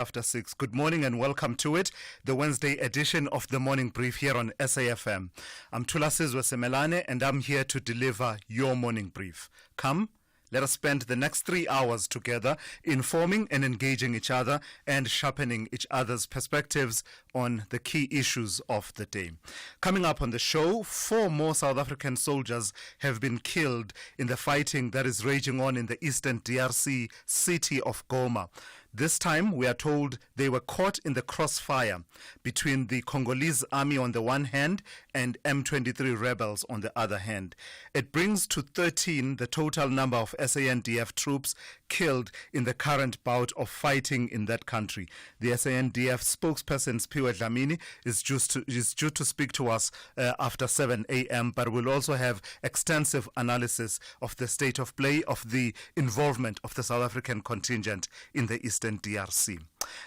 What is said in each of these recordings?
After 6. Good morning and welcome to it, the Wednesday edition of the Morning Brief here on SAFM. I'm Thulasizwe Simelane and I'm here to deliver your morning brief. Come, let us spend the next 3 hours together informing and engaging each other and sharpening each other's perspectives on the key issues of the day. Coming up on the show, 4 more South African soldiers have been killed in the fighting that is raging on in the eastern DRC city of Goma. This time, we are told they were caught in the crossfire between the Congolese army on the one hand and M23 rebels on the other hand. It brings to 13 the total number of SANDF troops killed in the current bout of fighting in that country. The SANDF spokesperson, Spiwe Dlamini, is due to speak to us after 7 a.m., but we'll also have extensive analysis of the state of play of the involvement of the South African contingent in the Eastern DRC.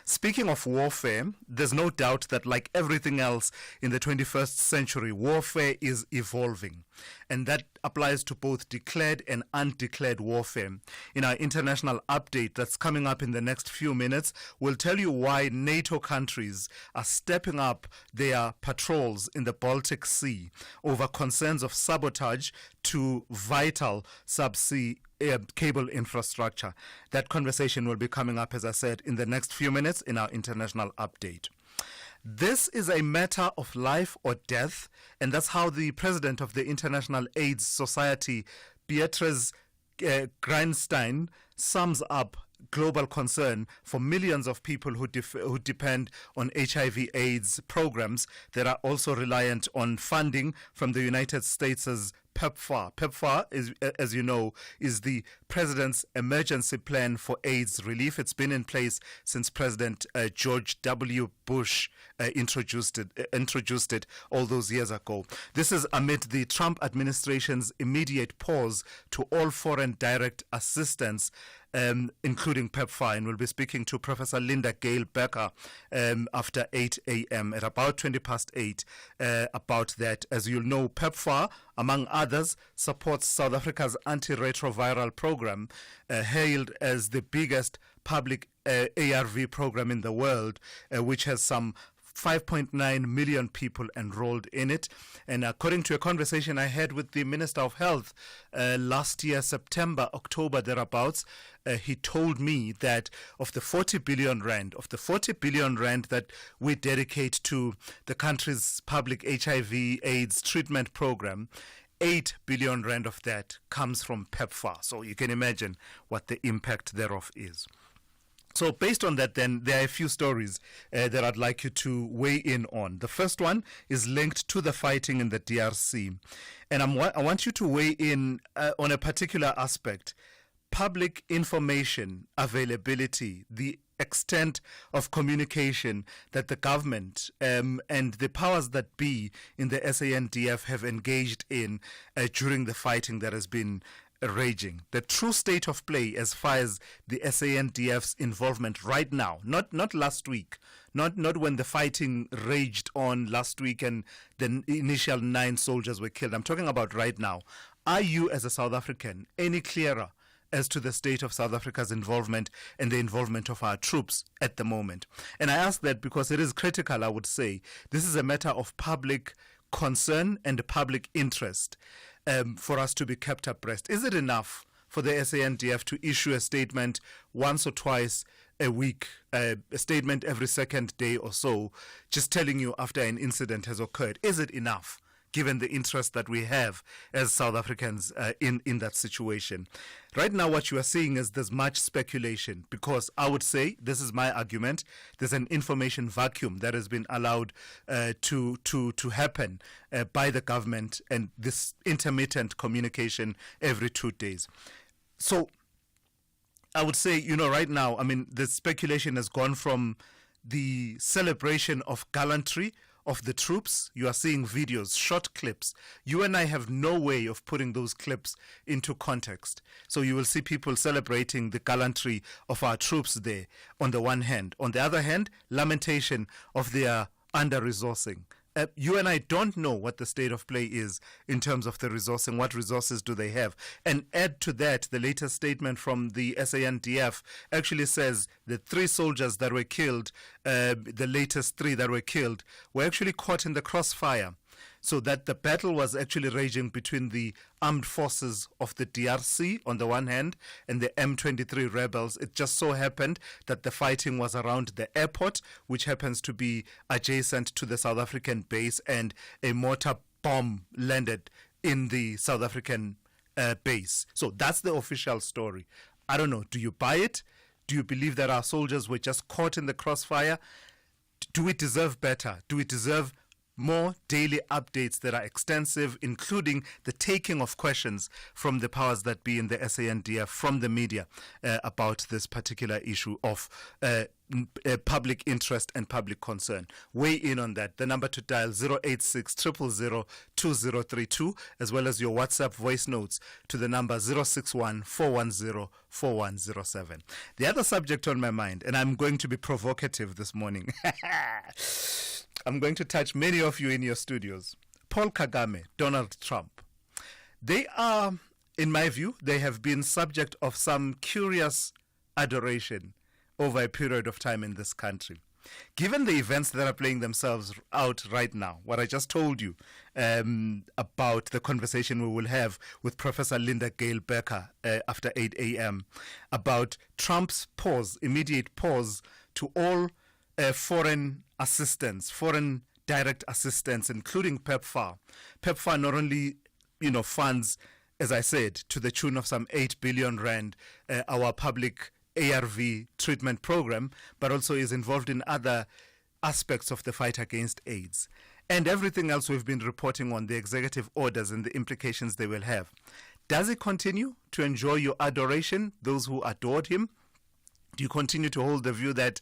Speaking of warfare, there's no doubt that like everything else in the 21st century, warfare is evolving. And that applies to both declared and undeclared warfare. In our international update that's coming up in the next few minutes, we'll tell you why NATO countries are stepping up their patrols in the Baltic Sea over concerns of sabotage to vital subsea cable infrastructure. That conversation will be coming up, as I said, in the next few minutes in our international update. This is a matter of life or death, and that's how the president of the International AIDS Society, Beatrice Grindstein, sums up global concern for millions of people who depend on HIV/AIDS programs that are also reliant on funding from the United States' PEPFAR. PEPFAR, is, as you know, is the President's Emergency Plan for AIDS Relief. It's been in place since President George W. Bush introduced it all those years ago. This is amid the Trump administration's immediate pause to all foreign direct assistance, including PEPFAR, and we'll be speaking to Professor Linda Gale Becker after 8 a.m. at about 20 past 8 about that. As you'll know, PEPFAR, among others, supports South Africa's antiretroviral program, hailed as the biggest public ARV program in the world, which has some 5.9 million people enrolled in it. And according to a conversation I had with the Minister of Health last year, September, October, thereabouts, he told me that of the 40 billion rand that we dedicate to the country's public HIV/AIDS treatment program, 8 billion rand of that comes from PEPFAR. So you can imagine what the impact thereof is. So based on that, then, there are a few stories that I'd like you to weigh in on. The first one is linked to the fighting in the DRC. And I want you to weigh in on a particular aspect: public information availability, the extent of communication that the government and the powers that be in the SANDF have engaged in during the fighting that has been raging. The true state of play as far as the SANDF's involvement right now, not last week, not when the fighting raged on last week and the initial 9 soldiers were killed. I'm talking about right now. Are you, as a South African, any clearer as to the state of South Africa's involvement and the involvement of our troops at the moment? And I ask that because it is critical, I would say. This is a matter of public concern and public interest for us to be kept abreast. Is it enough for the SANDF to issue a statement once or twice a week, a statement every second day or so, just telling you after an incident has occurred? Is it enough, given the interest that we have as South Africans in that situation? Right now, what you are seeing is there's much speculation, because I would say, this is my argument, there's an information vacuum that has been allowed to happen by the government, and this intermittent communication every 2 days. So I would say, right now, the speculation has gone from the celebration of gallantry of the troops. You are seeing videos, short clips. You and I have no way of putting those clips into context. So you will see people celebrating the gallantry of our troops there on the one hand. On the other hand, lamentation of their under-resourcing, you and I don't know what the state of play is in terms of the resourcing. What resources do they have? And add to that, the latest statement from the SANDF actually says the 3 soldiers that were killed, the latest 3 that were killed, were actually caught in the crossfire. So that the battle was actually raging between the armed forces of the DRC on the one hand and the M23 rebels. It just so happened that the fighting was around the airport, which happens to be adjacent to the South African base, and a mortar bomb landed in the South African base. So that's the official story. I don't know. Do you buy it? Do you believe that our soldiers were just caught in the crossfire? Do we deserve better? Do we deserve more daily updates that are extensive, including the taking of questions from the powers that be in the SANDF, from the media, about this particular issue of public interest and public concern? Weigh in on that. The number to dial 086 000 2032, as well as your WhatsApp voice notes to the number 061 410 4107. The other subject on my mind, and I'm going to be provocative this morning. I'm going to touch many of you in your studios. Paul Kagame, Donald Trump. They are, in my view, they have been subject of some curious adoration over a period of time in this country. Given the events that are playing themselves out right now, what I just told you about the conversation we will have with Professor Linda Gale Becker after 8 a.m., about Trump's pause, immediate pause to all foreign assistance, foreign direct assistance, including PEPFAR. PEPFAR not only, funds, as I said, to the tune of some 8 billion rand, our public ARV treatment program, but also is involved in other aspects of the fight against AIDS. And everything else we've been reporting on, the executive orders and the implications they will have. Does he continue to enjoy your adoration, those who adored him? Do you continue to hold the view that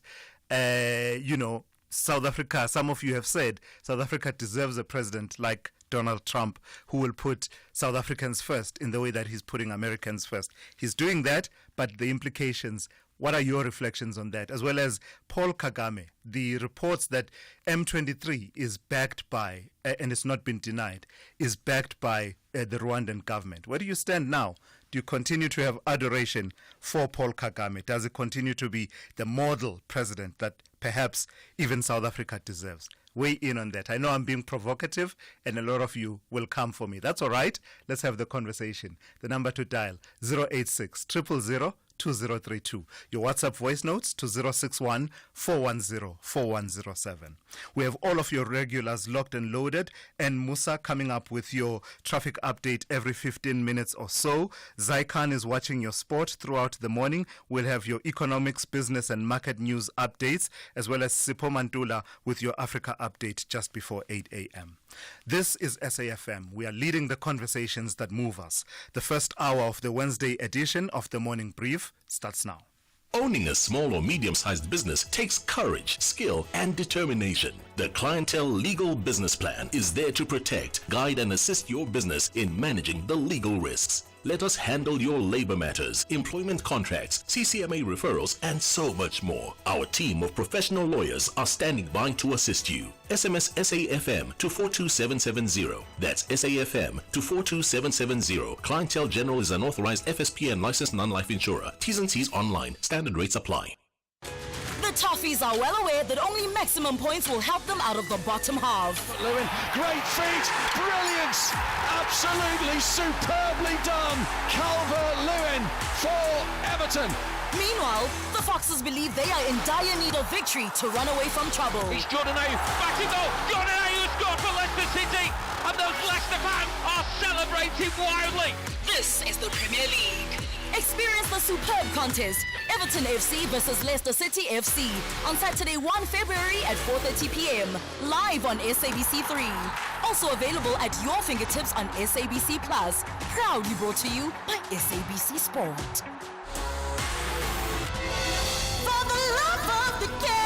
South Africa, some of you have said, South Africa deserves a president like Donald Trump who will put South Africans first in the way that he's putting Americans first? He's doing that, but the implications, what are your reflections on that? As well as Paul Kagame, the reports that M23 is backed by, and it's not been denied, is backed by the Rwandan government. Where do you stand now? Do you continue to have adoration for Paul Kagame? Does he continue to be the model president that perhaps even South Africa deserves? Weigh in on that. I know I'm being provocative and a lot of you will come for me. That's all right. Let's have the conversation. The number to dial, 086 000 2032. Your WhatsApp voice notes to 061 410 4107. We have all of your regulars locked and loaded, and Musa coming up with your traffic update every 15 minutes or so. Zaikan is watching your sport throughout the morning. We'll have your economics, business and market news updates, as well as Sipho Mantula with your Africa update just before 8 a.m. This is SAFM. We are leading the conversations that move us. The first hour of the Wednesday edition of the Morning Brief starts now. Owning a small or medium-sized business takes courage, skill, and determination. The Clientele Legal Business Plan is there to protect, guide, and assist your business in managing the legal risks. Let us handle your labor matters, employment contracts, CCMA referrals, and so much more. Our team of professional lawyers are standing by to assist you. SMS SAFM to 42770. That's SAFM to 42770. Clientele General is an authorized FSP and licensed non-life insurer. T's and C's online. Standard rates apply. The Toffees are well aware that only maximum points will help them out of the bottom half. Lewin, great feat, brilliance, absolutely superbly done. Calvert-Lewin for Everton. Meanwhile, the Foxes believe they are in dire need of victory to run away from trouble. It's Jordan Ayew, back to goal. Jordan Ayew has scored for Leicester City, and those Leicester fans are celebrating wildly. This is the Premier League. Experience the superb contest, Everton FC versus Leicester City FC, on Saturday 1 February at 4:30 p.m. live on SABC3. Also available at your fingertips on SABC Plus. Proudly brought to you by SABC Sport. For the love of the game.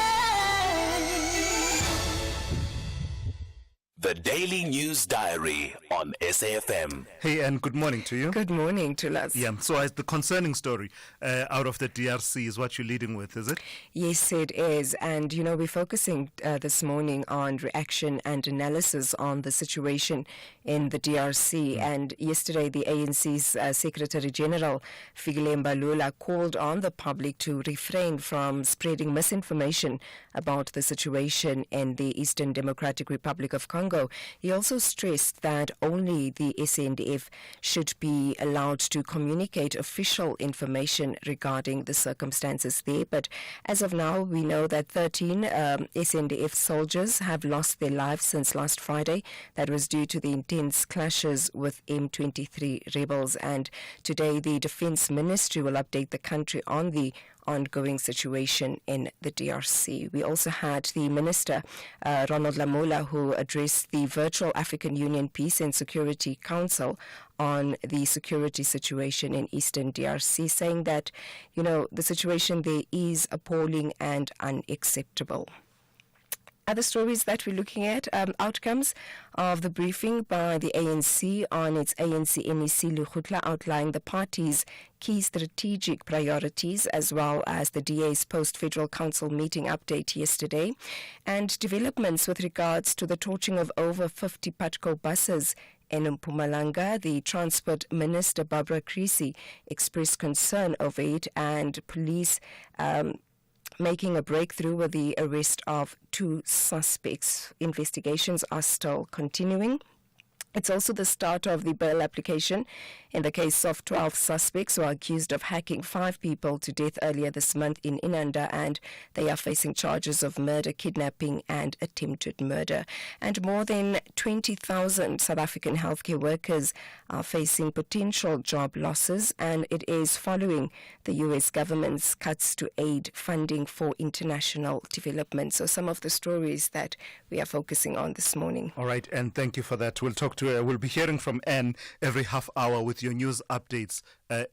The Daily News Diary on SAFM. Hey, and good morning to you. Good morning, Thulas. Yeah, so the concerning story out of the DRC is what you're leading with, is it? Yes, it is. And, we're focusing this morning on reaction and analysis on the situation in the DRC. And yesterday, the ANC's Secretary General, Fikile Mbalula, called on the public to refrain from spreading misinformation about the situation in the Eastern Democratic Republic of Congo. He also stressed that only the SANDF should be allowed to communicate official information regarding the circumstances there. But as of now, we know that 13 SANDF soldiers have lost their lives since last Friday. That was due to the intense clashes with M23 rebels. And today, the Defense Ministry will update the country on the ongoing situation in the DRC. We also had the Minister, Ronald Lamola, who addressed the virtual African Union Peace and Security Council on the security situation in Eastern DRC, saying that, the situation there is appalling and unacceptable. Other stories that we're looking at, outcomes of the briefing by the ANC on its ANC NEC Lekgotla outlining the party's key strategic priorities, as well as the DA's post-Federal Council meeting update yesterday, and developments with regards to the torching of over 50 Patco buses in Mpumalanga. The Transport Minister, Barbara Creasy, expressed concern over it, and police making a breakthrough with the arrest of 2 suspects. Investigations are still continuing. It's also the start of the bail application in the case of 12 suspects who are accused of hacking 5 people to death earlier this month in Inanda, and they are facing charges of murder, kidnapping and attempted murder. And more than 20,000 South African healthcare workers are facing potential job losses, and it is following the US government's cuts to aid funding for international development. So some of the stories that we are focusing on this morning. All right, and thank you for that. We'll be hearing from Anne every half hour with your news updates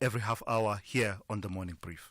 every half hour here on the Morning Brief.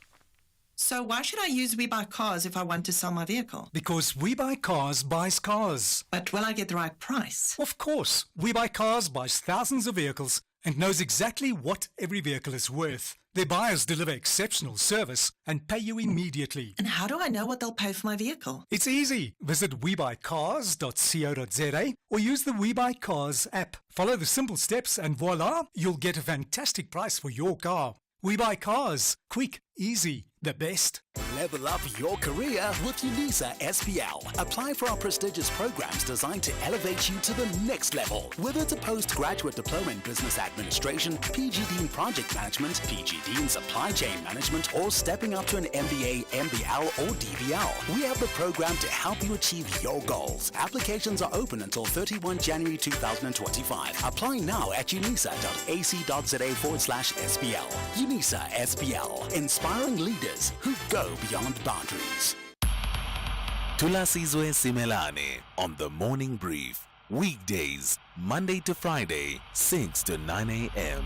So why should I use We Buy Cars if I want to sell my vehicle? Because We Buy Cars buys cars. But will I get the right price? Of course, We Buy Cars buys thousands of vehicles and knows exactly what every vehicle is worth. Their buyers deliver exceptional service and pay you immediately. And how do I know what they'll pay for my vehicle? It's easy. Visit webuycars.co.za or use the We Buy Cars app. Follow the simple steps and voila, you'll get a fantastic price for your car. We Buy Cars. Quick, easy, the best. Level up your career with UNISA SPL. Apply for our prestigious programs designed to elevate you to the next level. Whether it's a postgraduate diploma in business administration, PGD in project management, PGD in supply chain management, or stepping up to an MBA, MBL, or DBL, we have the program to help you achieve your goals. Applications are open until 31 January 2025. Apply now at unisa.ac.za/SPL. UNISA SPL, inspiring leaders who go beyond boundaries. Thulasizwe Simelane on the Morning Brief. Weekdays, Monday to Friday, 6 to 9 a.m.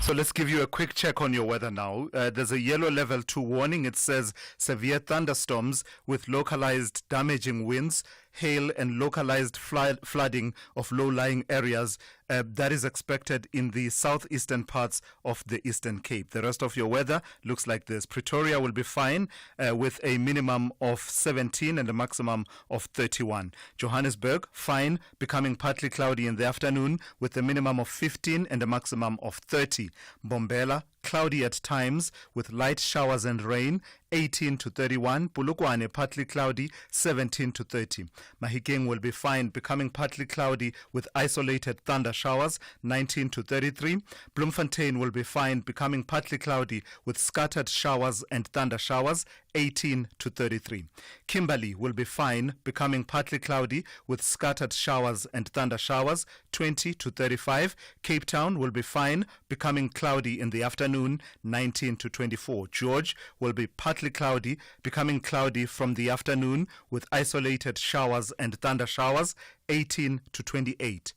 So let's give you a quick check on your weather now. There's a yellow level 2 warning. It says severe thunderstorms with localized damaging winds, hail and localized flooding of low-lying areas. That is expected in the southeastern parts of the Eastern Cape. The rest of your weather looks like this. Pretoria will be fine with a minimum of 17 and a maximum of 31. Johannesburg, fine, becoming partly cloudy in the afternoon with a minimum of 15 and a maximum of 30. Mbombela, cloudy at times with light showers and rain, 18 to 31. Polokwane, partly cloudy, 17 to 30. Mahikeng will be fine, becoming partly cloudy with isolated thunder showers, 19 to 33. Bloemfontein will be fine, becoming partly cloudy with scattered showers and thunder showers, 18 to 33. Kimberley will be fine, becoming partly cloudy with scattered showers and thunder showers, 20 to 35. Cape Town will be fine, becoming cloudy in the afternoon, 19 to 24. George will be partly cloudy, becoming cloudy from the afternoon with isolated showers and thunder showers, 18 to 28.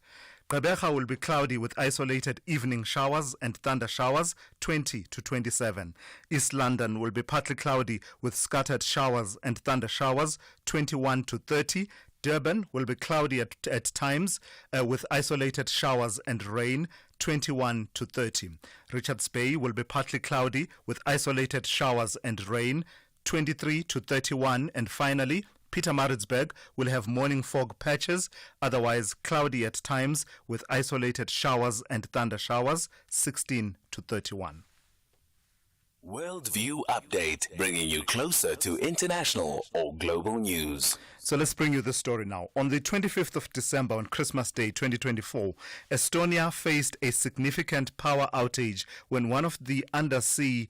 Gqeberha will be cloudy with isolated evening showers and thunder showers, 20 to 27. East London will be partly cloudy with scattered showers and thunder showers, 21 to 30. Durban will be cloudy at times with isolated showers and rain, 21 to 30. Richards Bay will be partly cloudy with isolated showers and rain, 23 to 31. And finally, Pietermaritzburg will have morning fog patches, otherwise cloudy at times with isolated showers and thunder showers, 16 to 31. Worldview Update, bringing you closer to international or global news. So let's bring you this story now. On the 25th of December, on Christmas Day 2024, Estonia faced a significant power outage when one of the undersea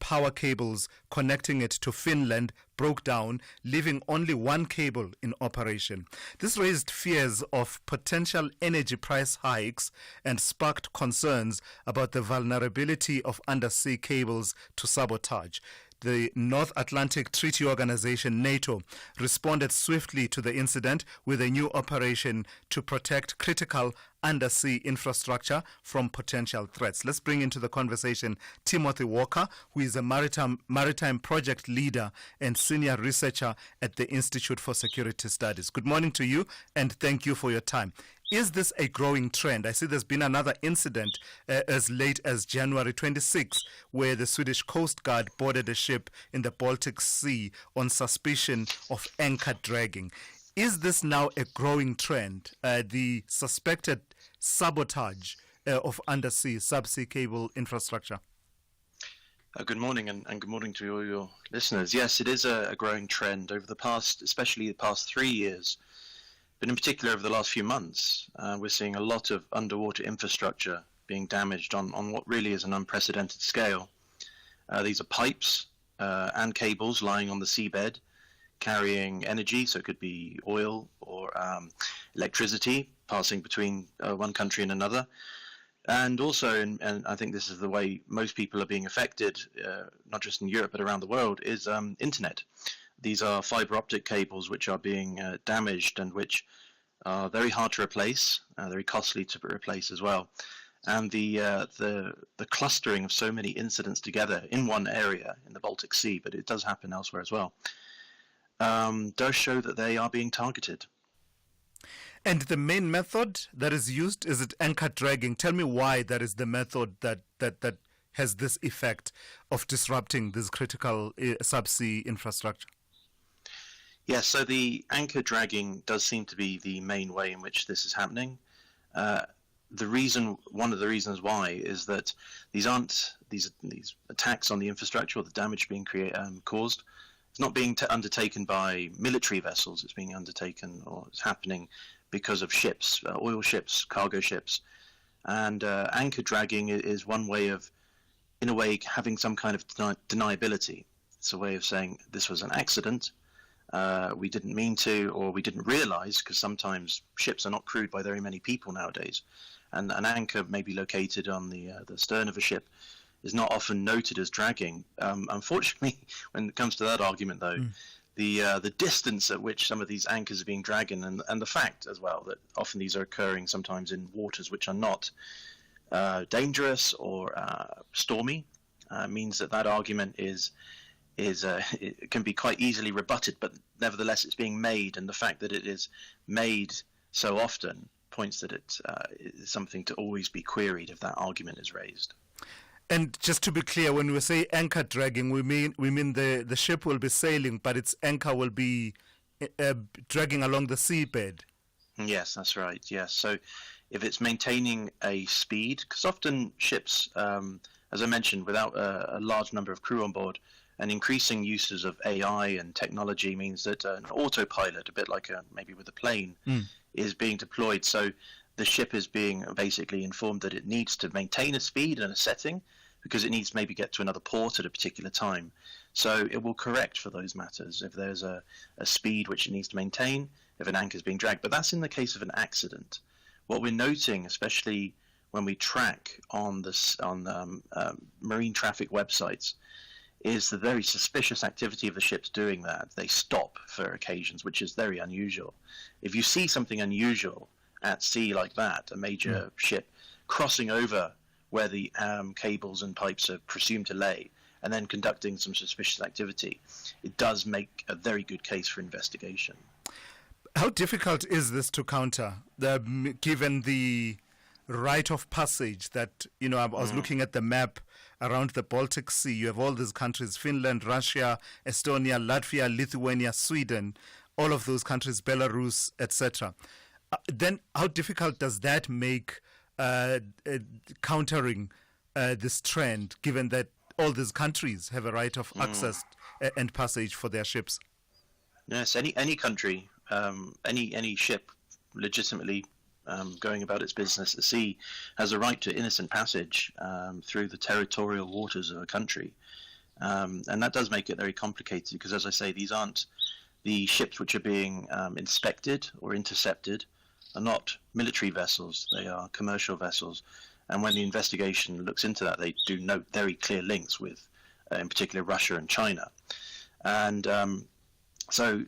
power cables connecting it to Finland broke down, leaving only one cable in operation. This raised fears of potential energy price hikes and sparked concerns about the vulnerability of undersea cables to sabotage. The North Atlantic Treaty Organization, NATO, responded swiftly to the incident with a new operation to protect critical undersea infrastructure from potential threats. Let's bring into the conversation Timothy Walker, who is a maritime project leader and senior researcher at the Institute for Security Studies. Good morning to you, and thank you for your time. Is this a growing trend? I see there's been another incident as late as January 26, where the Swedish Coast Guard boarded a ship in the Baltic Sea on suspicion of anchor dragging. Is this now a growing trend, the suspected sabotage of undersea subsea cable infrastructure? Good morning, and good morning to all your listeners. Yes, it is a growing trend over the past, especially the past 3 years. But in particular, over the last few months, we're seeing a lot of underwater infrastructure being damaged on what really is an unprecedented scale. These are pipes and cables lying on the seabed, carrying energy, so it could be oil or electricity, passing between one country and another. And also, and I think this is the way most people are being affected, not just in Europe but around the world, is internet. These are fiber optic cables which are being damaged and which are very hard to replace, very costly to replace as well. And the clustering of so many incidents together in one area in the Baltic Sea, but it does happen elsewhere as well, does show that they are being targeted. And the main method that is used, is it anchor dragging? Tell me why that is the method that has this effect of disrupting this critical subsea infrastructure. Yes, so the anchor dragging does seem to be the main way in which this is happening. One of the reasons why is that these attacks on the infrastructure or the damage being caused, it's not being undertaken by military vessels. It's being undertaken, or it's happening because of ships, oil ships, cargo ships, and anchor dragging is one way of, in a way, having some kind of deniability. It's a way of saying this was an accident. We didn't mean to, or we didn't realize, because sometimes ships are not crewed by very many people nowadays, and an anchor may be located on the stern of a ship is not often noted as dragging. Unfortunately, when it comes to that argument, though, the distance at which some of these anchors are being dragged, and the fact as well that often these are occurring sometimes in waters which are not dangerous or stormy, means that argument it can be quite easily rebutted, but nevertheless it's being made, and the fact that it is made so often points that it is something to always be queried if that argument is raised. And just to be clear, when we say anchor dragging, we mean the ship will be sailing, but its anchor will be dragging along the seabed. Yes, that's right. Yes, so if it's maintaining a speed, because often ships, as I mentioned, without a large number of crew on board, and increasing uses of AI and technology means that an autopilot, a bit like maybe with a plane, is being deployed. So the ship is being basically informed that it needs to maintain a speed and a setting because it needs to maybe get to another port at a particular time. So it will correct for those matters if there's a speed which it needs to maintain, if an anchor is being dragged. But that's in the case of an accident. What we're noting, especially when we track on marine traffic websites, is the very suspicious activity of the ships doing that. They stop for occasions, which is very unusual. If you see something unusual at sea like that, a major ship crossing over where the cables and pipes are presumed to lay, and then conducting some suspicious activity, it does make a very good case for investigation. How difficult is this to counter, given the rite of passage that, I was looking at the map around the Baltic Sea. You have all these countries, Finland, Russia, Estonia, Latvia, Lithuania, Sweden, all of those countries, Belarus, etc. Then how difficult does that make countering this trend, given that all these countries have a right of access and passage for their ships? Yes, any country, any ship legitimately going about its business at sea has a right to innocent passage through the territorial waters of a country. And that does make it very complicated because, as I say, these aren't the ships which are being inspected or intercepted are not military vessels, they are commercial vessels. And when the investigation looks into that, they do note very clear links with, in particular, Russia and China. And so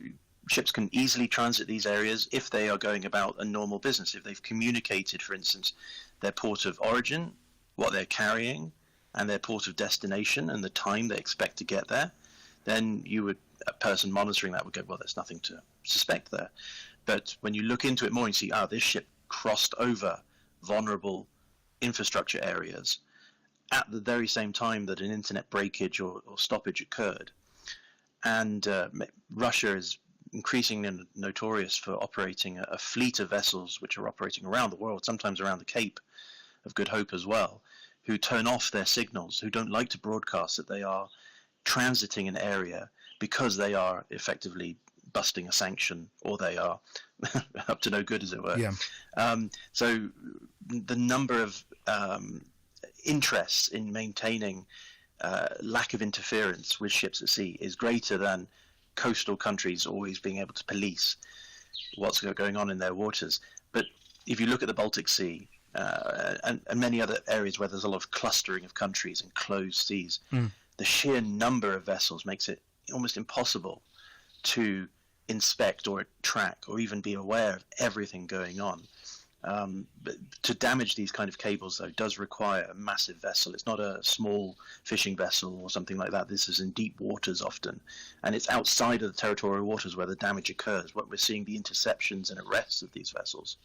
ships can easily transit these areas if they are going about a normal business. If they've communicated, for instance, their port of origin, what they're carrying, and their port of destination and the time they expect to get there, then a person monitoring that would go, well, there's nothing to suspect there. But when you look into it more and see, this ship crossed over vulnerable infrastructure areas at the very same time that an internet breakage or stoppage occurred. And Russia is increasingly notorious for operating a fleet of vessels which are operating around the world, sometimes around the Cape of Good Hope as well, who turn off their signals, who don't like to broadcast that they are transiting an area because they are effectively busting a sanction or they are up to no good, as it were. Yeah. So the number of interests in maintaining lack of interference with ships at sea is greater than coastal countries always being able to police what's going on in their waters. But if you look at the Baltic Sea and many other areas where there's a lot of clustering of countries and closed seas, the sheer number of vessels makes it almost impossible to inspect or track or even be aware of everything going on. But to damage these kind of cables, though, does require a massive vessel. It's not a small fishing vessel or something like that. This is in deep waters often, and it's outside of the territorial waters where the damage occurs. What we're seeing, the interceptions and arrests of these vessels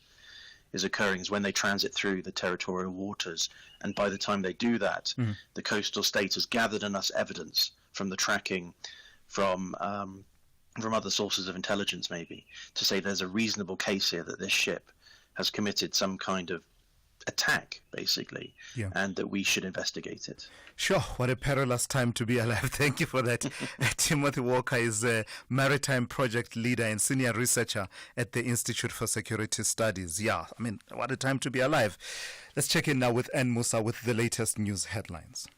is occurring is when they transit through the territorial waters, and by the time they do that, the coastal state has gathered enough evidence from the tracking, from other sources of intelligence maybe, to say there's a reasonable case here that this ship has committed some kind of attack, basically, and that we should investigate it. Sure, what a perilous time to be alive. Thank you for that. Timothy Walker is a maritime project leader and senior researcher at the Institute for Security Studies. Yeah, I mean, what a time to be alive. Let's check in now with Ann Musa with the latest news headlines.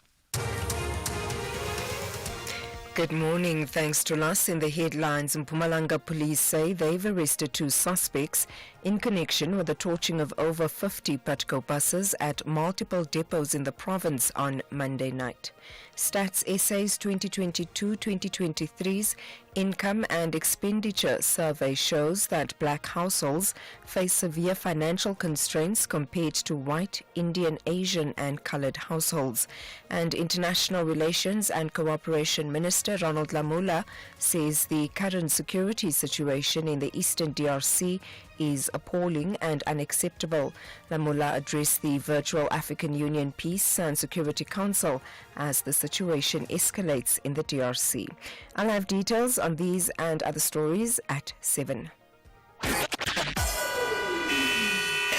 Good morning. Thanks to us. In the headlines, Mpumalanga police say they've arrested 2 suspects in connection with the torching of over 50 Patco buses at multiple depots in the province on Monday night. Stats SA's 2022-2023's Income and Expenditure Survey shows that black households face severe financial constraints compared to white, Indian, Asian and coloured households. And International Relations and Cooperation Minister Ronald Lamola says the current security situation in the Eastern DRC is appalling and unacceptable. Lamola addressed the virtual African Union Peace and Security Council as the situation escalates in the DRC. I'll have details on these and other stories at 7.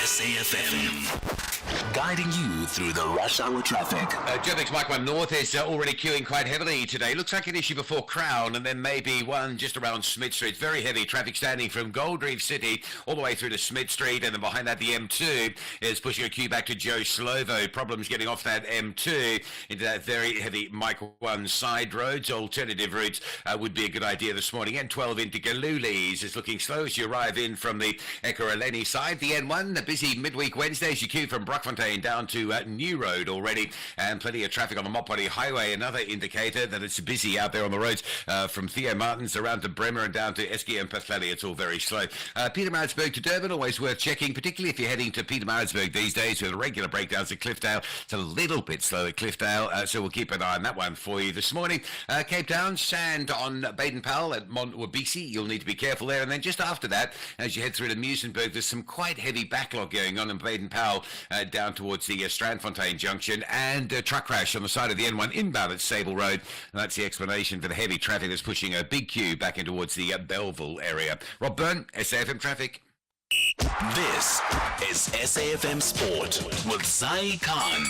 SAFM, guiding you through the rush hour traffic. Joburg's Mike 1 North is already queuing quite heavily today. Looks like an issue before Crown and then maybe one just around Smith Street. Very heavy traffic standing from Gold Reef City all the way through to Smith Street, and then behind that the M2 is pushing a queue back to Joe Slovo. Problems getting off that M2 into that very heavy Mike 1 side roads. Alternative routes would be a good idea this morning. N12 into Galulis is looking slow as you arrive in from the Ekurhuleni side. The N1, a busy midweek Wednesday as you queue from Brighton Rockfontein down to New Road already, and plenty of traffic on the Mopari Highway. Another indicator that it's busy out there on the roads from Theo Martins around to Bremer and down to Eski and Pathlali. It's all very slow. Pietermaritzburg to Durban, always worth checking, particularly if you're heading to Pietermaritzburg these days with regular breakdowns at Cliffdale. It's a little bit slow at Cliffdale, so we'll keep an eye on that one for you this morning. Cape Town, sand on Baden-Powell at Montwabisi. You'll need to be careful there. And then just after that, as you head through to Muizenberg, there's some quite heavy backlog going on in Baden-Powell down towards the Strandfontein junction, and a truck crash on the side of the N1 inbound at Sable Road. And that's the explanation for the heavy traffic that's pushing a big queue back in towards the Belleville area. Rob Byrne, SAFM Traffic. This is SAFM Sport with Zai Khan.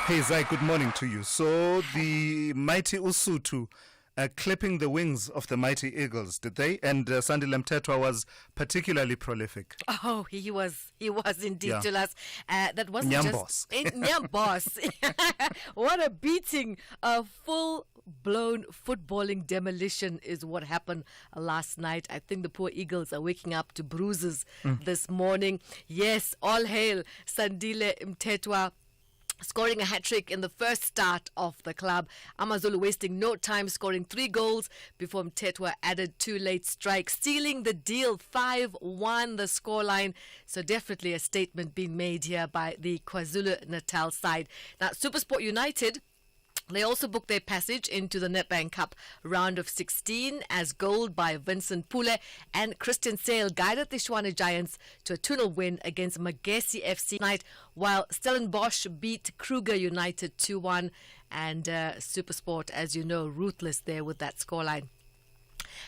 Hey Zai, good morning to you. So the mighty Usutu clipping the wings of the mighty Eagles, did they? And Sandile Mthethwa was particularly prolific. Oh, he was indeed, Yeah. Tulas. That wasn't Nyambos. just Nyambos. What a beating! A full-blown footballing demolition is what happened last night. I think the poor Eagles are waking up to bruises this morning. Yes, all hail Sandile Mthethwa, scoring a hat-trick in the first start of the club. Amazulu wasting no time, scoring 3 goals before Mthethwa added 2 late strikes, sealing the deal. 5-1 the scoreline. So definitely a statement being made here by the KwaZulu-Natal side. Now, SuperSport United, they also booked their passage into the Nedbank Cup round of 16 as gold by Vincent Pule and Christian Sale guided the Shwane Giants to a 2-0 win against Magesi FC night, while Stellenbosch beat Kruger United 2-1, and SuperSport, as you know, ruthless there with that scoreline.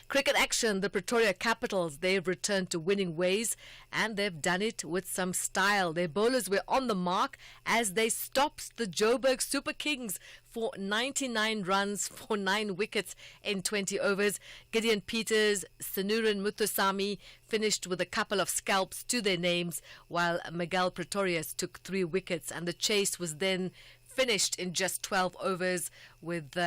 Cricket action, the Pretoria Capitals, they've returned to winning ways, and they've done it with some style. Their bowlers were on the mark as they stopped the Joburg Super Kings for 99 runs for 9 wickets in 20 overs. Gideon Peters, Sanurin Muthusamy finished with a couple of scalps to their names, while Miguel Pretorius took 3 wickets, and the chase was then finished in just 12 overs with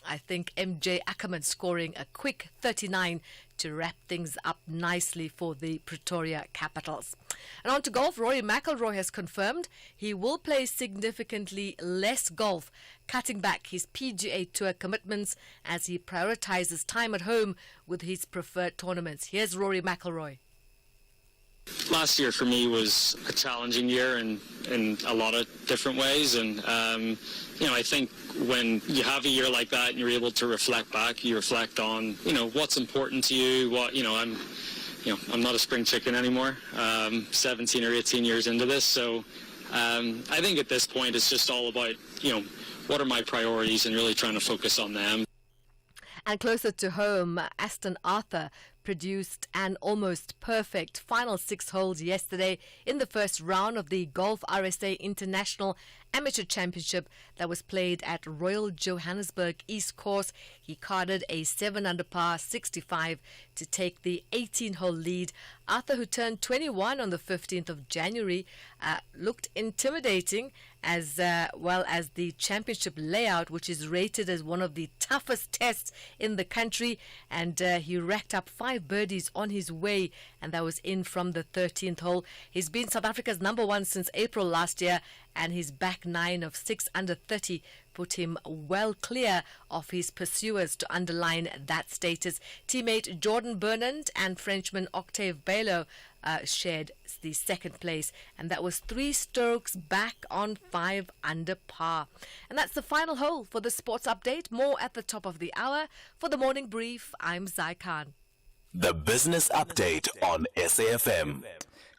I think MJ Ackerman scoring a quick 39 to wrap things up nicely for the Pretoria Capitals. And on to golf, Rory McIlroy has confirmed he will play significantly less golf, cutting back his PGA Tour commitments as he prioritizes time at home with his preferred tournaments. Here's Rory McIlroy. Last year for me was a challenging year in a lot of different ways, and I think when you have a year like that and you're able to reflect back, you reflect on what's important to you. I'm not a spring chicken anymore. 17 or 18 years into this, so I think at this point it's just all about what are my priorities and really trying to focus on them. And closer to home, Aston Arthur produced an almost perfect final 6 holes yesterday in the first round of the Golf RSA International Amateur Championship that was played at Royal Johannesburg East Course. He carded a 7-under par 65 to take the 18-hole lead. Arthur, who turned 21 on the 15th of January, looked intimidating, as well as the championship layout, which is rated as one of the toughest tests in the country. And he racked up 5 birdies on his way, and that was in from the 13th hole. He's been South Africa's number 1 since April last year, and his back 9 of 6 under 30 put him well clear of his pursuers to underline that status. Teammate Jordan Burnand and Frenchman Octave Bello shared the second place, and that was 3 strokes back on 5 under par. And that's the final hole for the sports update. More at the top of the hour. For the morning brief, I'm Zai Khan. The business update on SAFM.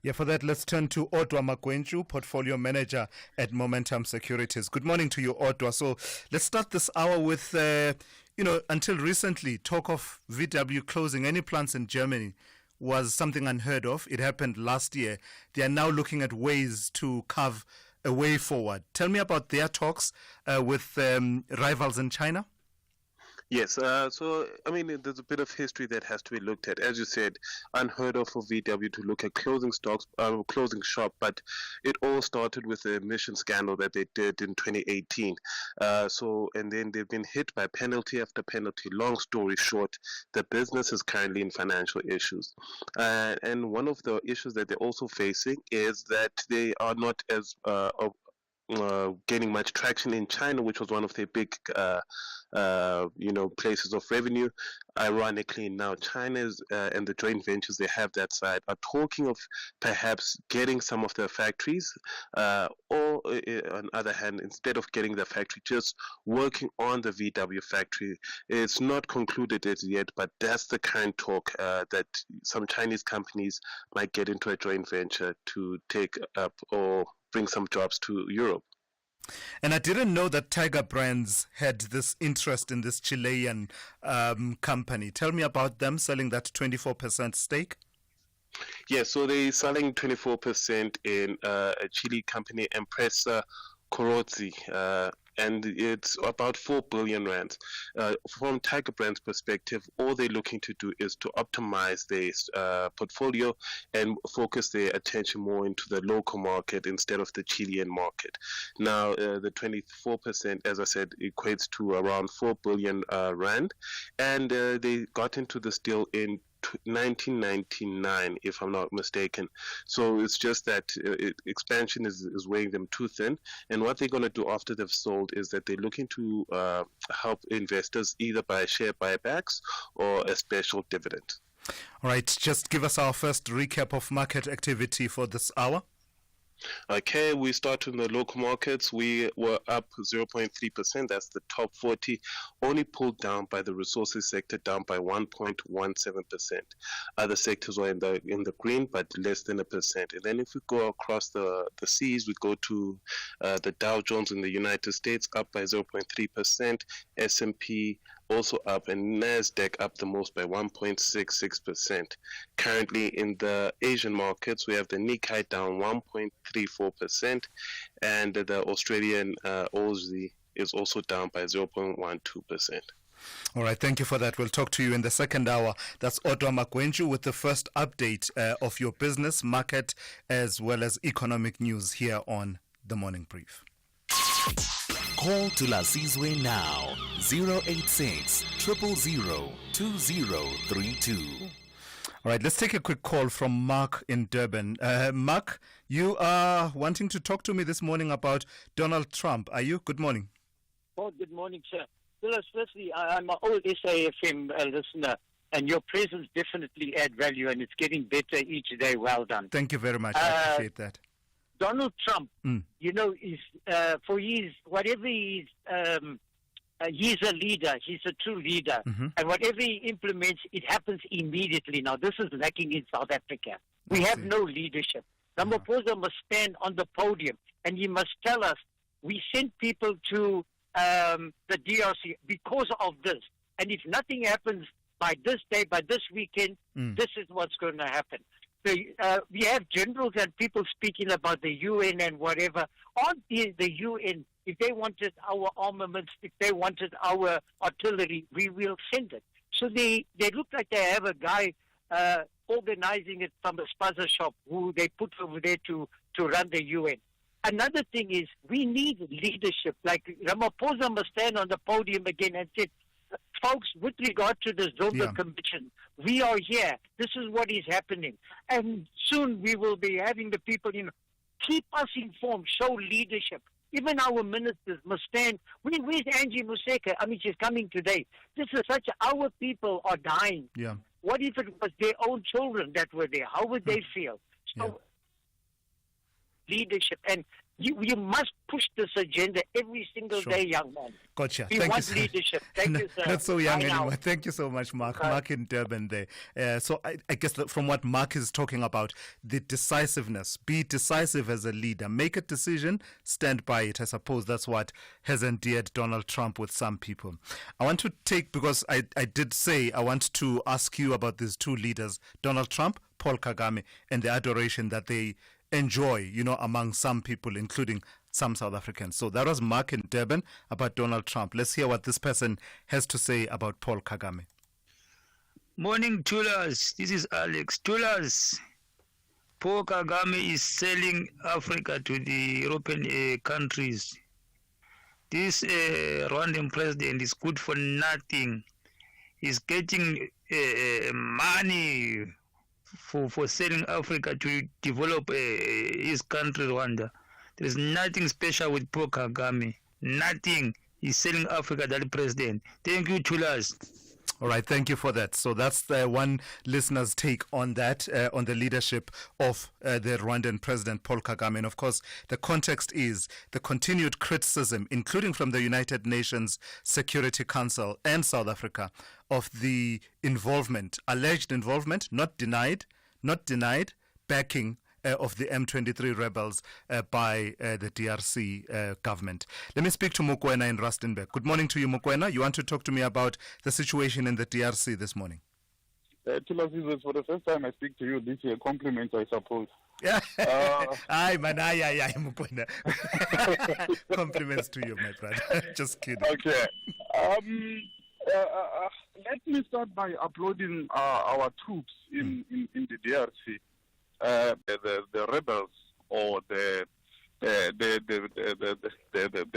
Yeah, for that, let's turn to Odwa Magwenju, Portfolio Manager at Momentum Securities. Good morning to you, Odwa. So let's start this hour with, until recently, talk of VW closing any plants in Germany was something unheard of. It happened last year. They are now looking at ways to carve a way forward. Tell me about their talks with rivals in China. Yes, so I mean, there's a bit of history that has to be looked at. As you said, unheard of for VW to look at closing stocks, closing shop, but it all started with the emission scandal that they did in 2018. And then they've been hit by penalty after penalty. Long story short, the business is currently in financial issues. And one of the issues that they're also facing is that they are not as gaining much traction in China, which was one of their big, places of revenue. Ironically, now China's and the joint ventures they have that side are talking of perhaps getting some of their factories, or on the other hand, instead of getting the factory, just working on the VW factory. It's not concluded as yet, but that's the kind of talk that some Chinese companies might get into a joint venture to take up or bring some jobs to Europe. And I didn't know that Tiger Brands had this interest in this Chilean company. Tell me about them selling that 24% stake. Yeah, so they're selling 24% in a Chile company, Empresa Corozzi, and it's about 4 billion rand. From Tiger Brands' perspective, all they're looking to do is to optimize their portfolio and focus their attention more into the local market instead of the Chilean market. Now, the 24%, as I said, equates to around 4 billion rand, and they got into this deal in 1999, if I'm not mistaken. So it's just that expansion is weighing them too thin. And what they're going to do after they've sold is that they're looking to help investors either by share buybacks or a special dividend. All right, just give us our first recap of market activity for this hour. Okay, we start in the local markets. We were up 0.3%. That's the top 40, only pulled down by the resources sector, down by 1.17%. Other sectors were in the green, but less than 1%. And then if we go across the seas, we go to the Dow Jones in the United States, up by 0.3%. S&P also up, and NASDAQ up the most by 1.66%. Currently in the Asian markets, we have the Nikkei down 1.34%, and the Australian Aussie is also down by 0.12%. All right, thank you for that. We'll talk to you in the second hour. That's Odwa Makwenju with the first update of your business, market, as well as economic news here on The Morning Brief. Call Thulasizwe now, 086 000 2032. All right, let's take a quick call from Mark in Durban. Mark, you are wanting to talk to me this morning about Donald Trump. Are you? Good morning. Oh, good morning, sir. Well, firstly, I'm an old SAFM listener, and your presence definitely add value, and it's getting better each day. Well done. Thank you very much. I appreciate that. Donald Trump, is for his whatever he's a leader. He's a true leader, and whatever he implements, it happens immediately. Now, this is lacking in South Africa. We have no leadership. Ramaphosa must stand on the podium, and he must tell us we sent people to the DRC because of this, and if nothing happens by this day, by this weekend, this is what's going to happen. So, we have generals and people speaking about the UN and whatever. On the UN, if they wanted our armaments, if they wanted our artillery, we will send it. So they look like they have a guy organizing it from a spaza shop who they put over there to run the UN. Another thing is we need leadership. Like Ramaphosa must stand on the podium again and say, folks, with regard to the Zoba Commission, we are here. This is what is happening. And soon we will be having the people, keep us informed, show leadership. Even our ministers must stand. Where's Angie Museka? I mean, she's coming today. This is our people are dying. Yeah. What if it was their own children that were there? How would they feel? So, leadership. And you must push this agenda every single day, young man. Gotcha. We want leadership. Thank you, sir. Not so young Bye anymore. now. Thank you so much, Mark. Mark in Durban there. So I guess that from what Mark is talking about, the decisiveness. Be decisive as a leader. Make a decision, stand by it. I suppose that's what has endeared Donald Trump with some people. I want to take, because I did say I want to ask you about these two leaders, Donald Trump, Paul Kagame, and the adoration that they enjoy, among some people, including some South Africans. So that was Mark in Durban about Donald Trump. Let's hear what this person has to say about Paul Kagame. Morning, Tulas. This is Alex. Tulas, Paul Kagame is selling Africa to the European countries. This Rwandan president is good for nothing. He's getting money for selling Africa to develop his country, Rwanda. There's nothing special with Paul Kagame. Nothing. He's selling Africa, that president. Thank you, Tulas. All right, thank you for that. So that's the one listener's take on that, on the leadership of the Rwandan president, Paul Kagame. And of course, the context is the continued criticism, including from the United Nations Security Council and South Africa, of the involvement, alleged involvement, not denied, backing of the M23 rebels by the DRC government. Let me speak to Mokoena in Rustenburg. Good morning to you, Mokoena. You want to talk to me about the situation in the DRC this morning? Thulasizwe, for the first time I speak to you this year. Compliments, I suppose. Yeah. Aye, man. Aye, Mokoena. Compliments to you, my brother. Just kidding. Okay. Let me start by applauding our troops in the DRC. The rebels or the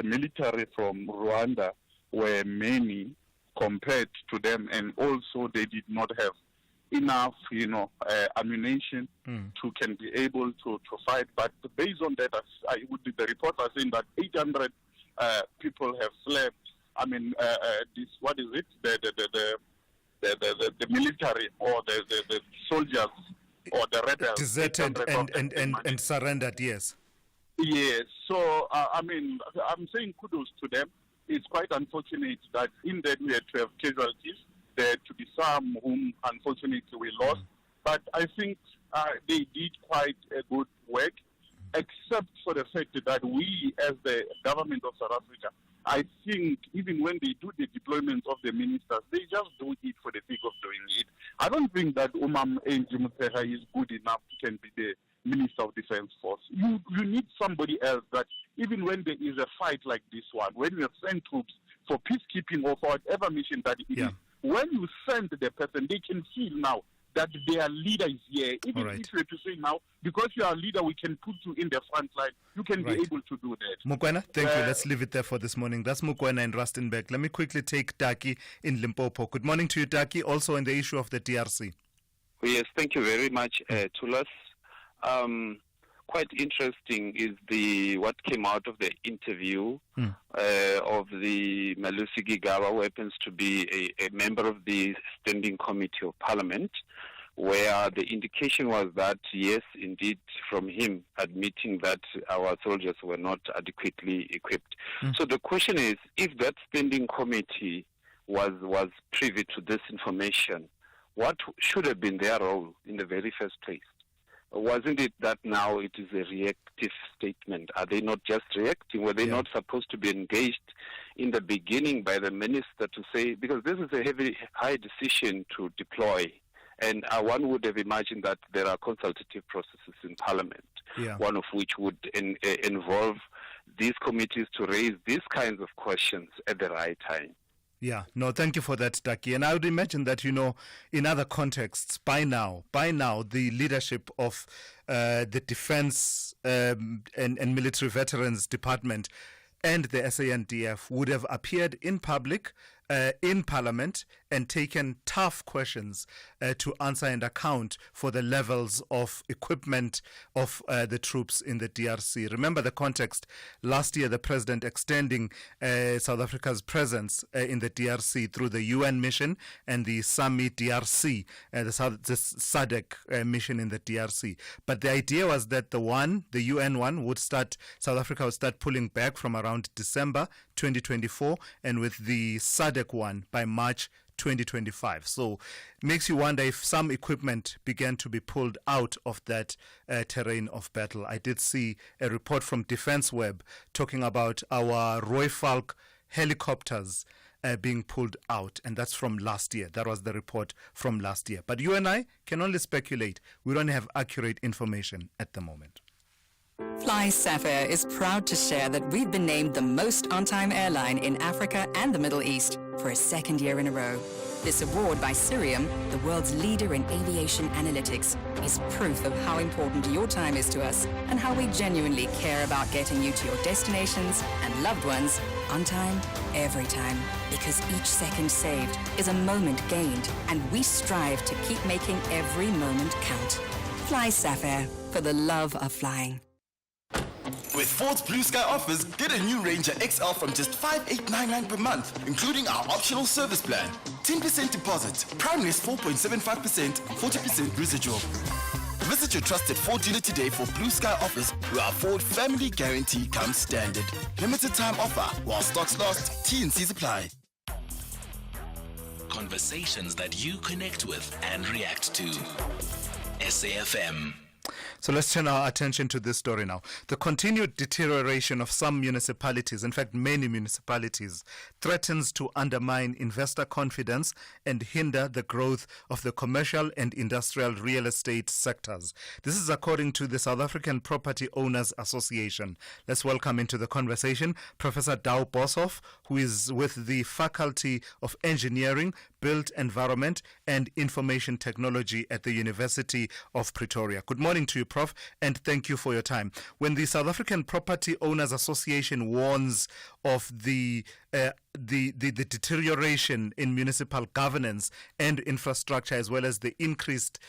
military from Rwanda were many compared to them, and also they did not have enough, ammunition to can be able to fight. But based on that, the reports are saying that 800 people have fled. I mean, what is it? The military or the soldiers or the rebels deserted and surrendered. Yes. Yes. So I'm saying kudos to them. It's quite unfortunate that in that we had to have casualties. There to be some whom unfortunately we lost, but I think they did quite a good work, except for the fact that we, as the government of South Africa, I think even when they do the deployment of the ministers, they just do it for the sake of doing it. I don't think that Umam Njumuteha is good enough to can be the Minister of Defense Force. You need somebody else that even when there is a fight like this one, when you have sent troops for peacekeeping or for whatever mission that it is, when you send the person, they can feel now that their leader is here. Even if you were to say now, because you are a leader, we can put you in the front line. You can be able to do that. Mokoena, thank you. Let's leave it there for this morning. That's Mokoena in Rustenburg. Let me quickly take Taki in Limpopo. Good morning to you, Taki, also on the issue of the DRC. Yes, thank you very much, Tulas. Quite interesting is what came out of the interview of the Malusi Gigawa, who happens to be a member of the Standing Committee of Parliament, where the indication was that, yes, indeed, from him admitting that our soldiers were not adequately equipped. So the question is, if that Standing Committee was privy to this information, what should have been their role in the very first place? Wasn't it that now it is a reactive statement? Are they not just reacting? Were they not supposed to be engaged in the beginning by the minister to say, because this is a high decision to deploy, and one would have imagined that there are consultative processes in Parliament, one of which would involve these committees to raise these kinds of questions at the right time. Yeah, no, thank you for that, Taki. And I would imagine that, in other contexts, by now, the leadership of the Defense and Military Veterans Department and the SANDF would have appeared in public, in Parliament, and taken tough questions to answer and account for the levels of equipment of the troops in the DRC. Remember the context. Last year, the president extending South Africa's presence in the DRC through the UN mission and the SAMI DRC, the SADC mission in the DRC. But the idea was that the UN one, South Africa would start pulling back from around December 2024, and with the SADC one by March 2025. So it makes you wonder if some equipment began to be pulled out of that terrain of battle. I did see a report from Defense Web talking about our Roy Falk helicopters being pulled out, and that's from last year. That was the report from last year. But you and I can only speculate. We don't have accurate information at the moment. Fly Sapphire is proud to share that we've been named the most on-time airline in Africa and the Middle East for a second year in a row. This award by Cirium, the world's leader in aviation analytics, is proof of how important your time is to us and how we genuinely care about getting you to your destinations and loved ones on time, every time. Because each second saved is a moment gained, and we strive to keep making every moment count. Fly Sapphire, for the love of flying. With Ford's Blue Sky offers, get a new Ranger XL from just $5,899 per month, including our optional service plan. 10% deposit, prime list 4.75%, 40% residual. Visit your trusted Ford dealer today for Blue Sky offers, where our Ford family guarantee comes standard. Limited time offer while stocks last. T&Cs apply. Conversations that you connect with and react to. SAFM. So let's turn our attention to this story now. The continued deterioration of some municipalities, in fact many municipalities, threatens to undermine investor confidence and hinder the growth of the commercial and industrial real estate sectors. This is according to the South African Property Owners Association. Let's welcome into the conversation Professor Dau Boshoff, who is with the Faculty of Engineering, Built Environment and Information Technology at the University of Pretoria. Good morning to you, Prof, and thank you for your time. When the South African Property Owners Association warns of the deterioration in municipal governance and infrastructure, as well as the increased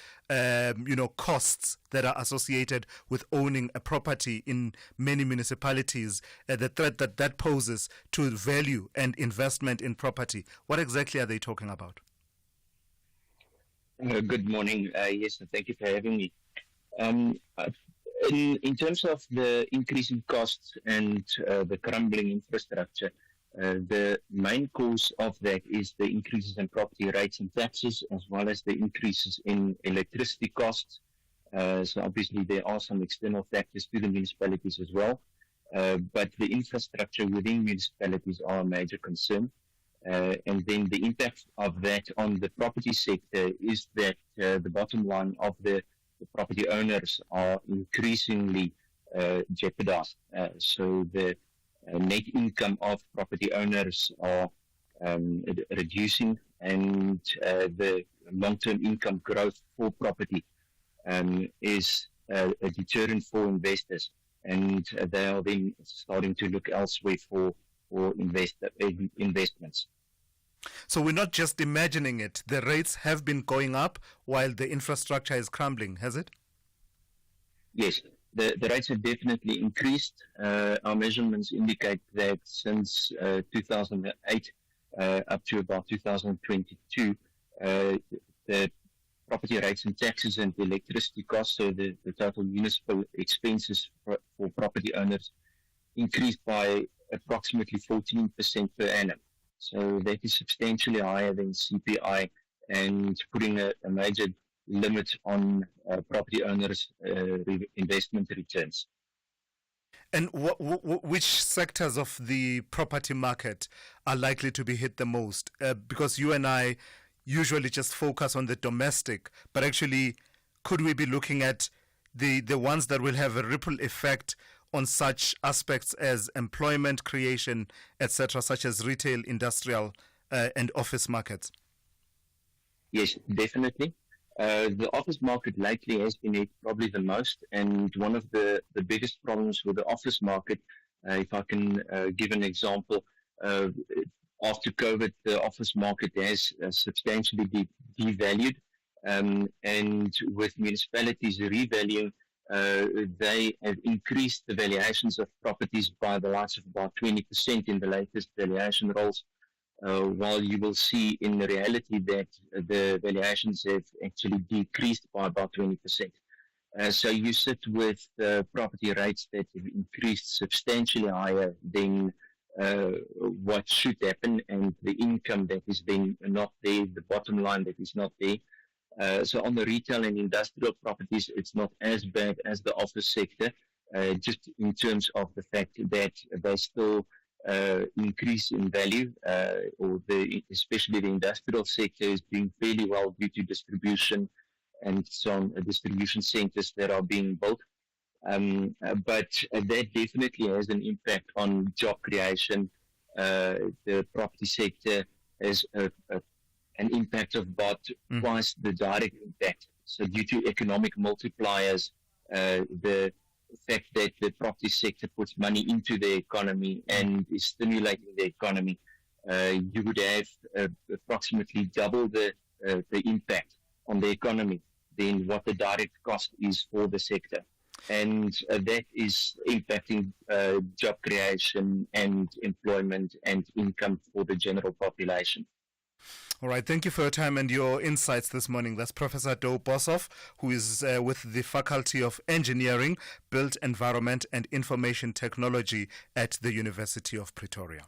costs that are associated with owning a property in many municipalities, the threat that poses to value and investment in property, what exactly are they talking about? Good morning. Yes, thank you for having me. In terms of the increasing costs and the crumbling infrastructure, the main cause of that is the increases in property rates and taxes, as well as the increases in electricity costs. So obviously there are some external factors to the municipalities as well, but the infrastructure within municipalities are a major concern. And then the impact of that on the property sector is that the bottom line of the property owners are increasingly jeopardized. So the net income of property owners are reducing, and the long-term income growth for property is a deterrent for investors, and they are then starting to look elsewhere for investments. So we're not just imagining it. The rates have been going up while the infrastructure is crumbling, has it? Yes, the rates have definitely increased. Our measurements indicate that since 2008 up to about 2022, the property rates and taxes and electricity costs, so the total municipal expenses for property owners, increased by approximately 14% per annum. So that is substantially higher than CPI, and putting a major limit on property owners' investment returns. And which sectors of the property market are likely to be hit the most? Because you and I usually just focus on the domestic, but actually could we be looking at the ones that will have a ripple effect on such aspects as employment creation, etc., such as retail, industrial, and office markets? Yes, definitely. The office market lately has been hit probably the most, and one of the biggest problems with the office market, if I can give an example, after COVID, the office market has substantially devalued, and with municipalities revaluing, they have increased the valuations of properties by the likes of about 20% in the latest valuation rolls, while you will see in reality that the valuations have actually decreased by about 20%. So you sit with property rates that have increased substantially higher than what should happen, and the income that is then not there, the bottom line that is not there. So on the retail and industrial properties, it's not as bad as the office sector, just in terms of the fact that they still increase in value, or especially the industrial sector is doing fairly well due to distribution and some distribution centers that are being built. But that definitely has an impact on job creation. The property sector has an impact of about twice the direct impact. So due to economic multipliers, the fact that the property sector puts money into the economy and is stimulating the economy, you would have approximately double the impact on the economy than what the direct cost is for the sector. And that is impacting job creation and employment and income for the general population. All right, thank you for your time and your insights this morning. That's Professor Do Boshoff, who is with the Faculty of Engineering, Built Environment and Information Technology at the University of Pretoria.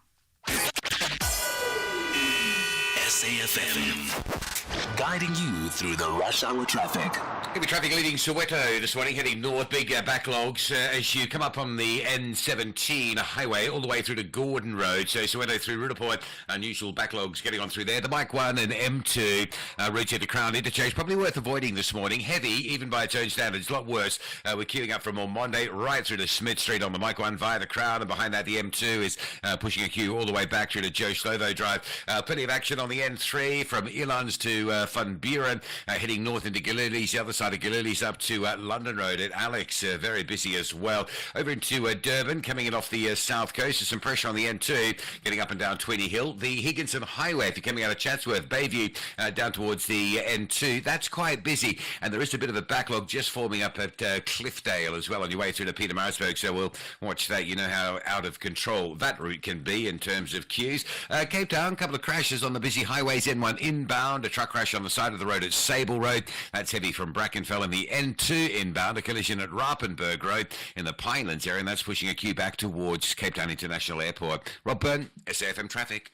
SAFM, guiding you through the rush hour traffic. Heavy traffic leading Soweto this morning, heading north. Big backlogs as you come up on the N17 highway all the way through to Gordon Road. So Soweto through Rudaport, unusual backlogs getting on through there. The Mike 1 and M2 reach at the Crown interchange, probably worth avoiding this morning. Heavy, even by its own standards, a lot worse. We're queuing up from Monday right through to Smith Street on the Mike 1 via the Crown, and behind that the M2 is pushing a queue all the way back through to Joe Slovo Drive. Plenty of action on the N3 from Elands to Van Buren, heading north into Galilees, the other side of Galilees up to London Road at Alex, very busy as well. Over into Durban, coming in off the south coast, there's some pressure on the N2, getting up and down 20 Hill. The Higginson Highway, if you're coming out of Chatsworth, Bayview, down towards the N2, that's quite busy, and there is a bit of a backlog just forming up at Cliffdale as well on your way through to Pietermaritzburg, so we'll watch that. You know how out of control that route can be in terms of queues. Cape Town, a couple of crashes on the busy highways, N1 inbound, a truck crash on the side of the road at Sable Road, that's heavy from Brackenfell, and the N2 inbound, a collision at Rapenburg Road in the Pinelands area, and that's pushing a queue back towards Cape Town International Airport. Rob Byrne, SAFM Traffic.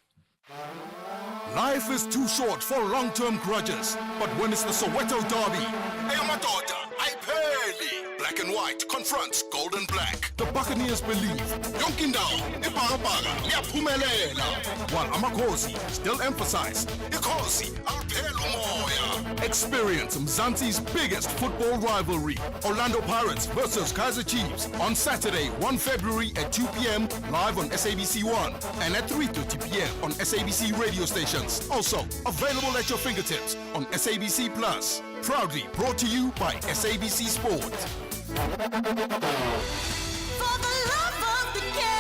Life is too short for long-term grudges, but when it's the Soweto Derby, hey Amadota, I pay. Black and white confronts gold and black. The Buccaneers believe Yonkindao, Iparapaga, Yaphumelela, while Amakhosi still emphasize Ikhosi, Alpelo Moya. Experience Mzansi's biggest football rivalry, Orlando Pirates versus Kaizer Chiefs, on Saturday, 1 February at 2 p.m. live on SABC 1 and at 3:30 p.m. on SABC radio stations. Also available at your fingertips on SABC Plus. Proudly brought to you by SABC Sport. For the love of the game.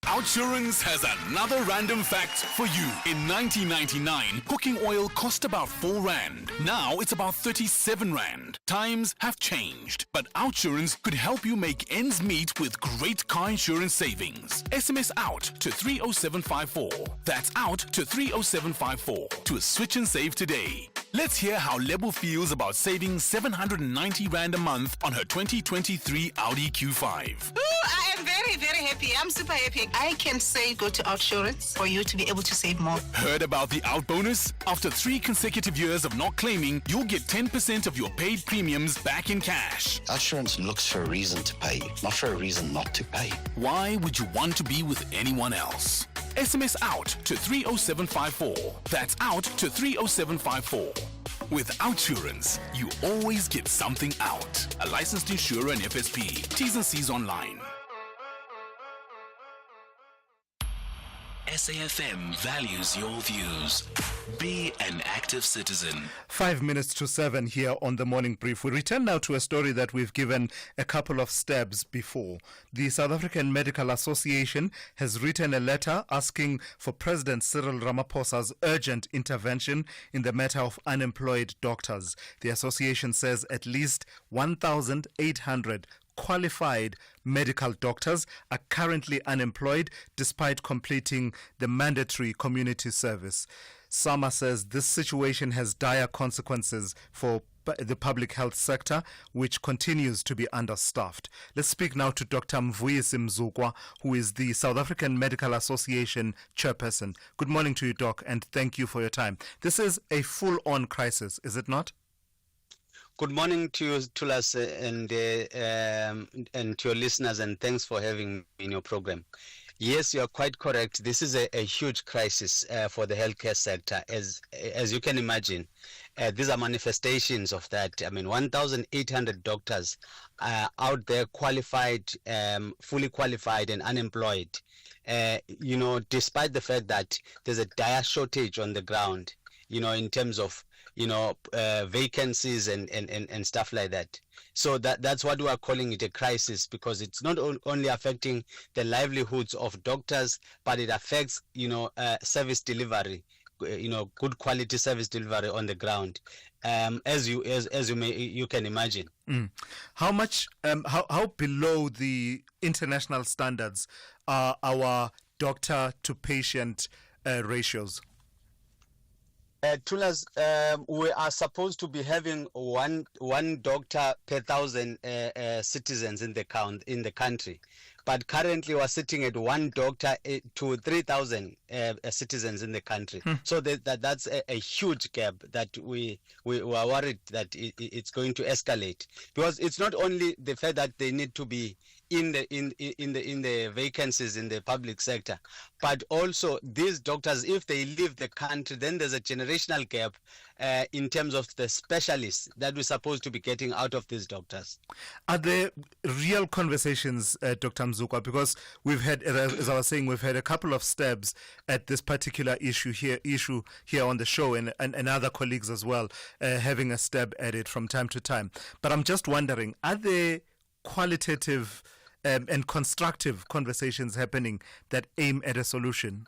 Outsurance has another random fact for you. In 1999, cooking oil cost about 4 Rand. Now it's about 37 Rand. Times have changed, but Outsurance could help you make ends meet with great car insurance savings. SMS out to 30754. That's out to 30754 to switch and save today. Let's hear how Lebo feels about saving 790 Rand a month on her 2023 Audi Q5. I am very, very happy. I'm super happy. I can say go to Outsurance for you to be able to save more. Heard about the Out bonus? After 3 consecutive years of not claiming, you'll get 10% of your paid premiums back in cash. Outsurance looks for a reason to pay, not for a reason not to pay. Why would you want to be with anyone else? SMS out to 30754. That's out to 30754. With Outsurance, you always get something out. A licensed insurer and FSP. T's and C's online. SAFM values your views. Be an active citizen. 5 minutes to 7 here on the morning brief. We return now to a story that we've given a couple of stabs before. The South African Medical Association has written a letter asking for President Cyril Ramaphosa's urgent intervention in the matter of unemployed doctors. The association says at least 1,800 qualified medical doctors are currently unemployed despite completing the mandatory community service. SAMA says this situation has dire consequences for the public health sector, which continues to be understaffed. Let's speak now to Dr. Mvuyisi Mzukwa, who is the South African Medical Association chairperson. Good morning to you, Doc, and thank you for your time. This is a full-on crisis, is it not? Good morning to you, Thulas, and to your listeners, and thanks for having me in your program. Yes, you are quite correct. This is a huge crisis for the healthcare sector. As you can imagine, these are manifestations of that. I mean, 1,800 doctors out there qualified, fully qualified and unemployed. Despite the fact that there's a dire shortage on the ground, in terms of, vacancies and stuff like that. So that's what we are calling it a crisis, because it's not only affecting the livelihoods of doctors, but it affects, service delivery, good quality service delivery on the ground, as you can imagine. How much, how below the international standards are our doctor to patient ratios? Thulas, we are supposed to be having one doctor per 1,000 citizens in the country, but currently we're sitting at one doctor to 3,000 citizens in the country. So that's a huge gap that we are worried that it's going to escalate, because it's not only the fact that they need to be in the vacancies in the public sector, but also these doctors, if they leave the country, then there's a generational gap in terms of the specialists that we're supposed to be getting out of these doctors. Are there real conversations, Dr. Mzukwa? Because we've had, as I was saying, we've had a couple of stabs at this particular issue here on the show, and other colleagues as well having a stab at it from time to time. But I'm just wondering, are there qualitative and constructive conversations happening that aim at a solution?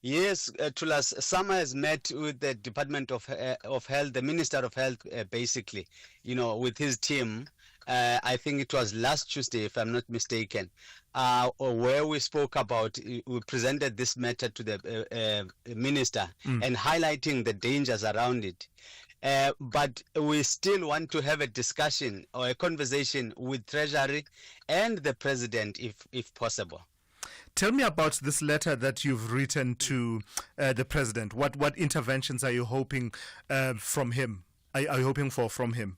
Yes, Thulas, Sama has met with the Department of Health, the Minister of Health, basically, with his team. I think it was last Tuesday, if I'm not mistaken, where we spoke about, we presented this matter to the minister and highlighting the dangers around it. But we still want to have a discussion or a conversation with Treasury and the President, if possible. Tell me about this letter that you've written to the President. What interventions are you hoping from him? Are you hoping for from him?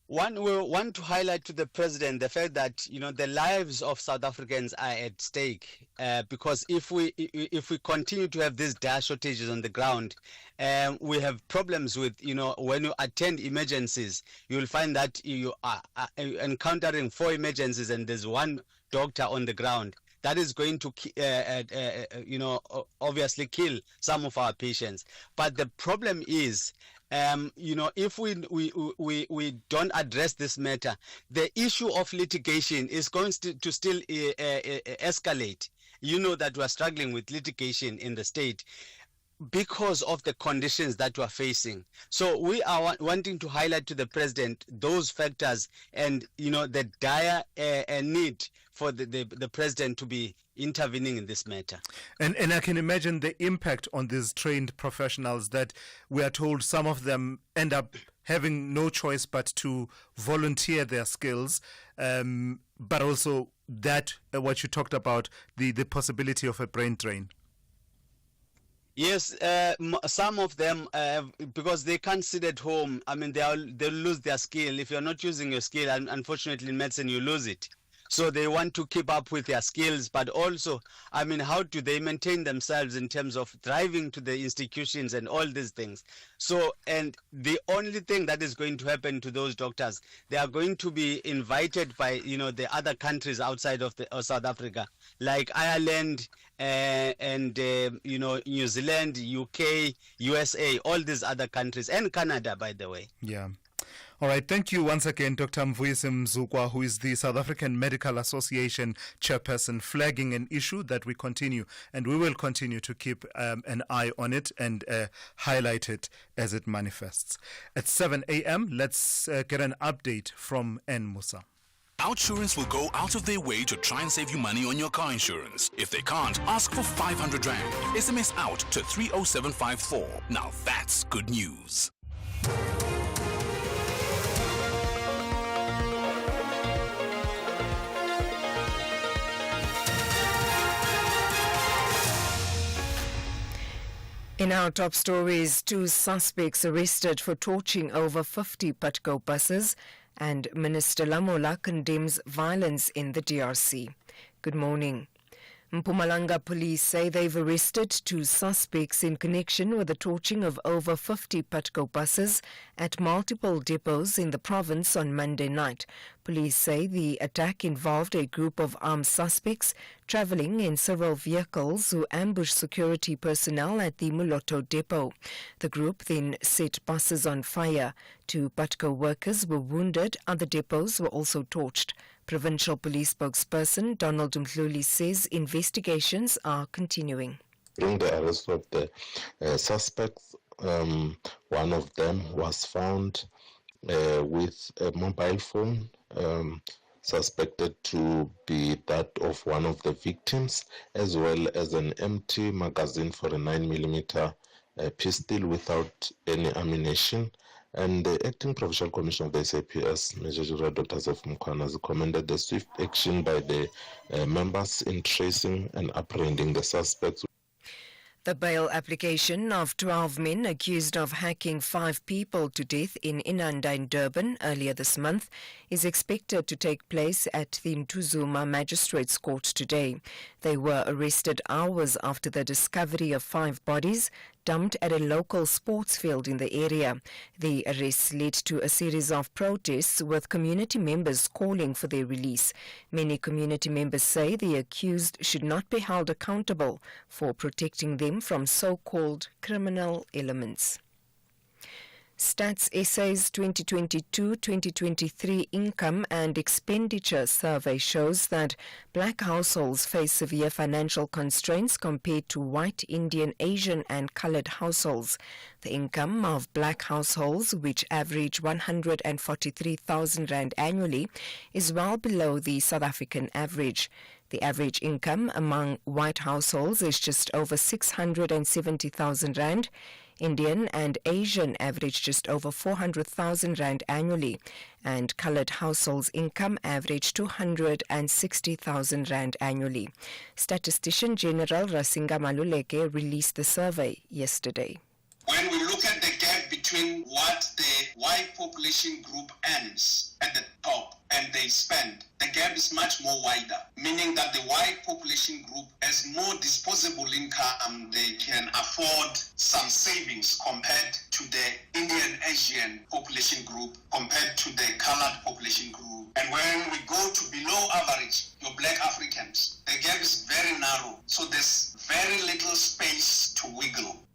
One, we want to highlight to the President the fact that the lives of South Africans are at stake, because if we continue to have these dire shortages on the ground, we have problems with when you attend emergencies, you'll find that you are encountering 4 emergencies and there's one doctor on the ground. That is going to obviously kill some of our patients. But the problem is, if we don't address this matter, the issue of litigation is going to still escalate. You know that we are struggling with litigation in the state because of the conditions that we are facing. So we are wanting to highlight to the President those factors and the dire need for the President to be intervening in this matter. And I can imagine the impact on these trained professionals that we are told some of them end up having no choice but to volunteer their skills, but also that what you talked about, the possibility of a brain drain. Yes, some of them, because they can't sit at home, I mean, they'll lose their skill. If you're not using your skill, unfortunately in medicine, you lose it. So they want to keep up with their skills, but also, I mean, how do they maintain themselves in terms of driving to the institutions and all these things? So, and the only thing that is going to happen to those doctors, they are going to be invited by, the other countries outside of South Africa, like Ireland and New Zealand, UK, USA, all these other countries, and Canada, by the way. Yeah. All right. Thank you once again, Dr. Thulasizwe Mzukwa, who is the South African Medical Association chairperson, flagging an issue that we continue and we will continue to keep an eye on it and highlight it as it manifests. At 7 a.m., let's get an update from N. Musa. Outsurance will go out of their way to try and save you money on your car insurance. If they can't, ask for 500 Rand. SMS out to 30754. Now that's good news. In our top stories, 2 suspects arrested for torching over 50 Patco buses, and Minister Lamola condemns violence in the DRC. Good morning. Mpumalanga police say they've arrested 2 suspects in connection with the torching of over 50 Patco buses at multiple depots in the province on Monday night. Police say the attack involved a group of armed suspects travelling in several vehicles who ambushed security personnel at the Muloto depot. The group then set buses on fire. 2 Patco workers were wounded. Other depots were also torched. Provincial Police spokesperson Donald Mhluli says investigations are continuing. During the arrest of the suspects, one of them was found with a mobile phone suspected to be that of one of the victims, as well as an empty magazine for a 9mm pistol without any ammunition. And the Acting Provincial Commissioner of the SAPS, Major General Dr. Zef Mukwana, has commended the swift action by the members in tracing and apprehending the suspects. The bail application of 12 men accused of hacking 5 people to death in Inanda in Durban earlier this month is expected to take place at the Mtuzuma Magistrates Court today. They were arrested hours after the discovery of 5 bodies dumped at a local sports field in the area. The arrests led to a series of protests with community members calling for their release. Many community members say the accused should not be held accountable for protecting them from so-called criminal elements. Stats SA's 2022-2023 income and expenditure survey shows that black households face severe financial constraints compared to white, Indian, Asian and coloured households. The income of black households, which average 143,000 rand annually, is well below the South African average. The average income among white households is just over 670,000 rand. Indian and Asian average just over 400,000 rand annually, and coloured households' income average 260,000 rand annually. Statistician General Rasinga Maluleke released the survey yesterday. When we look at the gap between what the white population group earns at the top and they spend, the gap is much more wider, meaning that the white population group has more disposable income. They can afford some savings compared to the Indian Asian population group, compared to the colored population group. And when we go to below average, your black Africans, the gap is very narrow. So there's very little space to wiggle.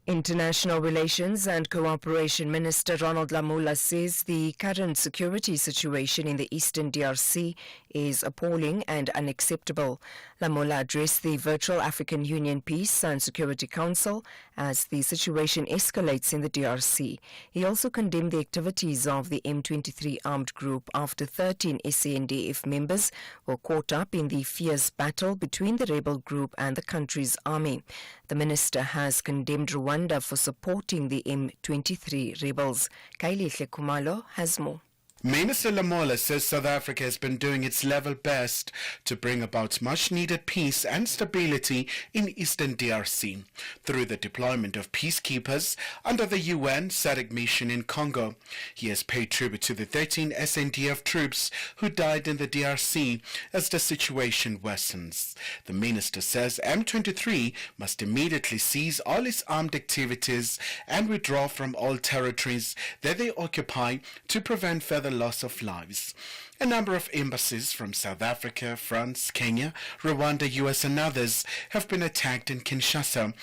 International Relations and Cooperation Minister Ronald Lamola says the current security situation in the eastern DRC is appalling and unacceptable. Lamola addressed the virtual African Union Peace and Security Council as the situation escalates in the DRC. He also condemned the activities of the M23 armed group after 13 SANDF members were caught up in the fierce battle between the rebel group and the country's army. The minister has condemned Rwanda for supporting the M23 rebels. Kailihle Kumalo has more. Minister Lamola says South Africa has been doing its level best to bring about much-needed peace and stability in eastern DRC through the deployment of peacekeepers under the UN SADC mission in Congo. He has paid tribute to the 13 SANDF troops who died in the DRC as the situation worsens. The minister says M23 must immediately cease all its armed activities and withdraw from all territories that they occupy to prevent further loss of lives. A number of embassies from South Africa, France, Kenya, Rwanda, US and others have been attacked in Kinshasa.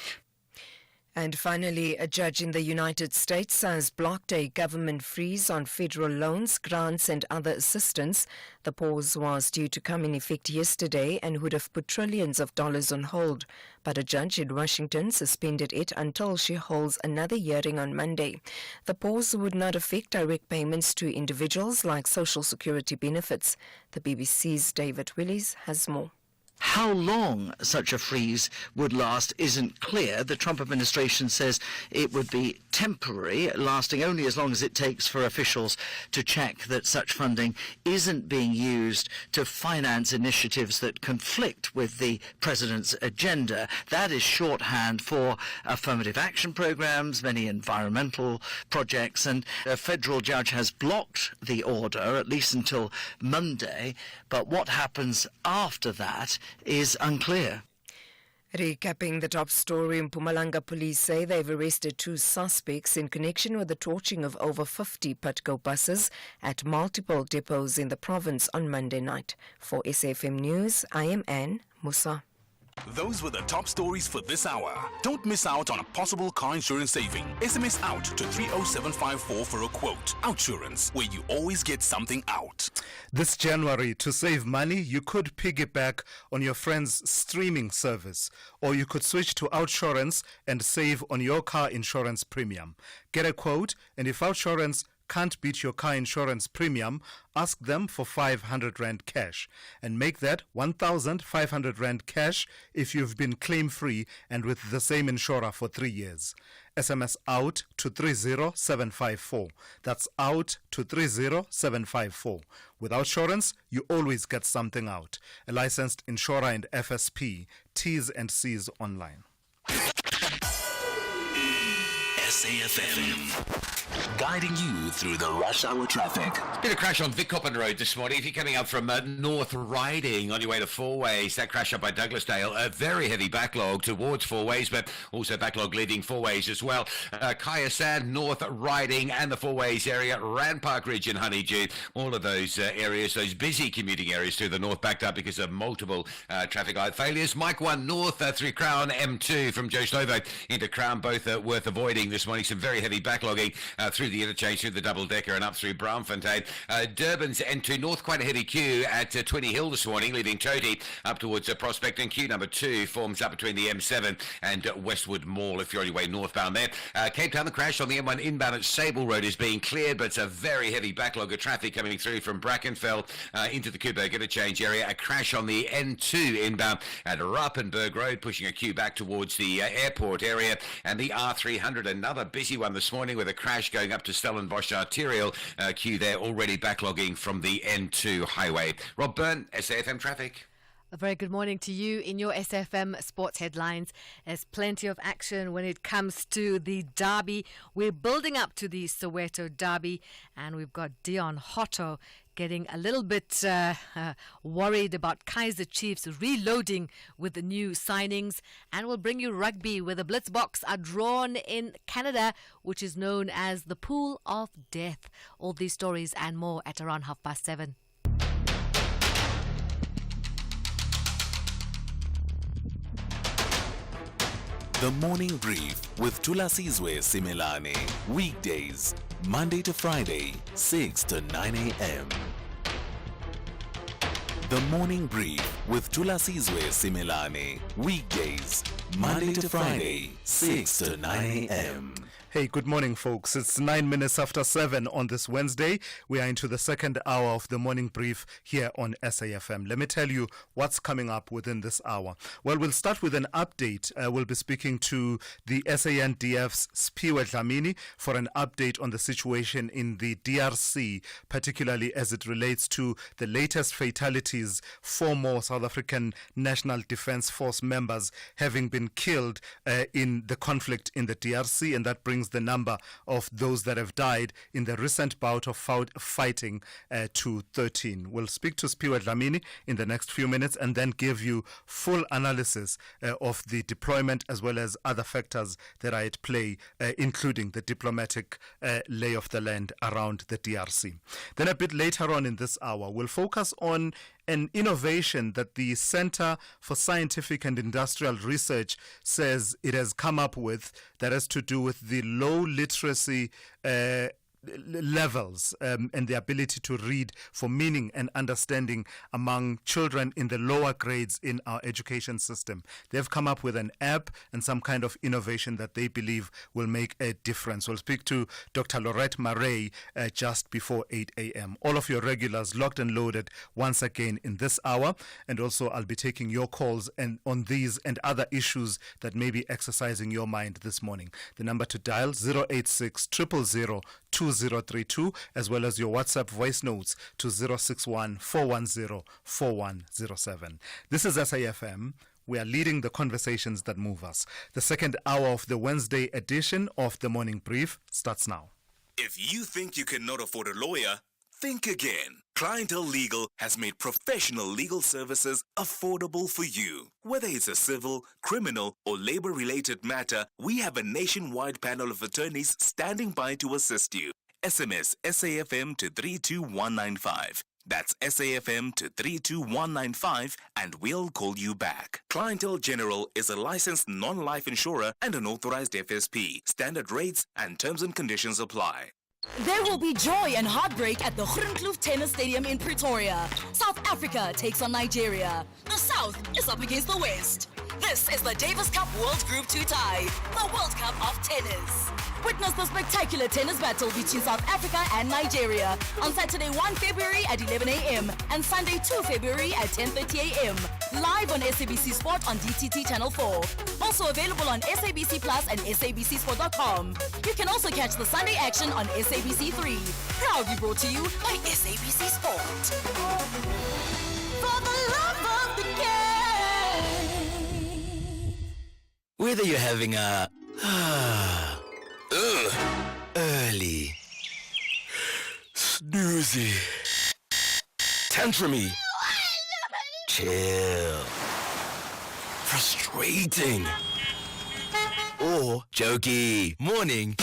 And finally, a judge in the United States has blocked a government freeze on federal loans, grants and other assistance. The pause was due to come in effect yesterday and would have put trillions of dollars on hold. But a judge in Washington suspended it until she holds another hearing on Monday. The pause would not affect direct payments to individuals like Social Security benefits. The BBC's David Willis has more. How long such a freeze would last isn't clear. The Trump administration says it would be temporary, lasting only as long as it takes for officials to check that such funding isn't being used to finance initiatives that conflict with the president's agenda. That is shorthand for affirmative action programs, many environmental projects, and a federal judge has blocked the order, at least until Monday. But what happens after that is unclear. Recapping the top story, Mpumalanga police say they've arrested 2 suspects in connection with the torching of over 50 Putco buses at multiple depots in the province on Monday night. For SAFM News, I am Anne Musa. Those were the top stories for this hour. Don't miss out on a possible car insurance saving. SMS out to 30754 for a quote. Outsurance, where you always get something out. This January, to save money, you could piggyback on your friend's streaming service, or you could switch to Outsurance and save on your car insurance premium. Get a quote, and if Outsurance can't beat your car insurance premium, ask them for 500 Rand cash and make that 1,500 Rand cash if you've been claim-free and with the same insurer for 3 years. SMS out to 30754. That's out to 30754. With Outsurance, you always get something out. A licensed insurer and FSP. T's and C's online. SAFM. Guiding you through the rush hour traffic. Bit of crash on Vickoppen Road this morning. If you're coming up from North Riding on your way to Four Ways, that crash up by Douglasdale, a very heavy backlog towards Four Ways, but also backlog leading Four Ways as well. Kaya Sand, North Riding and the Four Ways area, Rand Park Ridge and Honeydew, all of those areas, those busy commuting areas through the north backed up because of multiple traffic light failures. Mike 1 North through Crown, M2 from Joe Slovo into Crown, both worth avoiding this morning. Some very heavy backlogging through the interchange, through the double-decker and up through Brownfontein. Durban's N2 North, quite a heavy queue at 20 Hill this morning, leaving Toti up towards Prospect, and queue number 2 forms up between the M7 and Westwood Mall if you're on your way northbound there. Cape Town, the crash on the M1 inbound at Sable Road is being cleared, but it's a very heavy backlog of traffic coming through from Brackenfell into the Kuiper interchange area. A crash on the N2 inbound at Rappenberg Road, pushing a queue back towards the airport area, and the R300, another busy one this morning with a crash going up to Stellenbosch Arterial. Queue there already backlogging from the N2 highway. Rob Byrne, SAFM Traffic. A very good morning to you. In your SFM sports headlines, there's plenty of action when it comes to the derby. We're building up to the Soweto derby, and we've got Dion Hotto getting a little bit worried about Kaizer Chiefs reloading with the new signings. And we'll bring you rugby, where the Blitzboks are drawn in Canada, which is known as the Pool of Death. All these stories and more at around 7:30. The Morning Brief with Thulasizwe Simelane. Weekdays, Monday to Friday, 6 to 9 a.m. The Morning Brief with Thulasizwe Simelane. Weekdays, Monday to Friday, 6 to 9 a.m. Hey, good morning, folks. It's 9 minutes after 7 on this Wednesday. We are into the second hour of the morning brief here on SAFM. Let me tell you what's coming up within this hour. Well, we'll start with an update. We'll be speaking to the SANDF's Spiwe Dlamini for an update on the situation in the DRC, particularly as it relates to the latest fatalities. 4 more South African National Defence Force members having been killed in the conflict in the DRC, and that brings the number of those that have died in the recent bout of fighting to 13. We'll speak to Spiwe Dlamini in the next few minutes and then give you full analysis of the deployment as well as other factors that are at play, including the diplomatic lay of the land around the DRC. Then a bit later on in this hour, we'll focus on an innovation that the Center for Scientific and Industrial Research says it has come up with that has to do with the low literacy levels and the ability to read for meaning and understanding among children in the lower grades in our education system. They've come up with an app and some kind of innovation that they believe will make a difference. We'll speak to Dr. Lorette Marais just before 8 a.m. All of your regulars locked and loaded once again in this hour, and also I'll be taking your calls and on these and other issues that may be exercising your mind this morning. The number to dial 086 000 2032, as well as your WhatsApp voice notes to 061 410 4107. This is SAFM. We are leading the conversations that move us. The second hour of the Wednesday edition of the Morning Brief starts now. If you think you cannot afford a lawyer, think again. Clientele Legal has made professional legal services affordable for you. Whether it's a civil, criminal, or labor-related matter, we have a nationwide panel of attorneys standing by to assist you. SMS SAFM to 32195. That's SAFM to 32195 and we'll call you back. Clientele General is a licensed non-life insurer and an authorized FSP. Standard rates and terms and conditions apply. There will be joy and heartbreak at the Groenkloof Tennis Stadium in Pretoria. South Africa takes on Nigeria. The South is up against the West. This is the Davis Cup World Group 2 tie, the World Cup of tennis. Witness the spectacular tennis battle between South Africa and Nigeria on Saturday 1 February at 11 a.m. and Sunday 2 February at 10:30 a.m. Live on SABC Sport on DTT Channel 4. Also available on SABC Plus and SABCSport.com. You can also catch the Sunday action on SABC 3. Proudly brought to you by SABC Sport. For the love of the game. Whether you're having a early, snoozy, tantrumy, chill, frustrating, or jokey morning.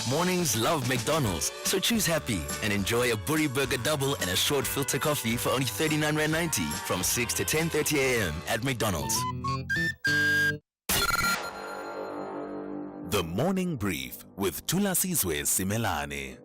Mornings love McDonald's, so choose happy and enjoy a Burry Burger Double and a short filter coffee for only R39.90 from 6 to 10:30 a.m. at McDonald's. The Morning Brief with Thulasizwe Simelane.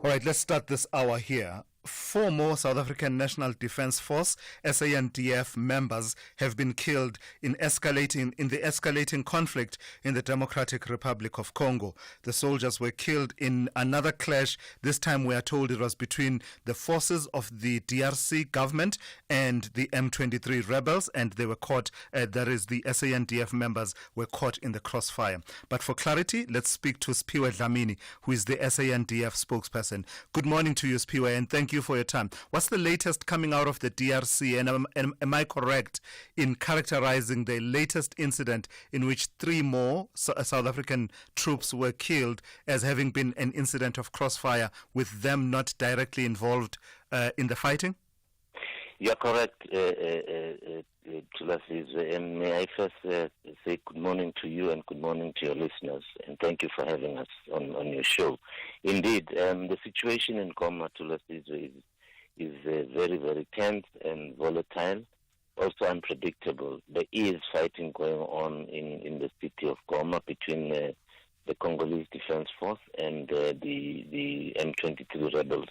All right, let's start this hour here. 4 more South African National Defence Force (SANDF) members have been killed in the escalating conflict in the Democratic Republic of Congo. The soldiers were killed in another clash. This time we are told it was between the forces of the DRC government and the M23 rebels, and they were caught, that is, the SANDF members were caught in the crossfire. But for clarity, let's speak to Spiwe Dlamini, who is the SANDF spokesperson. Good morning to you, Spiwe, and thank you for your time. What's the latest coming out of the DRC, and am I correct in characterizing the latest incident in which 3 more South African troops were killed as having been an incident of crossfire with them not directly involved in the fighting? You're correct, Thulasizwe, and may I first say good morning to you and good morning to your listeners, and thank you for having us on your show. Indeed, the situation in Goma, Thulasizwe, is very, very tense and volatile, also unpredictable. There is fighting going on in the city of Goma between the Congolese Defense Force and the M23 rebels.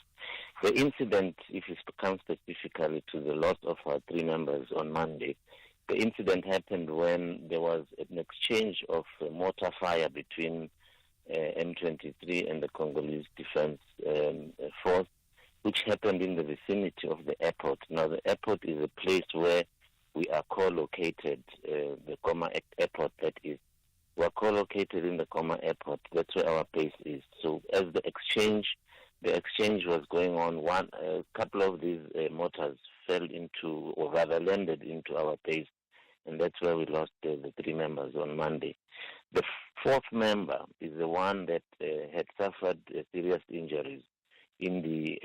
The incident, if you come specifically to the loss of our 3 members on Monday, the incident happened when there was an exchange of mortar fire between M23 and the Congolese Defense Force, which happened in the vicinity of the airport. Now, the airport is a place where we are co-located, the Goma airport, that is. We are co-located in the Goma airport. That's where our base is. So as the exchange was going on, a couple of these mortars fell into, or rather landed into our base, and that's where we lost the 3 members on Monday. The 4th member is the one that had suffered serious injuries in the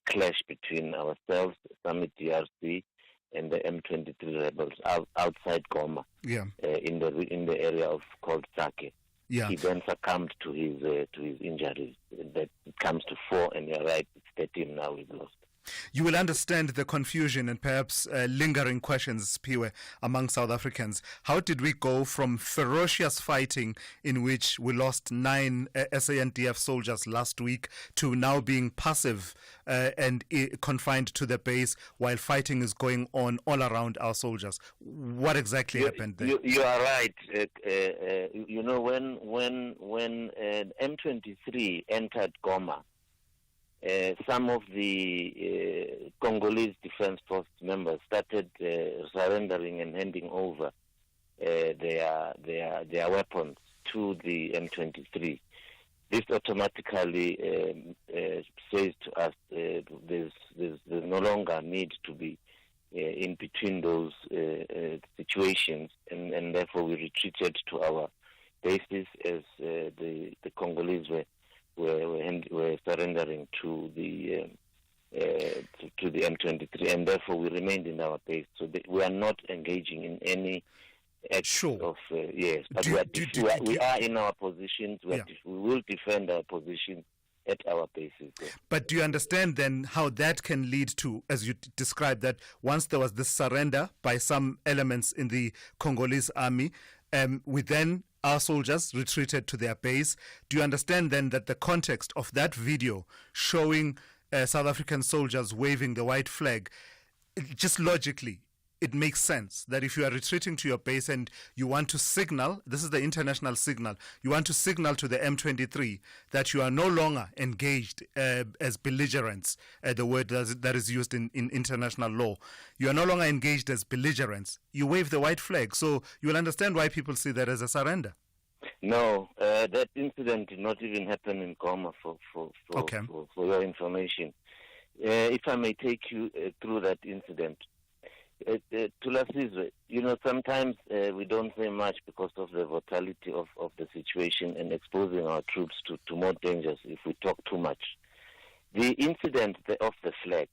clash between ourselves, Summit DRC, and the M23 rebels outside Goma, in the area called Sake. Yeah. He then succumbed to his injuries. That it comes to 4, and you're right, it's 13 now we've lost. You will understand the confusion and perhaps lingering questions, Spiwe, among South Africans. How did we go from ferocious fighting in which we lost 9 SANDF soldiers last week to now being passive and confined to the base while fighting is going on all around our soldiers? What exactly happened there? You are right. You know, when M23 entered Goma, some of the Congolese Defense Force members started surrendering and handing over their weapons to the M23. This automatically says to us there's no longer need to be in between those situations, and therefore we retreated to our bases as the Congolese were surrendering to the to the M23, and therefore we remained in our base. So we are not engaging in any acts of yes, but we are in our positions. We will defend our positions at our bases. But do you understand then how that can lead to, as you described, that once there was this surrender by some elements in the Congolese army, our soldiers retreated to their base? Do you understand then that the context of that video showing South African soldiers waving the white flag, just logically, it makes sense that if you are retreating to your base and you want to signal, this is the international signal, you want to signal to the M23 that you are no longer engaged as belligerents, the word that is used in international law. You are no longer engaged as belligerents. You wave the white flag. So you will understand why people see that as a surrender. No, that incident did not even happen in Goma, for your information. If I may take you through that incident. Thulasizwe, sometimes we don't say much because of the volatility of the situation and exposing our troops to more dangers if we talk too much. The incident of the flag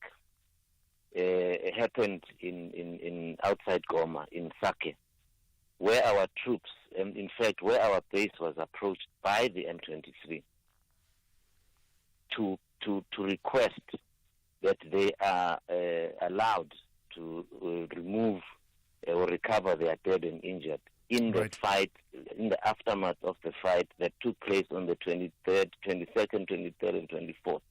happened in outside Goma, in Sake, where our troops, and in fact where our base was approached by the M23 to request that they are allowed to remove or recover their dead and injured in the fight, in the aftermath of the fight that took place on the 22nd, 23rd, and 24th.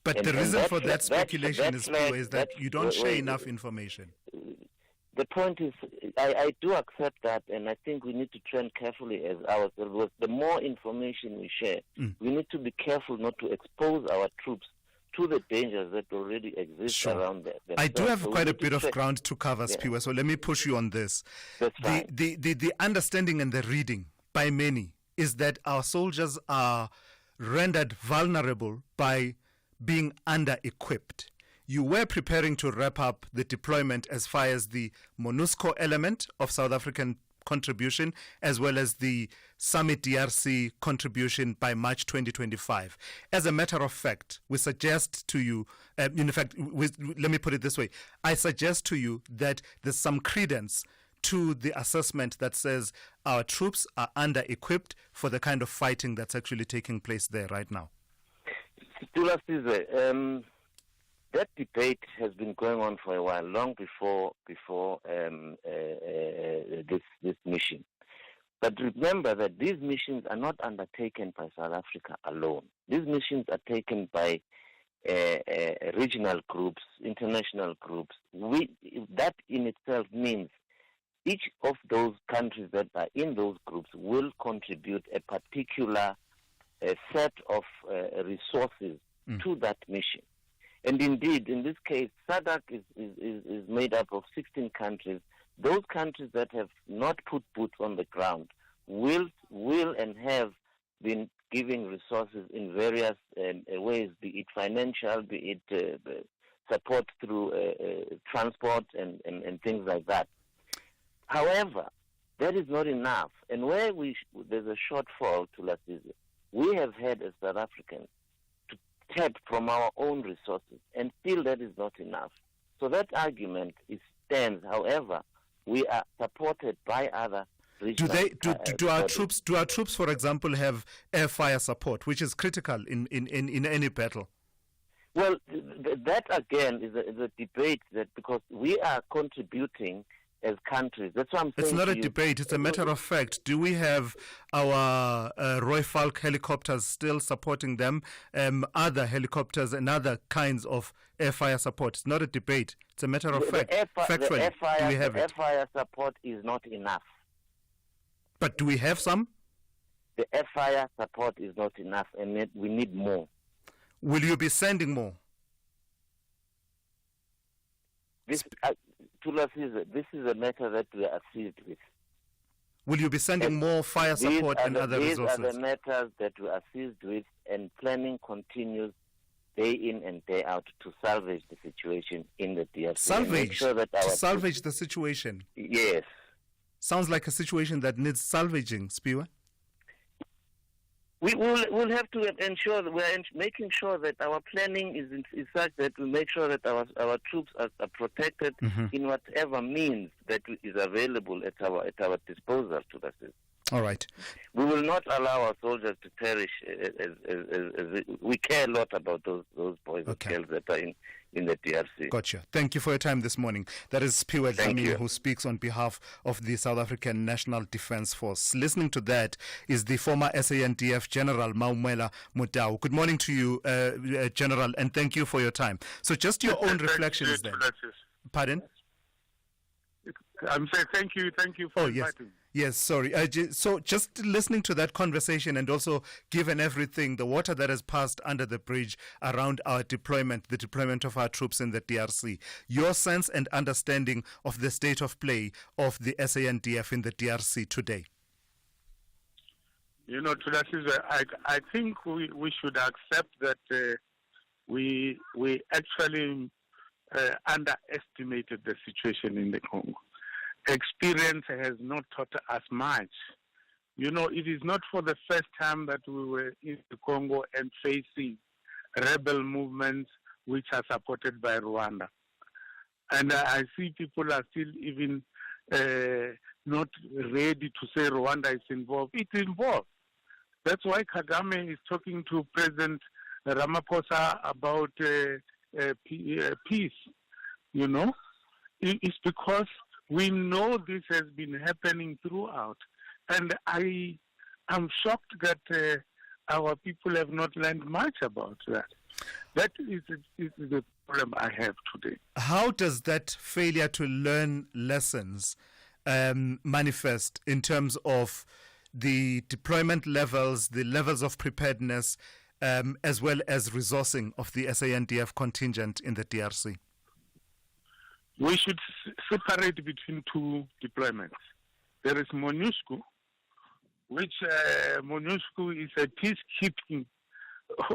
But the reason for that speculation is that you don't share enough information. The point is, I do accept that, and I think we need to trend carefully as ourselves. The more information we share, we need to be careful not to expose our troops to the dangers that already exist around them. I do have quite a bit of ground to cover, Spiwe, so let me push you on this. The understanding and the reading by many is that our soldiers are rendered vulnerable by being under-equipped. You were preparing to wrap up the deployment as far as the MONUSCO element of South African contribution, as well as the Summit DRC contribution by March 2025. As a matter of fact, we suggest to you, let me put it this way, I suggest to you that there's some credence to the assessment that says our troops are under-equipped for the kind of fighting that's actually taking place there right now. Thulasizwe, that debate has been going on for a while, long before this mission. But remember that these missions are not undertaken by South Africa alone. These missions are taken by regional groups, international groups. That in itself means each of those countries that are in those groups will contribute a particular set of resources to that mission. And indeed, in this case, SADC is made up of 16 countries. Those countries that have not put boots on the ground will and have been giving resources in various ways, be it financial, be it support through transport and things like that. However, that is not enough. And where there's a shortfall to Thulasizwe, we have had as South Africans tap from our own resources, and still that is not enough. So that argument stands. However, we are supported by other regional do our troops, for example, have air fire support, which is critical in any battle? Well, that again is a debate, that because we are contributing as countries. That's what I'm saying. It's not a debate, it's a matter of fact. Do we have our Roy Falk helicopters still supporting them, other helicopters and other kinds of air fire support? It's not a debate, it's a matter of fact. Factually, do we have it? The air fire support is not enough. But do we have some? The air fire support is not enough, and we need more. Will you be sending more? This is a matter that we are seized with. Will you be sending more fire support and other resources? These are the matters that we are seized with, and planning continues day in and day out to salvage the situation in the DRC. Salvage? To salvage the situation? Yes. Sounds like a situation that needs salvaging, Spiwe. we'll have to ensure that we're making sure that our planning is such that we make sure that our troops are protected in whatever means that is available at our disposal to us. All right. We will not allow our soldiers to perish. As we care a lot about those boys and girls that are in the DRC. Gotcha. Thank you for your time this morning. That is Piwe Dlamini, who speaks on behalf of the South African National Defence Force. Listening to that is the former SANDF General Maumela Mutau. Good morning to you, General, and thank you for your time. So just your own reflections then. Pardon? I'm saying thank you for inviting me. Yes, sorry. So just listening to that conversation, and also given everything, the water that has passed under the bridge around our deployment, the deployment of our troops in the DRC, your sense and understanding of the state of play of the SANDF in the DRC today? You know, I think we should accept that we actually underestimated the situation in the Congo. Experience has not taught us much. You know, it is not for the first time that we were in the Congo and facing rebel movements which are supported by Rwanda. And I see people are still even not ready to say Rwanda is involved. It's involved. That's why Kagame is talking to President Ramaphosa about peace. You know, it's because we know this has been happening throughout. And I am shocked that our people have not learned much about that. That is the problem I have today. How does that failure to learn lessons manifest in terms of the deployment levels, the levels of preparedness, as well as resourcing of the SANDF contingent in the DRC? We should separate between two deployments. There is MONUSCO, which MONUSCO is a peacekeeping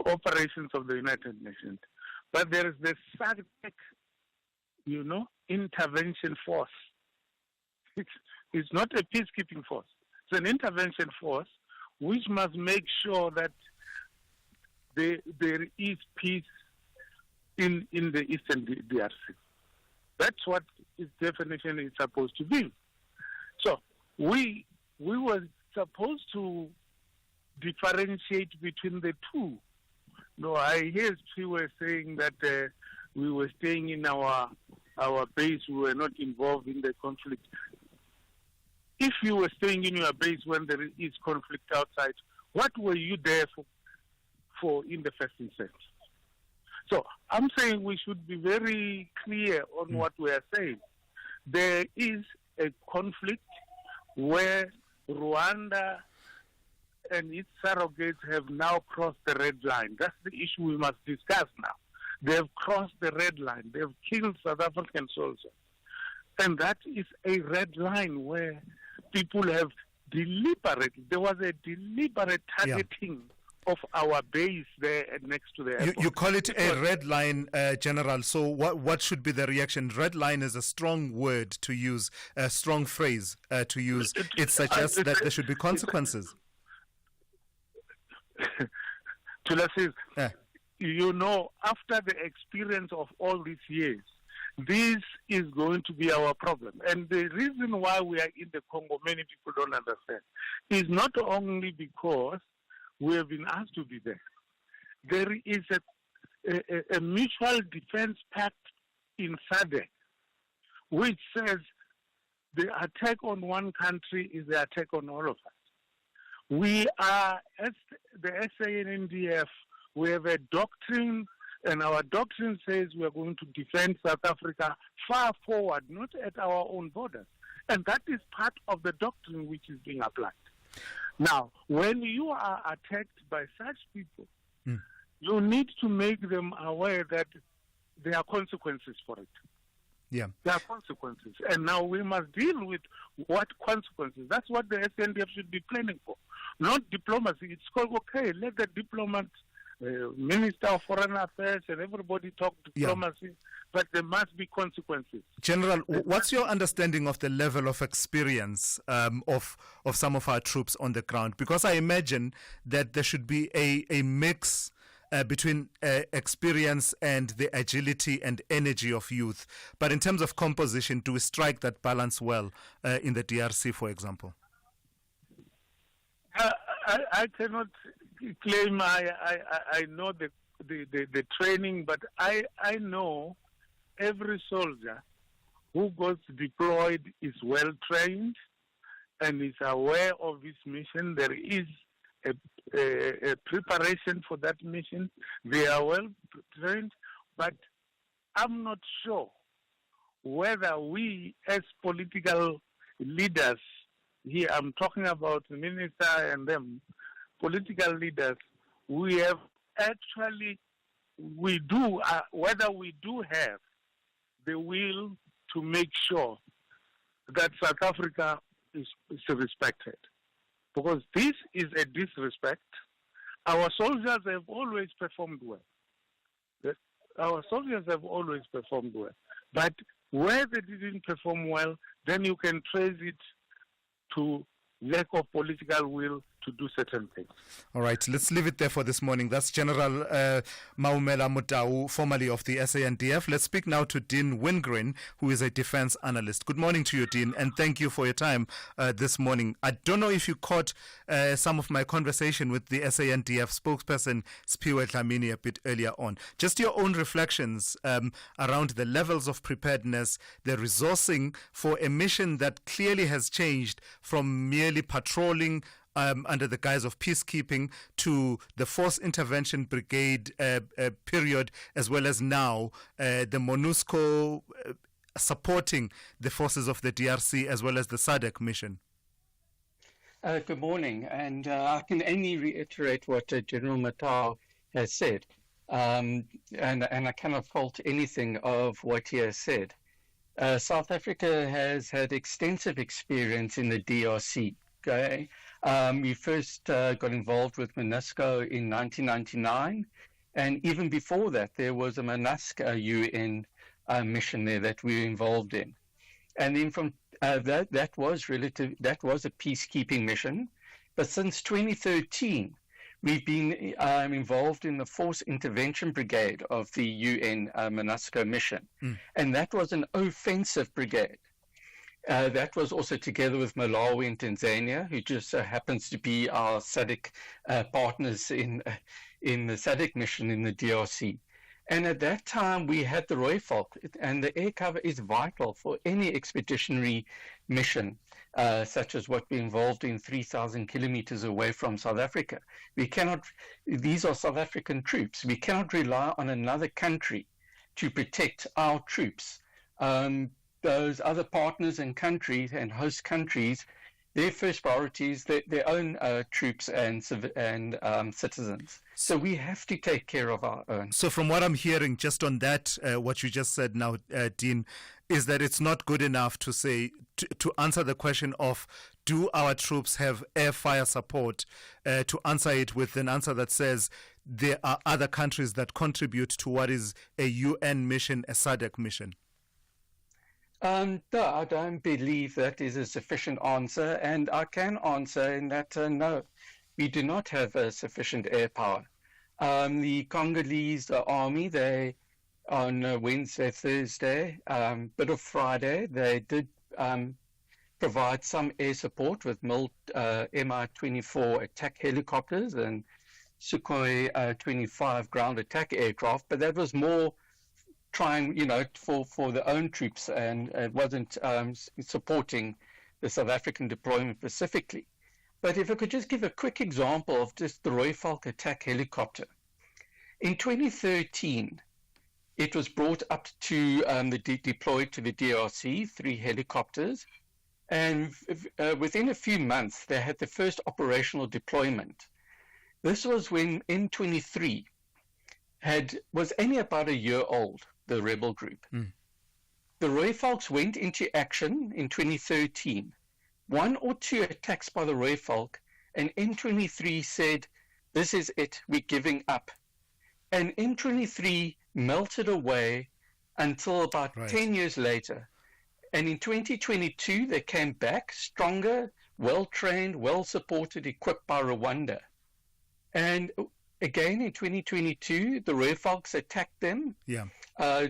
operations of the United Nations. But there is the SADC, you know, intervention force. It's not a peacekeeping force. It's an intervention force which must make sure that there is peace in the Eastern DRC. That's what its definition is supposed to be. So we were supposed to differentiate between the two. No, I hear you were saying that we were staying in our base, we were not involved in the conflict. If you were staying in your base when there is conflict outside, what were you there for in the first instance? So I'm saying we should be very clear on what we are saying. There is a conflict where Rwanda and its surrogates have now crossed the red line. That's the issue we must discuss now. They have crossed the red line. They have killed South African soldiers. And that is a red line where people have there was a deliberate targeting of our base there next to the airport. You call it a red line, General. So what should be the reaction? Red line is a strong word to use, a strong phrase to use. It suggests that there should be consequences. Thulasizwe, you know, after the experience of all these years, this is going to be our problem. And the reason why we are in the Congo, many people don't understand, is not only because we have been asked to be there. There is a mutual defense pact in SADC, which says the attack on one country is the attack on all of us. We are, as the SANDF, we have a doctrine, and our doctrine says we are going to defend South Africa far forward, not at our own borders. And that is part of the doctrine which is being applied. Now, when you are attacked by such people, you need to make them aware that there are consequences for it. Yeah. There are consequences. And now we must deal with what consequences. That's what the SNDF should be planning for. Not diplomacy. It's called, okay, let the diplomats Minister of Foreign Affairs, and everybody talk diplomacy, but there must be consequences. General, what's your understanding of the level of experience of some of our troops on the ground? Because I imagine that there should be a mix between experience and the agility and energy of youth. But in terms of composition, do we strike that balance well in the DRC, for example? I cannot claim I know the training, but I know every soldier who goes deployed is well trained and is aware of his mission. There is a preparation for that mission. They are well trained, but I'm not sure whether we as political leaders, here I'm talking about the minister and them, political leaders, we have actually, whether we do have the will to make sure that South Africa is respected. Because this is a disrespect. Our soldiers have always performed well. Our soldiers have always performed well. But where they didn't perform well, then you can trace it to lack of political will to do certain things. All right, let's leave it there for this morning. That's General Maumela Mutau, formerly of the SANDF. Let's speak now to Dean Wingren, who is a defense analyst. Good morning to you, Dean, and thank you for your time this morning. I don't know if you caught some of my conversation with the SANDF spokesperson, Spiwe Dlamini, a bit earlier on. Just your own reflections around the levels of preparedness, the resourcing for a mission that clearly has changed from merely patrolling under the guise of peacekeeping to the Force Intervention Brigade period, as well as now the MONUSCO supporting the forces of the DRC as well as the SADC mission. Good morning, and I can only reiterate what General Matau has said, and I cannot fault anything of what he has said. South Africa has had extensive experience in the DRC. Okay? We first got involved with MONUSCO in 1999, and even before that, there was a MONUSCO UN mission there that we were involved in. And then from that was a peacekeeping mission. But since 2013, we've been involved in the Force Intervention Brigade of the UN MONUSCO mission, and that was an offensive brigade. That was also together with Malawi and Tanzania, who just happens to be our SADC partners in the SADC mission in the DRC. And at that time, we had the Rooivalk, and the air cover is vital for any expeditionary mission, such as what we're involved in 3,000 kilometers away from South Africa. These are South African troops. We cannot rely on another country to protect our troops. Those other partners and countries and host countries, their first priority is their own troops and citizens. So we have to take care of our own. So from what I'm hearing, just on that, what you just said now, Dean, is that it's not good enough to say, to answer the question of, do our troops have air fire support, to answer it with an answer that says there are other countries that contribute to what is a UN mission, a SADC mission. No, I don't believe that is a sufficient answer, and I can answer in that no, we do not have sufficient air power. The Congolese army, they on Wednesday, Thursday, bit of Friday, they did provide some air support with Mi-24 attack helicopters and Sukhoi 25 ground attack aircraft, but that was more trying, for their own troops, and it wasn't supporting the South African deployment specifically. But if I could just give a quick example of just the Rooivalk attack helicopter. In 2013, it was brought up to deployed to the DRC, 3 helicopters, and within a few months, they had the first operational deployment. This was when M23 was only about a year old, the rebel group. The Rooivalks went into action in 2013. 1 or 2 attacks by the Rooivalk, and M23 said, this is it, we're giving up. And M23 melted away until about 10 years later. And in 2022, they came back stronger, well-trained, well-supported, equipped by Rwanda. And again, in 2022, the Red Fox attacked them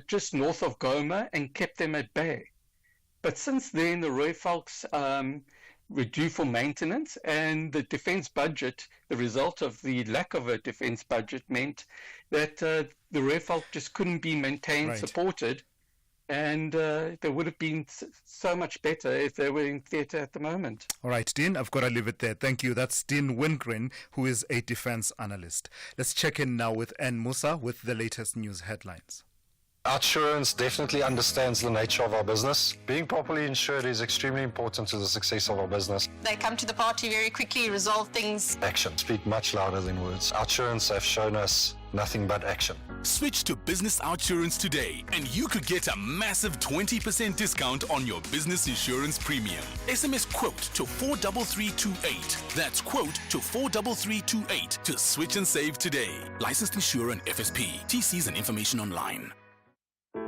just north of Goma and kept them at bay. But since then, the Red Fox were due for maintenance, and the defense budget, the result of the lack of a defense budget, meant that the Red Fox just couldn't be maintained, supported, and they would have been so much better if they were in theatre at the moment. All right, Dean, I've got to leave it there. Thank you. That's Dean Wingren, who is a defense analyst. Let's check in now with Ann Musa with the latest news headlines. Outsurance definitely understands the nature of our business. Being properly insured is extremely important to the success of our business. They come to the party very quickly, resolve things. Action speak much louder than words. Outsurance have shown us nothing but action. Switch to Business Outsurance today and you could get a massive 20% discount on your business insurance premium. SMS quote to 43328. That's quote to 43328 to switch and save today. Licensed insurer and FSP. TCs and information online.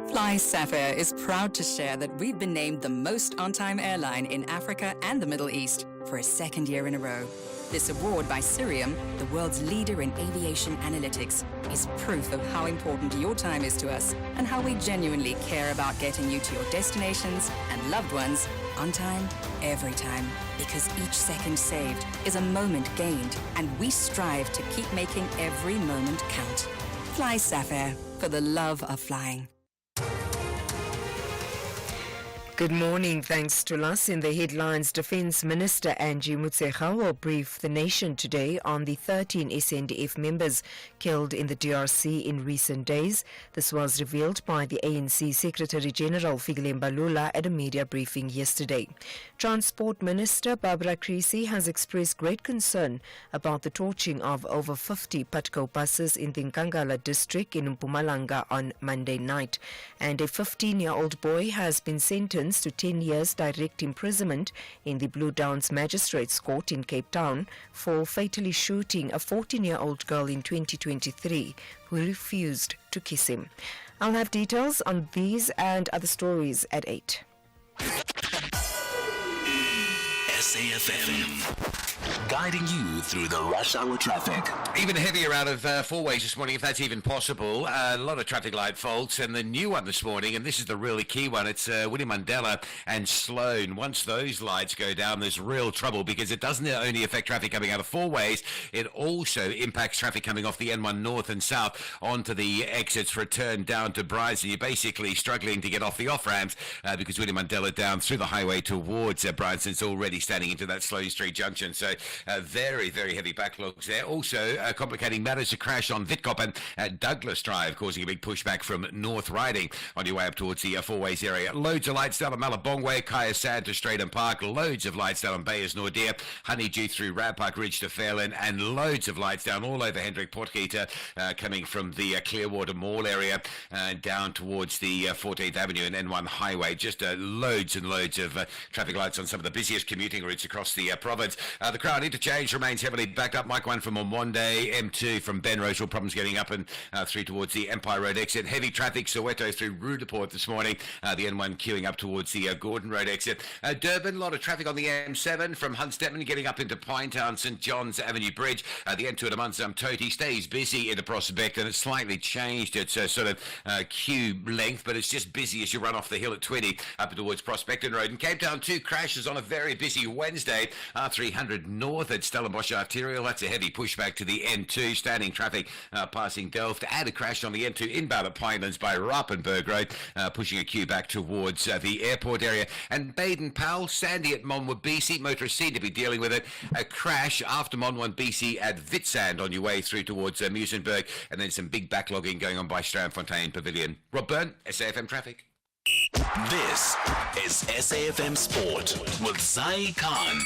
Fly Sapphire is proud to share that we've been named the most on-time airline in Africa and the Middle East for a second year in a row. This award by Cirium, the world's leader in aviation analytics, is proof of how important your time is to us and how we genuinely care about getting you to your destinations and loved ones on time, every time. Because each second saved is a moment gained, and we strive to keep making every moment count. Fly Sapphire, for the love of flying. Good morning. Thanks to us. In the headlines, Defence Minister Angie Motshekga will brief the nation today on the 13 SNDF members killed in the DRC in recent days. This was revealed by the ANC Secretary-General Fikile Mbalula at a media briefing yesterday. Transport Minister Barbara Creecy has expressed great concern about the torching of over 50 Patco buses in the Nkangala district in Mpumalanga on Monday night. And a 15-year-old boy has been sentenced to 10 years direct imprisonment in the Blue Downs Magistrates Court in Cape Town for fatally shooting a 14-year-old girl in 2023 who refused to kiss him. I'll have details on these and other stories at 8. SAFM, guiding you through the rush hour traffic. Even heavier out of four ways this morning, if that's even possible. A lot of traffic light faults, and the new one this morning, and this is the really key one, it's Winnie Mandela and Sloane. Once those lights go down, there's real trouble, because it doesn't only affect traffic coming out of four ways, it also impacts traffic coming off the N1 north and south onto the exits return down to Bryson. You're basically struggling to get off the off-ramps because Winnie Mandela down through the highway towards Bryson. It's already standing into that Sloane Street junction, so very, very heavy backlogs there. Also, complicating matters, a crash on Witkoppen at Douglas Drive, causing a big pushback from North Riding on your way up towards the Four Ways area. Loads of lights down on Malabongwe, Kaya Sand to Stratham Park, loads of lights down on Bayers Nordia, Honeydew through Radpark Ridge to Fairland, and loads of lights down all over Hendrik Potgieter, coming from the Clearwater Mall area down towards the 14th Avenue and N1 Highway. Just loads and loads of traffic lights on some of the busiest commuting routes across the province. The Crown Interchange remains heavily backed up. Mike 1 from Monday, M2 from Benrose, all problems getting up and through towards the Empire Road exit. Heavy traffic, Soweto through Rudaport this morning. The N1 queuing up towards the Gordon Road exit. Durban, a lot of traffic on the M7 from Hunstedman getting up into Pinetown, St John's Avenue Bridge. The N2 at Amansam Toti stays busy into Prospect, and it's slightly changed its sort of queue length, but it's just busy as you run off the hill at 20 up towards Prospecton Road. In Cape Town, 2 crashes on a very busy Wednesday. R300 north at Stellenbosch Arterial. That's a heavy pushback to the N2. Standing traffic passing Delft. And a crash on the N2 inbound at Pinelands by Rappenberg Road, pushing a queue back towards the airport area. And Baden-Powell, Sandy at Monwood BC. Motorists seem to be dealing with it. A crash after Monwood BC at Witsand on your way through towards Musenberg. And then some big backlogging going on by Strandfontein Pavilion. Rob Byrne, SAFM Traffic. This is SAFM Sport with Zai Khan.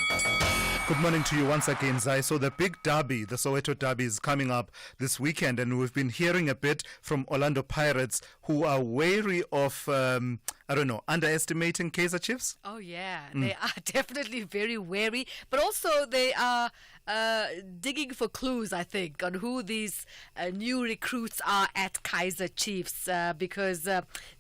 Good morning to you once again, Zai. So the big derby, the Soweto derby, is coming up this weekend, and we've been hearing a bit from Orlando Pirates, who are wary of, underestimating Kaizer Chiefs. Oh, yeah. They are definitely very wary, but also they are digging for clues, I think, on who these new recruits are at Kaizer Chiefs, because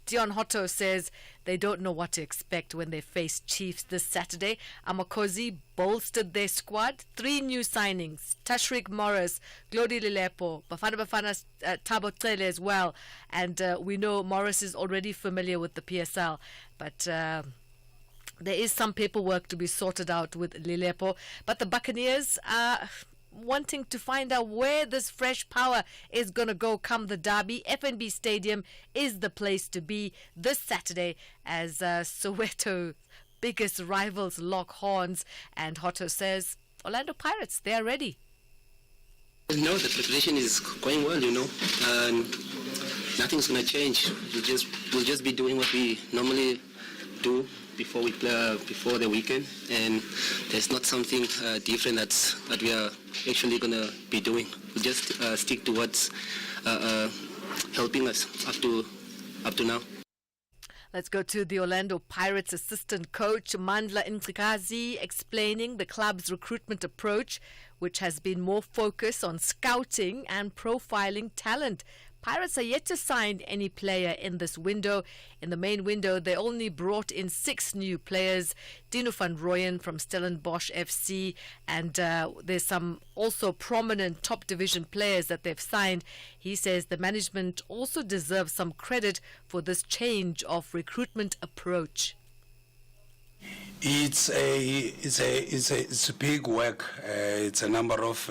Dion Hotto says they don't know what to expect when they face Chiefs this Saturday. Amakosi bolstered their squad. 3 new signings: Tashrik Morris, Glody Lilepo, Bafana Thabo Cele as well. And we know Morris is already familiar with the PSL, but there is some paperwork to be sorted out with Lilepo. But the Buccaneers are wanting to find out where this fresh power is going to go come the derby. FNB Stadium is the place to be this Saturday as Soweto biggest rivals lock horns. And Hotto says Orlando Pirates, they are ready. No, the preparation is going well, and nothing's going to change. We'll just be doing what we normally do before we play, before the weekend, and there's not something different that we are actually going to be doing. We'll just stick to what's helping us up to now. Let's go to the Orlando Pirates assistant coach, Mandla Ntsikazi, explaining the club's recruitment approach, which has been more focused on scouting and profiling talent. Pirates are yet to sign any player in this window. In the main window, they only brought in 6 new players. Dino van Rooyen from Stellenbosch FC, and there's some also prominent top division players that they've signed. He says the management also deserves some credit for this change of recruitment approach. It's a big work. It's a number of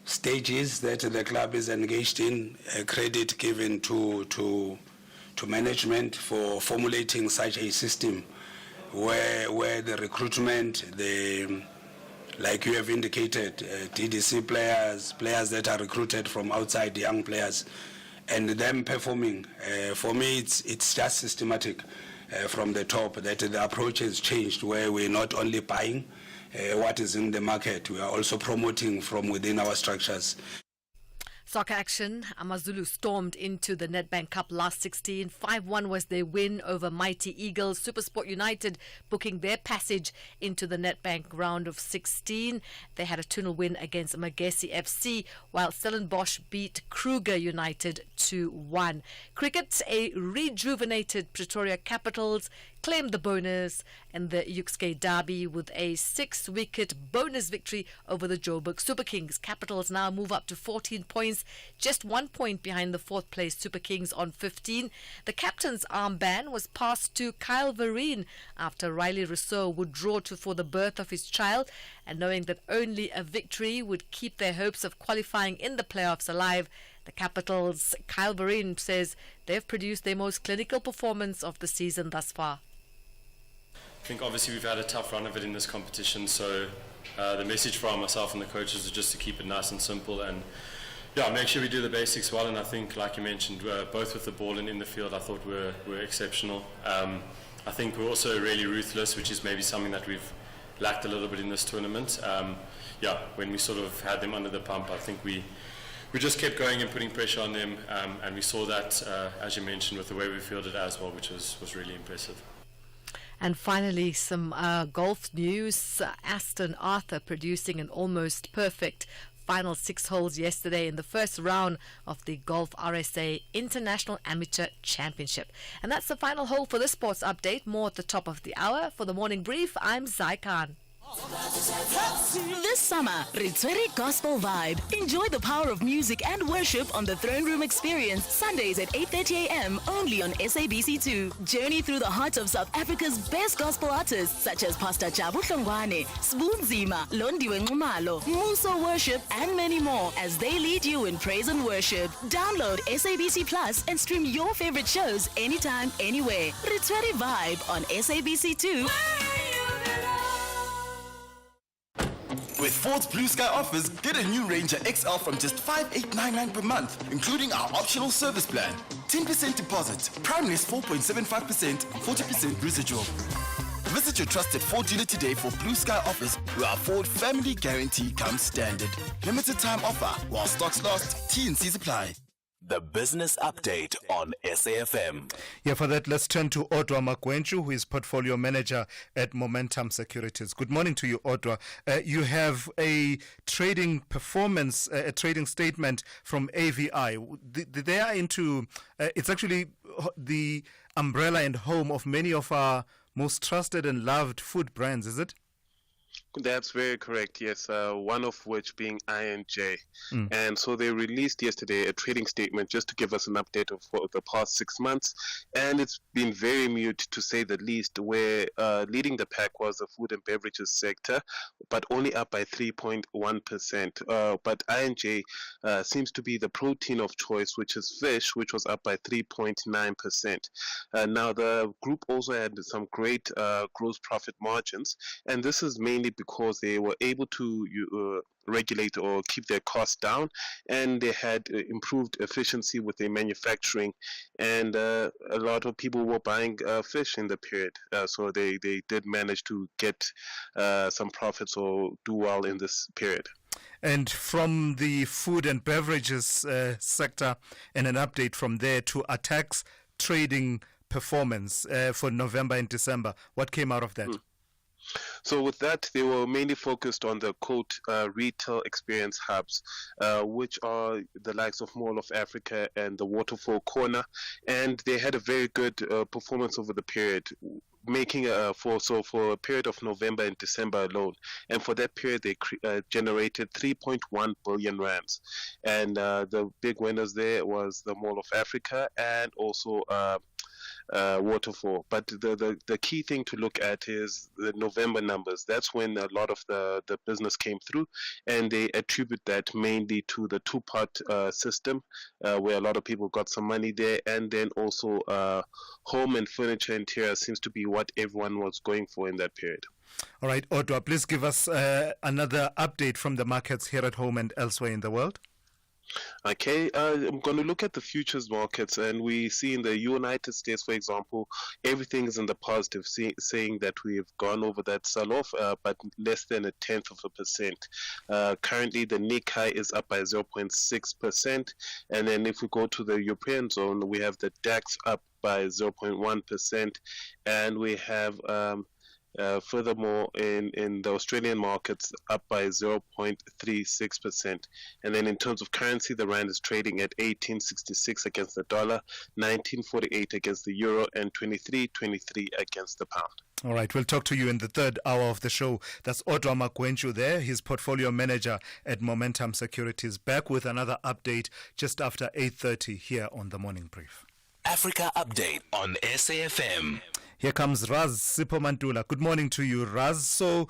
stages that the club is engaged in. Credit given to management for formulating such a system where the recruitment, like you have indicated, DDC players that are recruited from outside, young players, and them performing. For me, it's just systematic from the top that the approach has changed, where we're not only buying what is in the market, we are also promoting from within our structures. Soccer action. Amazulu stormed into the Nedbank Cup last 16. 5-1 was their win over Mighty Eagles. SuperSport United booking their passage into the Nedbank round of 16. They had a 2-0 win against Magesi FC, while Stellenbosch beat Kruger United 2-1. Cricket, a rejuvenated Pretoria Capitals claimed the bonus in the Yuxke Derby with a 6-wicket bonus victory over the Joburg Super Kings. Capitals now move up to 14 points, just 1 point behind the 4th place Super Kings on 15. The captain's armband was passed to Kyle Vereen after Riley Rousseau would draw for the birth of his child, and knowing that only a victory would keep their hopes of qualifying in the playoffs alive. The Capitals' Kyle Vereen says they've produced their most clinical performance of the season thus far. I think obviously we've had a tough run of it in this competition, so the message from myself and the coaches is just to keep it nice and simple and make sure we do the basics well. And I think, like you mentioned, both with the ball and in the field, I thought we're exceptional. I think we're also really ruthless, which is maybe something that we've lacked a little bit in this tournament. When we sort of had them under the pump, I think we just kept going and putting pressure on them, and we saw that, as you mentioned, with the way we fielded as well, which was really impressive. And finally, some golf news. Aston Arthur producing an almost perfect final 6 holes yesterday in the first round of the Golf RSA International Amateur Championship. And that's the final hole for this sports update. More at the top of the hour. For the morning brief, I'm Zai Khan. This summer, Ritsweri Gospel Vibe. Enjoy the power of music and worship on the Throne Room Experience, Sundays at 8:30 a.m. only on SABC2. Journey through the hearts of South Africa's best gospel artists such as Pastor Jabu Hlongwane, Sbunzima, Londiwe Nxumalo, Muso Worship, and many more as they lead you in praise and worship. Download SABC Plus and stream your favorite shows anytime, anywhere. Ritsweri Vibe on SABC2. With Ford's Blue Sky offers, get a new Ranger XL from just $5,899 per month, including our optional service plan. 10% deposit, prime list 4.75%, 40% residual. Visit your trusted Ford dealer today for Blue Sky offers, where our Ford Family Guarantee comes standard. Limited time offer while stocks last. T&Cs apply. The Business Update on SAFM. Yeah, for that, let's turn to Odwa Magwenchu, who is Portfolio Manager at Momentum Securities. Good morning to you, Odwa. You have a trading performance, a trading statement from AVI. They are into, it's actually the umbrella and home of many of our most trusted and loved food brands, is it? That's very correct, yes, one of which being I&J. And so they released yesterday a trading statement just to give us an update of the past 6 months. And it's been very mute, to say the least, where leading the pack was the food and beverages sector, but only up by 3.1%. But I&J seems to be the protein of choice, which is fish, which was up by 3.9%. Now, the group also had some great gross profit margins, and this is mainly because they were able to regulate or keep their costs down, and they had improved efficiency with their manufacturing, and a lot of people were buying fish in the period, so they did manage to get some profits or do well in this period. And from the food and beverages sector, and an update from there to Attack's trading performance for November and December, what came out of that? So with that, they were mainly focused on the quote retail experience hubs, which are the likes of Mall of Africa and the Waterfall Corner, and they had a very good performance over the period, making for a period of November and December alone. And for that period, they generated 3.1 billion rands. And the big winners there was the Mall of Africa and also Waterfall. But the key thing to look at is the November numbers. That's when a lot of the business came through, and they attribute that mainly to the two-part system, where a lot of people got some money there, and then also home and furniture interior seems to be what everyone was going for in that period. All right, Odwa, please give us another update from the markets here at home and elsewhere in the world. Okay, I'm going to look at the futures markets, and we see in the United States, for example, everything is in the positive, saying that we've gone over that sell-off, but less than 0.1%. Currently, the Nikkei is up by 0.6%, and then if we go to the European zone, we have the DAX up by 0.1%, and we have furthermore, in the Australian markets, up by 0.36%. And then in terms of currency, the rand is trading at 18.66 against the dollar, 19.48 against the euro, and 23.23 against the pound. All right, we'll talk to you in the third hour of the show. That's Odwa Magwenchu there. He's Portfolio Manager at Momentum Securities. Back with another update just after 8:30 here on The Morning Brief. Africa Update on SAFM. Here comes Raz Sipomantula. Good morning to you, Raz. So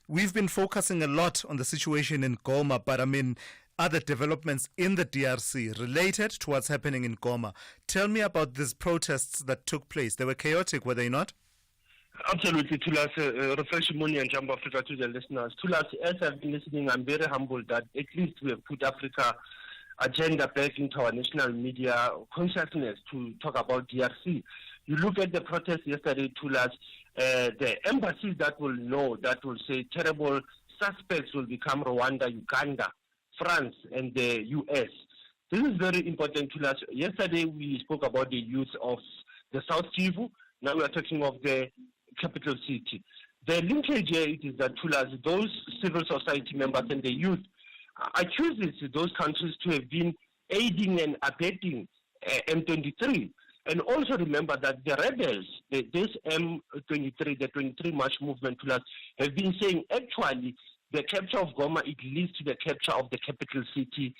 we've been focusing a lot on the situation in Goma, but I mean, other developments in the DRC related to what's happening in Goma. Tell me about these protests that took place. They were chaotic, were they not? Absolutely, Thulas. Refresh morning and Jumbo Africa to the listeners. Thulas, as I've been listening, I'm very humbled that at least we have put Africa agenda back into our national media consciousness to talk about DRC. You look at the protest yesterday, Thulas, the embassies that will know, that will say terrible suspects will become Rwanda, Uganda, France, and the US. This is very important, Thulas. Yesterday we spoke about the youth of the South Kivu. Now we are talking of the capital city. The linkage here is that, Thulas, those civil society members and the youth accuses those countries to have been aiding and abetting M23. And also remember that the rebels, this M23, the 23 March movement, have been saying actually the capture of Goma, it leads to the capture of the capital city,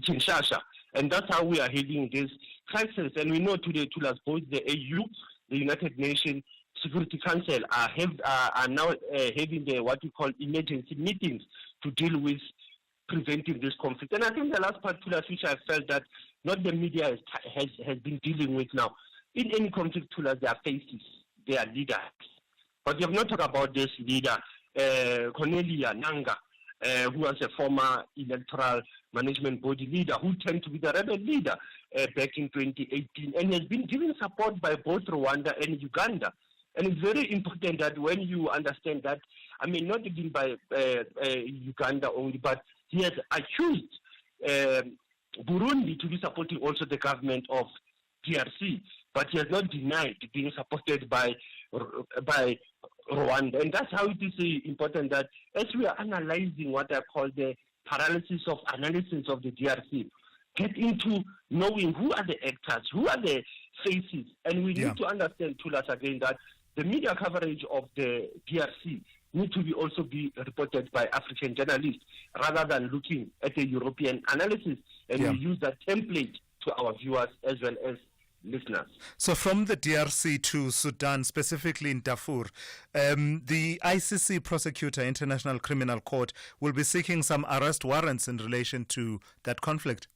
Kinshasa. And that's how we are heading this crisis. And we know today, both the AU, the United Nations Security Council, are now having what we call emergency meetings to deal with preventing this conflict. And I think the last part, which I felt that not the media has been dealing with now. In any conflict, there are faces, they are leaders. But you have not talked about this leader, Cornelia Nanga, who was a former electoral management body leader, who turned to be the rebel leader back in 2018, and has been given support by both Rwanda and Uganda. And it's very important that when you understand that, I mean, not even by Uganda only, but he has accused Burundi to be supporting also the government of DRC, but he has not denied being supported by Rwanda. And that's how it is important that as we are analyzing what I call the paralysis of analysis of the DRC, get into knowing who are the actors, who are the faces, and we need to understand, Thulas, again, that the media coverage of the DRC need to also be reported by African journalists rather than looking at a European analysis, and we use that template to our viewers as well as listeners. So from the DRC to Sudan, specifically in Darfur, the ICC prosecutor, International Criminal Court, will be seeking some arrest warrants in relation to that conflict.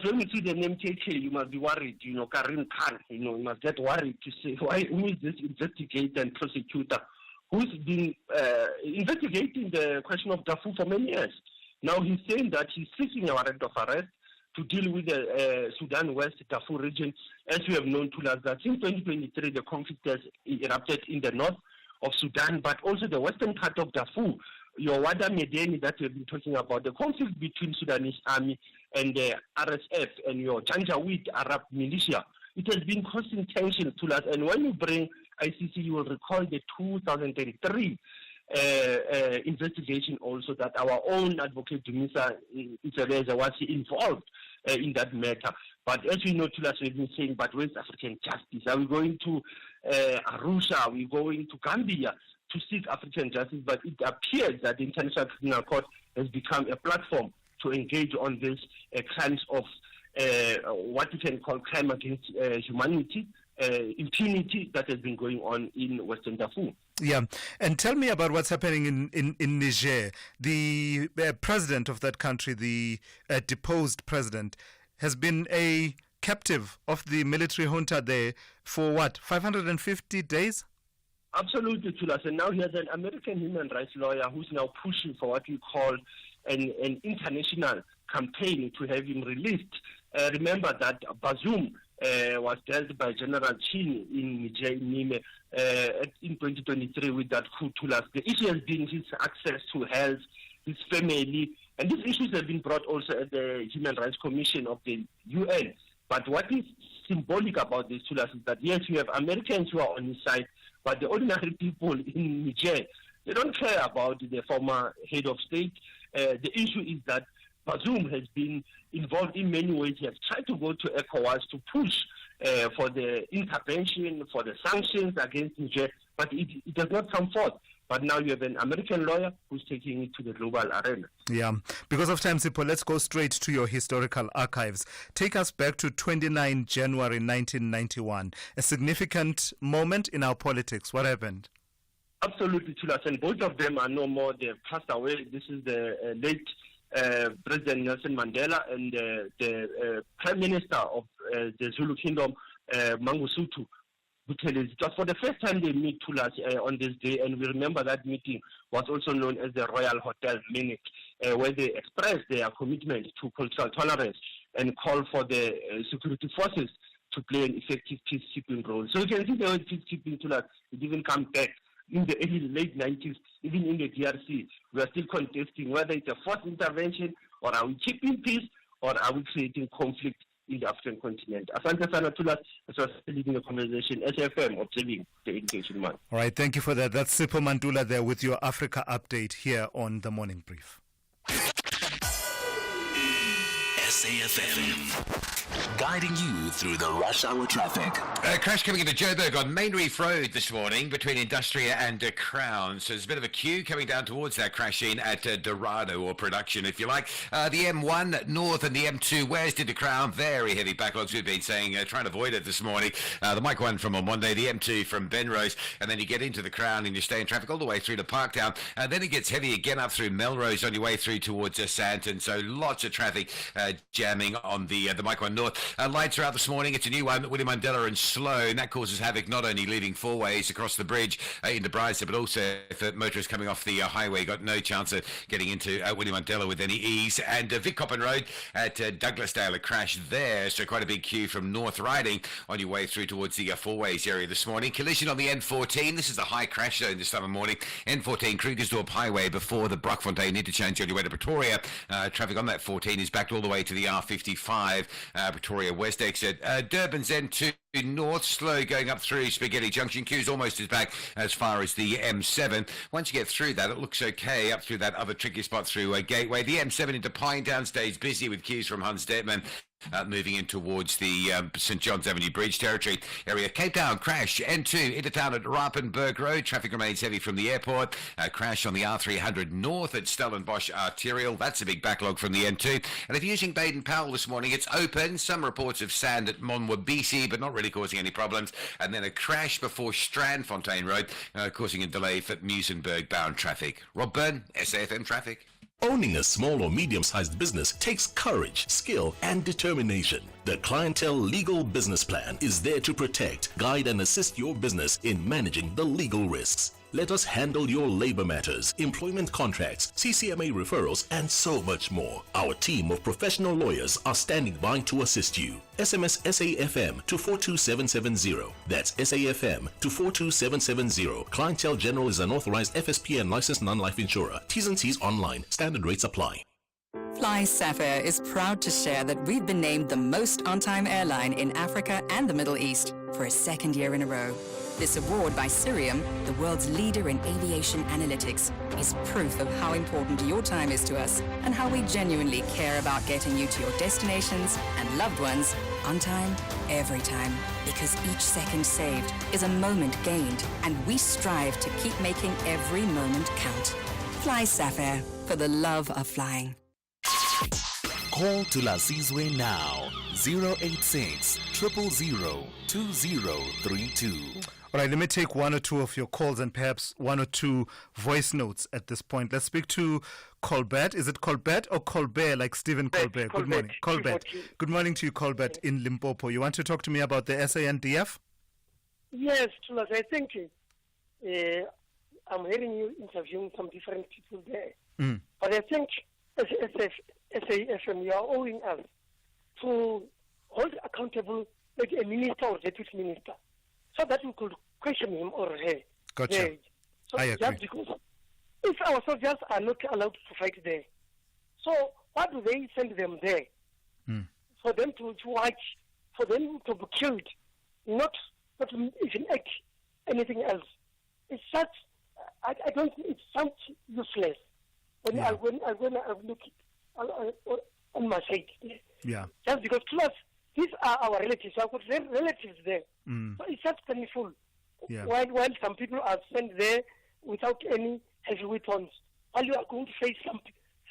When you see the name KK, you must be worried. Karim Khan, you must get worried to say, who is this investigator and prosecutor who's been investigating the question of Darfur for many years? Now he's saying that he's seeking a warrant of arrest to deal with the Sudan West Darfur region. As we have known, Thulas, that since 2023, the conflict has erupted in the north of Sudan, but also the western part of Darfur. Your Wada Medeni that we've been talking about, the conflict between Sudanese army and the RSF and your Janjaweed Arab militia, it has been causing tension to us. And when you bring ICC, you will recall the 2033 investigation also that our own advocate Dumisa Itsebeza was involved in that matter. But as we know, Thulas, we've been saying, but where's African justice? Are we going to Arusha? Are we going to Gambia to seek African justice? But it appears that the International Criminal Court has become a platform to engage on this crimes of what we can call crime against humanity, impunity that has been going on in Western Darfur. Yeah, and tell me about what's happening in Niger. The president of that country, the deposed president, has been a captive of the military junta there for what, 550 days? Absolutely, Thulas. And now he has an American human rights lawyer who's now pushing for what we call an international campaign to have him released. Remember that Bazoum was dealt by General Chini in Niger, Nime, in 2023 with that coup, Thulas. The issue has been his access to health, his family, and these issues have been brought also at the Human Rights Commission of the UN. But what is symbolic about this, Thulas, is that yes, you have Americans who are on his side, but the ordinary people in Niger, they don't care about the former head of state. The issue is that Bazoum has been involved in many ways. He has tried to go to ECOWAS to push for the intervention, for the sanctions against Niger, but it does not come forth. But now you have an American lawyer who's taking it to the global arena. Yeah. Because of time, Sipho, let's go straight to your historical archives. Take us back to 29 January 1991, a significant moment in our politics. What happened? Absolutely, Thulas, and both of them are no more. They've passed away. This is the late President Nelson Mandela and the Prime Minister of the Zulu Kingdom, Mangosuthu Buthelezi. It was for the first time they meet, Thulas, on this day, and we remember that meeting was also known as the Royal Hotel Minute, where they expressed their commitment to cultural tolerance and call for the security forces to play an effective peacekeeping role. So you can see the word peacekeeping, Thulas, it didn't come back. In the late 90s, even in the DRC, we are still contesting whether it's a forced intervention, or are we keeping peace, or are we creating conflict in the African continent. Asante sana, Thulas, as I was leading the conversation, SFM, observing the Education Month. All right, thank you for that. That's Sipho Mantula there with your Africa update here on The Morning Brief. SAFM, guiding you through the rush hour traffic. Crash coming into Joburg on Main Reef Road this morning between Industria and Crown. So there's a bit of a queue coming down towards that crash in at Dorado, or Production, if you like. The M1 North and the M2 west into Crown, very heavy backlogs, we've been saying, trying to avoid it this morning. The Mike 1 from Monday, the M2 from Benrose, and then you get into the Crown and you stay in traffic all the way through to Parktown. Then it gets heavy again up through Melrose on your way through towards Santon. So lots of traffic jamming on the Mike 1 North north. Lights are out this morning. It's a new one, William Mandela and Slow, and that causes havoc not only leaving four ways across the bridge into Bryce, but also for motorists coming off the highway. Got no chance of getting into William Mandela with any ease. And Vic Coppin Road at Douglasdale, a crash there, so quite a big queue from North Riding on your way through towards the four ways area this morning. Collision on the N14. This is the high crash zone this time of morning. N14 Krugersdorp Highway before the Brockfontein interchange on your way to Pretoria. Traffic on that 14 is backed all the way to the R55 Pretoria West exit. Durban's N2 north, slow going up through Spaghetti Junction. Queues almost as back as far as the M7. Once you get through that, it looks okay up through that other tricky spot through Gateway. The M7 into Pinetown stays busy with queues from Hans Detman. Moving in towards the St John's Avenue Bridge territory area. Cape Town crash, N2 into town at Rapenburg Road. Traffic remains heavy from the airport. Crash on the R300 north at Stellenbosch Arterial. That's a big backlog from the N2. And if you're using Baden-Powell this morning, it's open. Some reports of sand at Monwabisi, but not really causing any problems. And then a crash before Strandfontein Road, causing a delay for Muizenberg bound traffic. Rob Byrne, SAFM Traffic. Owning a small or medium-sized business takes courage, skill, and determination. The Clientele Legal Business Plan is there to protect, guide, and assist your business in managing the legal risks. Let us handle your labor matters, employment contracts, CCMA referrals, and so much more. Our team of professional lawyers are standing by to assist you. SMS SAFM to 42770. That's SAFM to 42770. Clientele General is an authorized FSP and licensed non-life insurer. T's and C's online. Standard rates apply. Fly Sapphire is proud to share that we've been named the most on-time airline in Africa and the Middle East for a second year in a row. This award by Cirium, the world's leader in aviation analytics, is proof of how important your time is to us and how we genuinely care about getting you to your destinations and loved ones on time, every time. Because each second saved is a moment gained, and we strive to keep making every moment count. Fly Sapphire, for the love of flying. Call Thulasizwe now. 086 000 2032. All right, let me take one or two of your calls and perhaps one or two voice notes at this point. Let's speak to Colbert. Is it Colbert or Colbert, like Stephen Colbert? Good morning. Colbert. Good morning to you, Colbert, in Limpopo. You want to talk to me about the SANDF? Yes, Tulas, I think I'm hearing you interviewing some different people there. But I think as SAFM, you are owing us to hold accountable like a minister or deputy minister, so that we could question him or her. Gotcha. There. So I agree. just because if our soldiers are not allowed to fight there, so why do they send them there? For them to watch, for them to be killed, not even act anything else. It's such, I don't, it sounds useless when I look on my side. Yeah. Just because plus these are our relatives. I've got relatives there. So it's just painful. Yeah. While some people are sent there without any heavy weapons, while you are going to face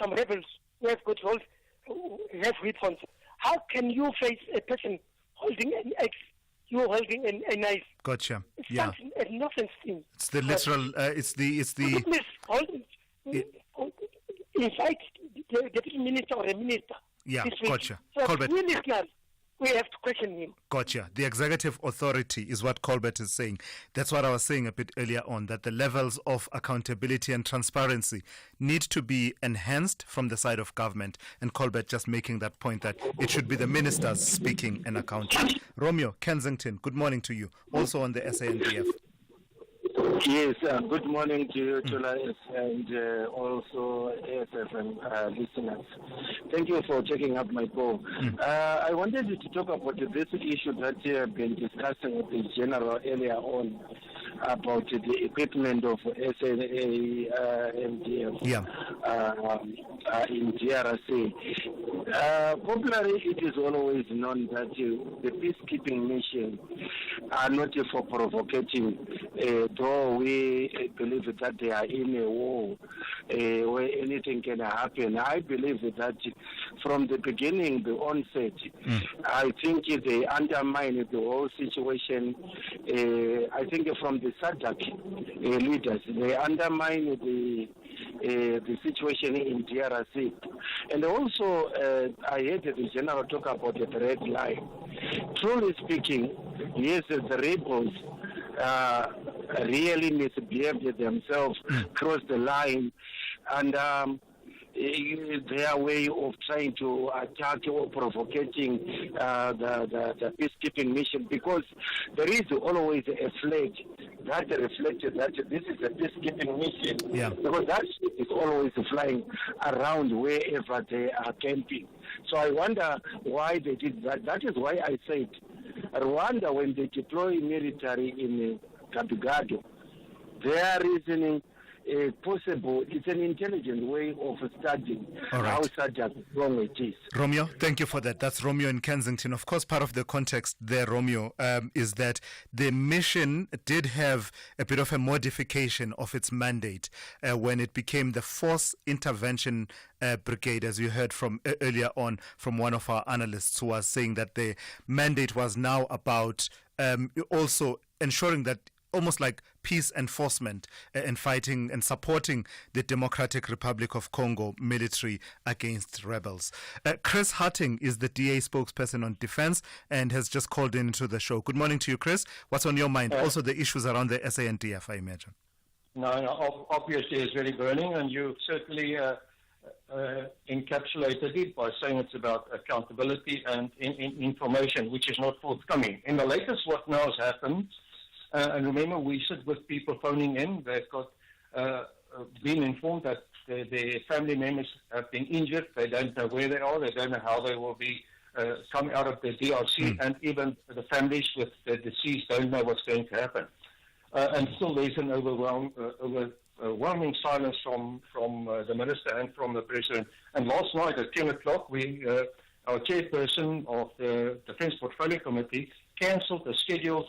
some rebels who have got heavy weapons. How can you face a person holding an axe, you holding a knife? Gotcha. It's Yeah. a nonsense thing. It's the literal. It's the. Invite the deputy minister or a minister. Yeah. this week. Gotcha. So Colbert. we listeners, we have to question him. Gotcha. The executive authority is what Colbert is saying. That's what I was saying a bit earlier on, that the levels of accountability and transparency need to be enhanced from the side of government. And Colbert just making that point that it should be the ministers speaking and accounting. Romeo, Kensington, good morning to you. Also on the SANDF. Yes, good morning to you, Tulas, and also ASFM listeners. Thank you for taking up my call. I wanted to talk about this issue that you have been discussing with the general earlier on about the equipment of SNA MDF in DRC. Popularly, it is always known that the peacekeeping missions are not for provocating, though we believe that they are in a war. where anything can happen. I believe that from the beginning, the onset, I think they undermine the whole situation. I think from the SADC leaders, they undermine the situation in DRC. And also, I heard the general talk about the red line. Truly speaking, yes, the rebels really misbehaved themselves, crossed the line, and their way of trying to attack or provoking the peacekeeping mission, because there is always a flag that reflects that this is a peacekeeping mission, because that ship is always flying around wherever they are camping. So I wonder why they did that. That is why I said, Rwanda, when they deploy military in Kabigado, their reasoning possible. It's an intelligent way of studying how such a wrong it is. Romeo, thank you for that. That's Romeo in Kensington. Of course, part of the context there, Romeo, is that the mission did have a bit of a modification of its mandate when it became the Force Intervention Brigade, as you heard from earlier on from one of our analysts who was saying that the mandate was now about also ensuring that almost like peace enforcement and fighting and supporting the Democratic Republic of Congo military against rebels. Chris Harting is the DA spokesperson on defense and has just called into the show. Good morning to you, Chris. What's on your mind? Also the issues around the SANDF, I imagine. No, obviously it's very burning, and you certainly encapsulated it by saying it's about accountability and information, which is not forthcoming. In the latest, what now has happened, and remember, we sit with people phoning in. They've got been informed that their family members have been injured. They don't know where they are. They don't know how they will be coming out of the DRC. And even the families with the deceased don't know what's going to happen. And still there's an overwhelming silence from the minister and from the president. And last night at 10 o'clock, our chairperson of the Defence Portfolio Committee cancelled the scheduled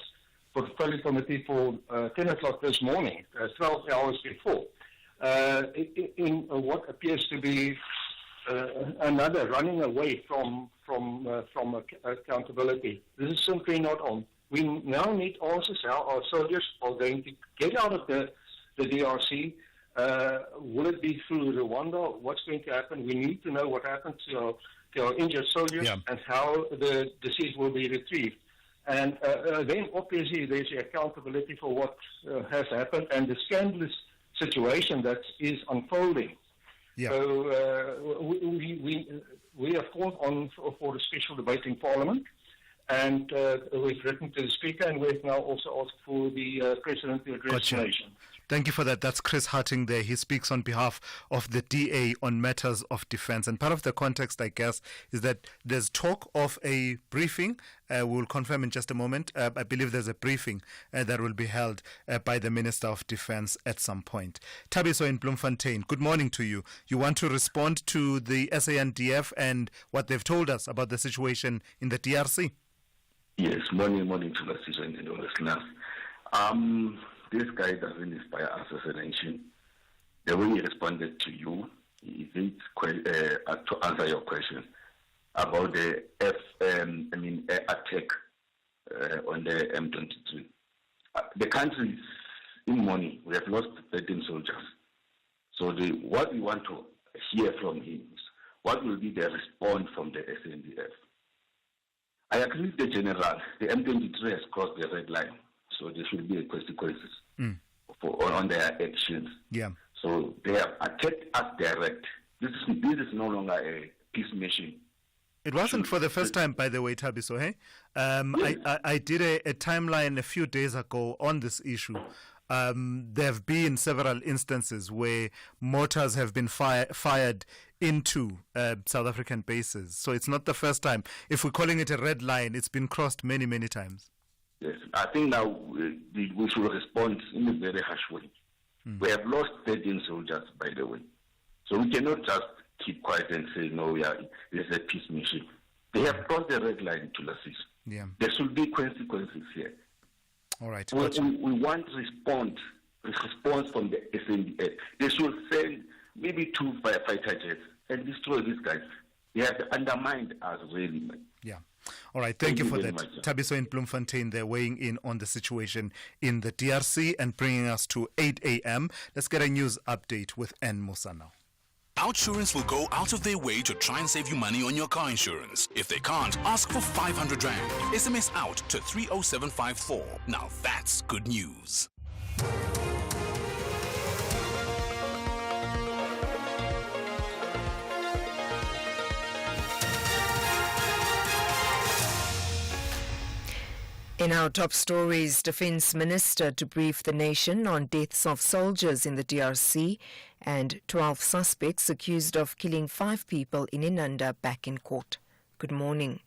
Portfolio Committee for 10 o'clock this morning, 12 hours before, in what appears to be another running away from accountability. This is simply not on. We now need answers how our soldiers are going to get out of the DRC. Will it be through Rwanda? What's going to happen? We need to know what happened to our injured soldiers and how the deceased will be retrieved. And then, obviously, there's the accountability for what has happened and the scandalous situation that is unfolding. So we have called on for a special debate in Parliament, and we've written to the Speaker, and we've now also asked for the President to address the nation. Thank you for that. That's Chris Harting there. He speaks on behalf of the DA on matters of defense. And part of the context, I guess, is that there's talk of a briefing. We'll confirm in just a moment. I believe there's a briefing that will be held by the Minister of Defense at some point. Thabiso in Bloemfontein, good morning to you. You want to respond to the SANDF and what they've told us about the situation in the DRC? Yes, morning to Thulasizwe and all the listeners. This guy doesn't inspire us as a nation. The way he responded to you, to answer your question about the attack on the M23. The country is in mourning. We have lost 13 soldiers. So what we want to hear from him is what will be the response from the SANDF. I agree with the general. The M23 has crossed the red line. So there should be consequences on their actions. So they have attacked us direct. This is no longer a peace mission. It wasn't for the first time, by the way, Thabiso. Hey? I did a timeline a few days ago on this issue. There have been several instances where mortars have been fired into South African bases. So it's not the first time. If we're calling it a red line, it's been crossed many, many times. Yes, I think now we should respond in a very harsh way. We have lost 13 soldiers, by the way. So we cannot just keep quiet and say, no, it's a peace mission. They have crossed the red line to Thulasizwe. There should be consequences here. All right. We want response from the SANDF. They should send maybe 2 fighter jets and destroy these guys. They have undermined us really, man. Yeah. All right. Thank you for very that. much. Tabiso in Bloemfontein, they're weighing in on the situation in the DRC and bringing us to 8 a.m. Let's get a news update with N. Musa now. Outsurance will go out of their way to try and save you money on your car insurance. If they can't, ask for 500 Rand. SMS out to 30754. Now that's good news. In our top stories, Defence Minister to brief the nation on deaths of soldiers in the DRC and 12 suspects accused of killing 5 people in Inanda back in court. Good morning.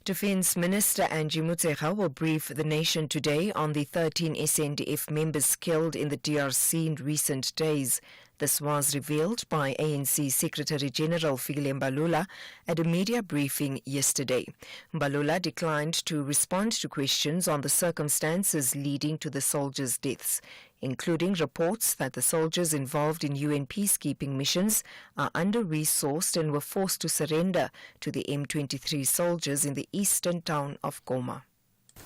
Defence Minister Angie Motshekga will brief the nation today on the 13 SNDF members killed in the DRC in recent days. This was revealed by ANC Secretary-General Fikile Mbalula at a media briefing yesterday. Mbalula declined to respond to questions on the circumstances leading to the soldiers' deaths, including reports that the soldiers involved in UN peacekeeping missions are under-resourced and were forced to surrender to the M23 soldiers in the eastern town of Goma.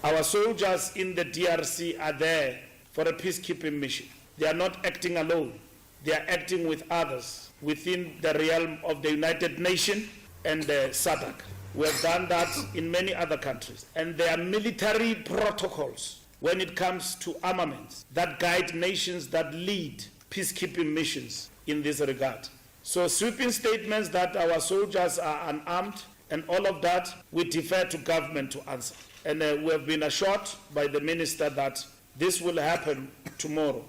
Our soldiers in the DRC are there for a peacekeeping mission. They are not acting alone. They are acting with others within the realm of the United Nations and the SADC. We have done that in many other countries. And there are military protocols when it comes to armaments that guide nations that lead peacekeeping missions in this regard. So sweeping statements that our soldiers are unarmed and all of that, we defer to government to answer. And we have been assured by the minister that this will happen tomorrow.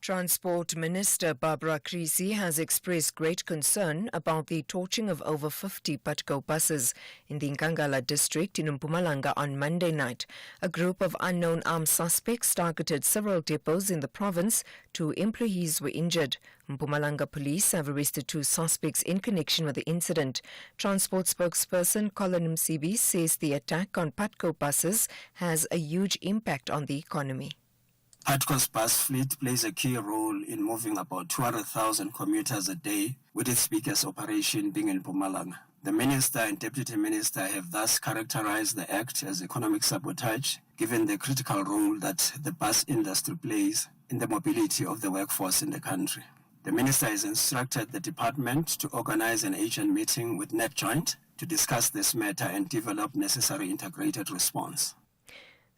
Transport Minister Barbara Creasy has expressed great concern about the torching of over 50 Patco buses in the Nkangala district in Mpumalanga on Monday night. A group of unknown armed suspects targeted several depots in the province. 2 employees were injured. Mpumalanga police have arrested 2 suspects in connection with the incident. Transport spokesperson Colin Msibi says the attack on Patco buses has a huge impact on the economy. Patco's bus fleet plays a key role in moving about 200,000 commuters a day, with its biggest operation being in Mpumalanga. The Minister and Deputy Minister have thus characterized the act as economic sabotage, given the critical role that the bus industry plays in the mobility of the workforce in the country. The Minister has instructed the department to organize an agent meeting with NetJoint to discuss this matter and develop necessary integrated response.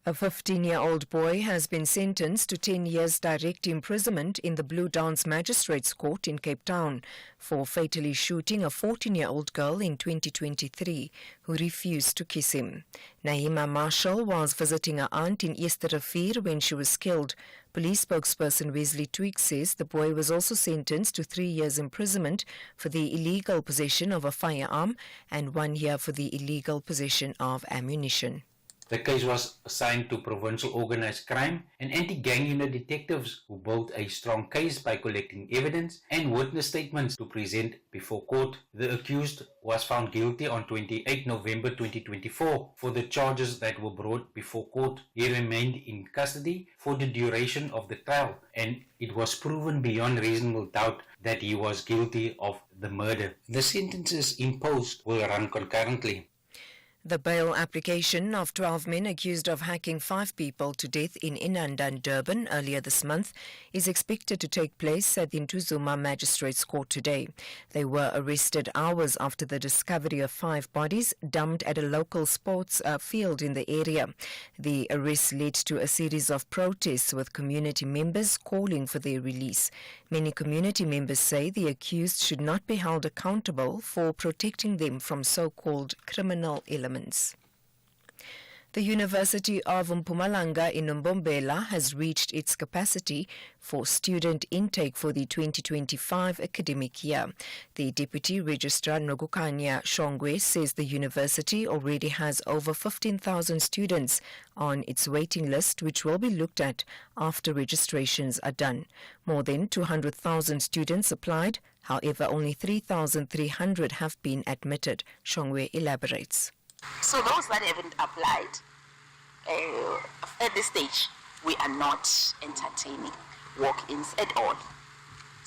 A 15-year-old boy has been sentenced to 10 years direct imprisonment in the Blue Downs Magistrates Court in Cape Town for fatally shooting a 14-year-old girl in 2023 who refused to kiss him. Naima Marshall was visiting her aunt in Easterrivier when she was killed. Police spokesperson Wesley Twigg says the boy was also sentenced to 3 years imprisonment for the illegal possession of a firearm and 1 year for the illegal possession of ammunition. The case was assigned to Provincial Organised Crime and Anti-Gang Unit detectives who built a strong case by collecting evidence and witness statements to present before court. The accused was found guilty on 28 November 2024 for the charges that were brought before court. He remained in custody for the duration of the trial, and it was proven beyond reasonable doubt that he was guilty of the murder. The sentences imposed will run concurrently. The bail application of 12 men accused of hacking 5 people to death in Inanda and Durban earlier this month is expected to take place at the Ntuzuma Magistrates Court today. They were arrested hours after the discovery of 5 bodies dumped at a local sports field in the area. The arrest led to a series of protests with community members calling for their release. Many community members say the accused should not be held accountable for protecting them from so-called criminal elements. The University of Mpumalanga in Mbombela has reached its capacity for student intake for the 2025 academic year. The Deputy Registrar Nogukanya Shongwe says the university already has over 15,000 students on its waiting list, which will be looked at after registrations are done. More than 200,000 students applied, however only 3,300 have been admitted. Shongwe elaborates. So those that haven't applied, at this stage, we are not entertaining walk-ins at all.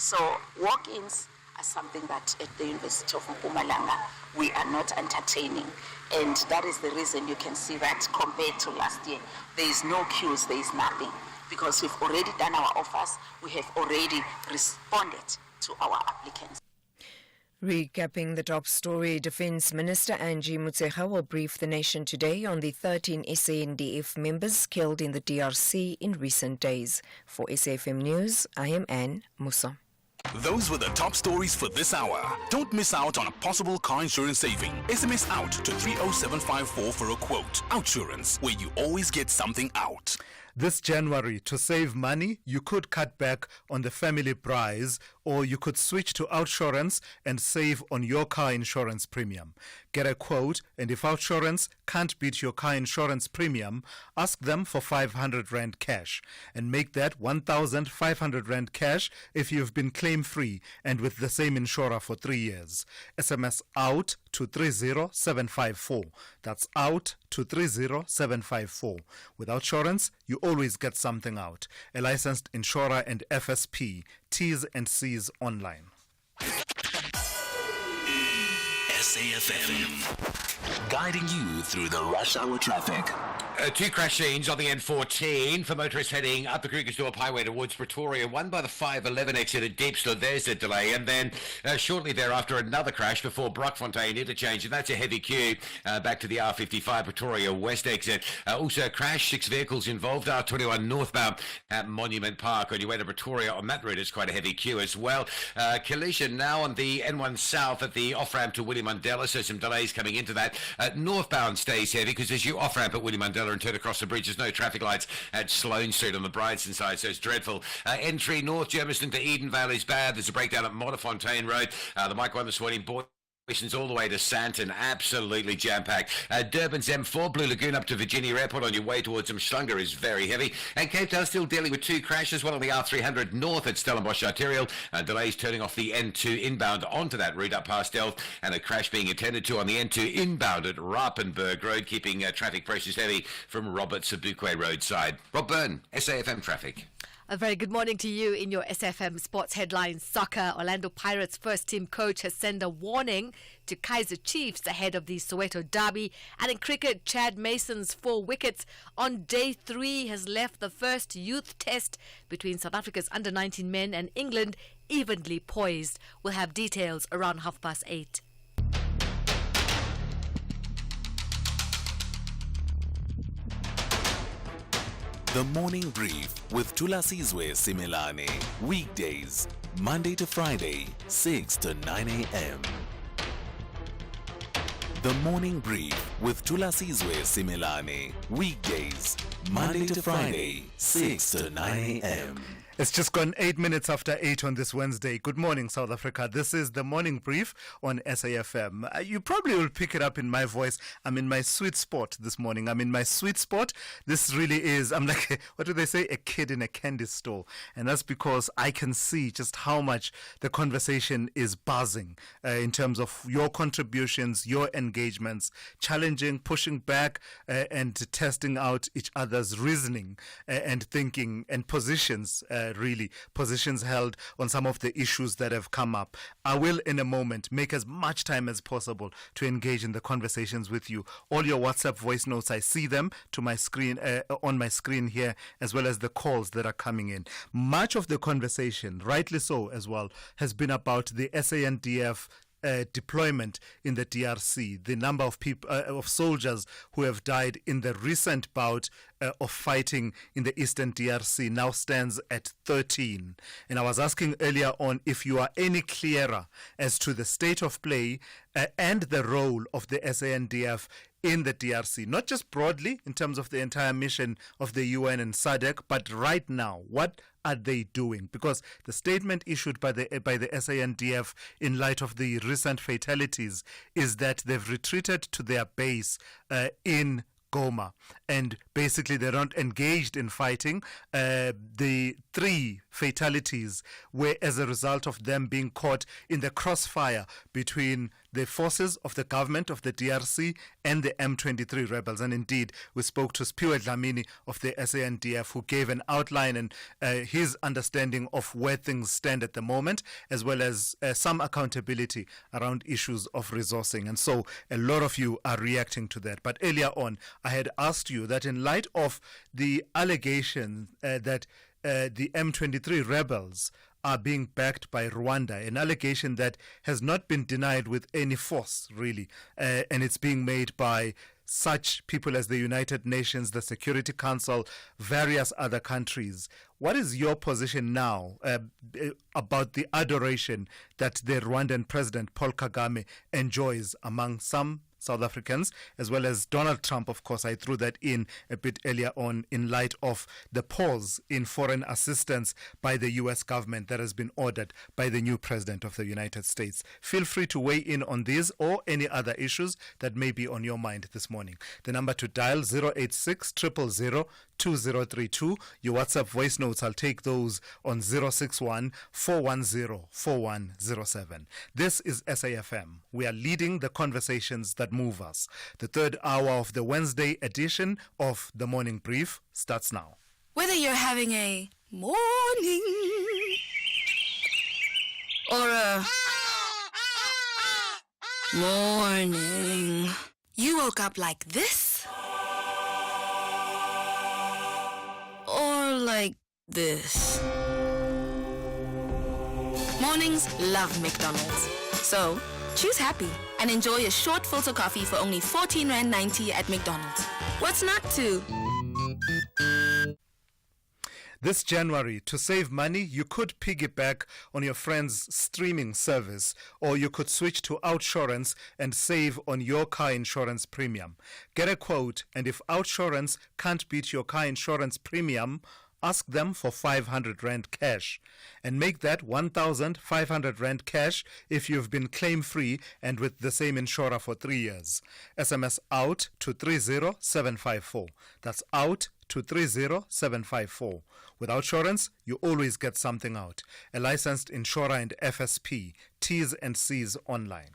So walk-ins are something that at the University of Mpumalanga we are not entertaining. And that is the reason you can see that compared to last year, there is no queues, there is nothing. Because we've already done our offers, we have already responded to our applicants. Recapping the top story, Defence Minister Angie Motshekga will brief the nation today on the 13 SANDF members killed in the DRC in recent days. For SAFM News, I am Anne Musa. Those were the top stories for this hour. Don't miss out on a possible car insurance saving. SMS out to 30754 for a quote. Outsurance, where you always get something out. This January, to save money, you could cut back on the family price, or you could switch to Outsurance and save on your car insurance premium. Get a quote, and if Outsurance can't beat your car insurance premium, ask them for 500 Rand cash, and make that 1,500 Rand cash if you've been claim-free and with the same insurer for 3 years. SMS out to 30754. That's out to 30754. With Outsurance, you always get something out. A licensed insurer and FSP. T's and C's online. SAFM, guiding you through the rush hour traffic. Two crash scenes on the N14 for motorists heading up the Krugersdorp Highway towards Pretoria. One by the 511 exit at Diepsloot. There's a delay. And then shortly thereafter, another crash before Brockfontein interchange. And that's a heavy queue back to the R55 Pretoria West exit. Also a crash, 6 vehicles involved. R21 northbound at Monument Park. On your way to Pretoria on that route, it's quite a heavy queue as well. Collision now on the N1 South at the off-ramp to William Mandela. So some delays coming into that. Northbound stays heavy because as you off-ramp at William Mandela and turn across the bridge, there's no traffic lights at Sloane Street on the Bryanston side, so it's dreadful. Entry north Germiston to Edenvale is bad. There's a breakdown at Modderfontein Road. The Mike 1 this morning, all the way to Santon, absolutely jam-packed. Durban's M4, Blue Lagoon up to Virginia Airport on your way towards Mhlanga is very heavy. And Cape Town still dealing with 2 crashes, one on the R300 north at Stellenbosch Arterial. Delays turning off the N2 inbound onto that route up past Delft. And a crash being attended to on the N2 inbound at Rapenburg Road, keeping traffic pressures heavy from Robert Sebukwe roadside. Rob Byrne, SAFM Traffic. A very good morning to you in your SFM Sports Headlines. Soccer, Orlando Pirates first team coach has sent a warning to Kaizer Chiefs ahead of the Soweto Derby. And in cricket, Chad Mason's 4 wickets on day 3 has left the first youth test between South Africa's under-19 men and England evenly poised. We'll have details around 8:30. The Morning Brief with Thulasizwe Simelane. Weekdays, Monday to Friday, 6 to 9 a.m. The Morning Brief with Thulasizwe Simelane. Weekdays, Monday to Friday, 6 to 9 a.m. It's just gone 8 minutes after 8 on this Wednesday. Good morning, South Africa. This is the Morning Brief on SAFM. You probably will pick it up in my voice. I'm in my sweet spot this morning. I'm in my sweet spot. This really is, I'm like, what do they say? A kid in a candy store. And that's because I can see just how much the conversation is buzzing in terms of your contributions, your engagements, challenging, pushing back, and testing out each other's reasoning and thinking and positions, really positions held on some of the issues that have come up. I will in a moment make as much time as possible to engage in the conversations with you. All your WhatsApp voice notes, I see them to my screen, on my screen here, as well as the calls that are coming in. Much of the conversation, rightly so as well, has been about the SANDF deployment in the DRC. The number of people, of soldiers who have died in the recent bout of fighting in the eastern DRC now stands at 13. And I was asking earlier on if you are any clearer as to the state of play and the role of the SANDF in the DRC, not just broadly in terms of the entire mission of the UN and SADC, but right now, what are they doing? Because the statement issued by the SANDF in light of the recent fatalities is that they've retreated to their base in Goma, and basically they're not engaged in fighting. The 3 fatalities were as a result of them being caught in the crossfire between the forces of the government of the DRC and the M23 rebels. And indeed, we spoke to Spiwe Dlamini of the SANDF, who gave an outline and his understanding of where things stand at the moment, as well as some accountability around issues of resourcing. And so a lot of you are reacting to that. But earlier on, I had asked you that in light of the allegation that the M23 rebels are being backed by Rwanda, an allegation that has not been denied with any force, really, and it's being made by such people as the United Nations, the Security Council, various other countries. What is your position now about the adoration that the Rwandan President Paul Kagame enjoys among some South Africans, as well as Donald Trump? Of course, I threw that in a bit earlier on in light of the pause in foreign assistance by the U.S. government that has been ordered by the new President of the United States. Feel free to weigh in on these or any other issues that may be on your mind this morning. The number to dial 086 000 2032. Your WhatsApp voice notes, I'll take those on 061 410 4107. This is SAFM. We are leading the conversations that move us. The third hour of the Wednesday edition of the Morning Brief starts now. Whether you're having a morning or a morning, you woke up like this or like this. Mornings love McDonald's. So, choose happy and enjoy a short filter coffee for only R14.90 at McDonald's. What's not to? This January, to save money, you could piggyback on your friend's streaming service, or you could switch to Outsurance and save on your car insurance premium. Get a quote, and if Outsurance can't beat your car insurance premium, ask them for 500 Rand cash. And make that 1,500 Rand cash if you've been claim-free and with the same insurer for 3 years. SMS OUT to 30754. That's OUT to 30754. With Outsurance, you always get something out. A licensed insurer and FSP. T's and C's online.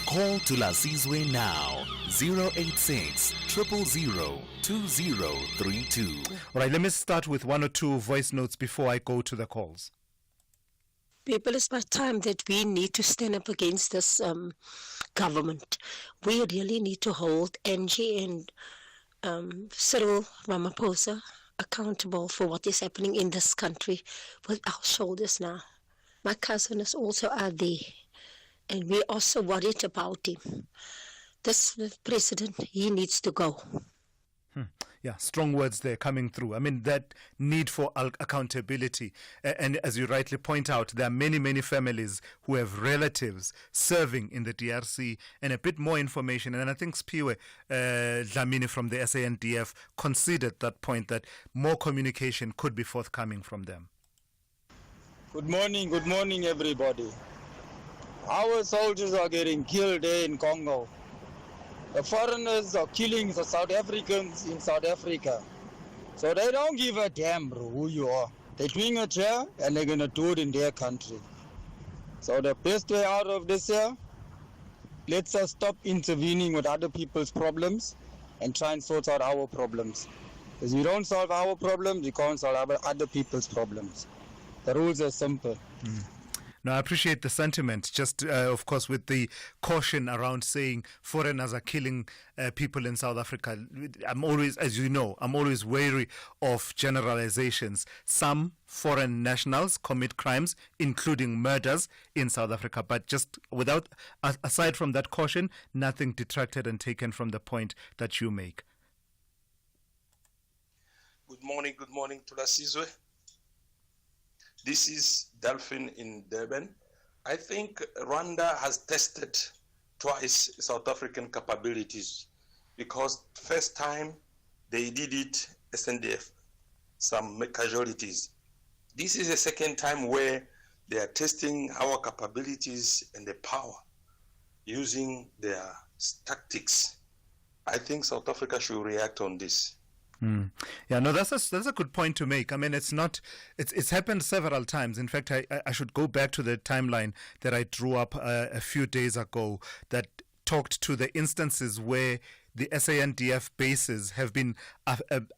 Call Thulasizwe now, 086 000 2032. All right, let me start with one or two voice notes before I go to the calls. People, it's about time that we need to stand up against this government. We really need to hold Angie and Cyril Ramaphosa accountable for what is happening in this country with our shoulders now. My cousin is also out there, and we are so worried about him. This president, he needs to go. Yeah, strong words there coming through. I mean, that need for accountability. And as you rightly point out, there are many, many families who have relatives serving in the DRC, and a bit more information. And I think Spiwe Dlamini from the SANDF conceded that point, that more communication could be forthcoming from them. Good morning, everybody. Our soldiers are getting killed there in Congo. The foreigners are killing the South Africans in South Africa. So they don't give a damn, bro, who you are. They're doing it here, and they're going to do it in their country. So the best way out of this here, let's us stop intervening with other people's problems and try and sort out our problems. Because you don't solve our problems, you can't solve other people's problems. The rules are simple. No, I appreciate the sentiment, just of course with the caution around saying foreigners are killing people in South Africa. I'm always, as you know, I'm always wary of generalizations. Some foreign nationals commit crimes, including murders in South Africa, but just aside from that caution, nothing detracted and taken from the point that you make. Good morning, Thulasizwe. This is Delphine in Durban. I think Rwanda has tested twice South African capabilities, because first time they did it, SNDF, some casualties. This is the second time where they are testing our capabilities and the power using their tactics. I think South Africa should react on this. Yeah, no, that's a good point to make. I mean, it's happened several times. In fact, I should go back to the timeline that I drew up a few days ago that talked to the instances where the SANDF bases have been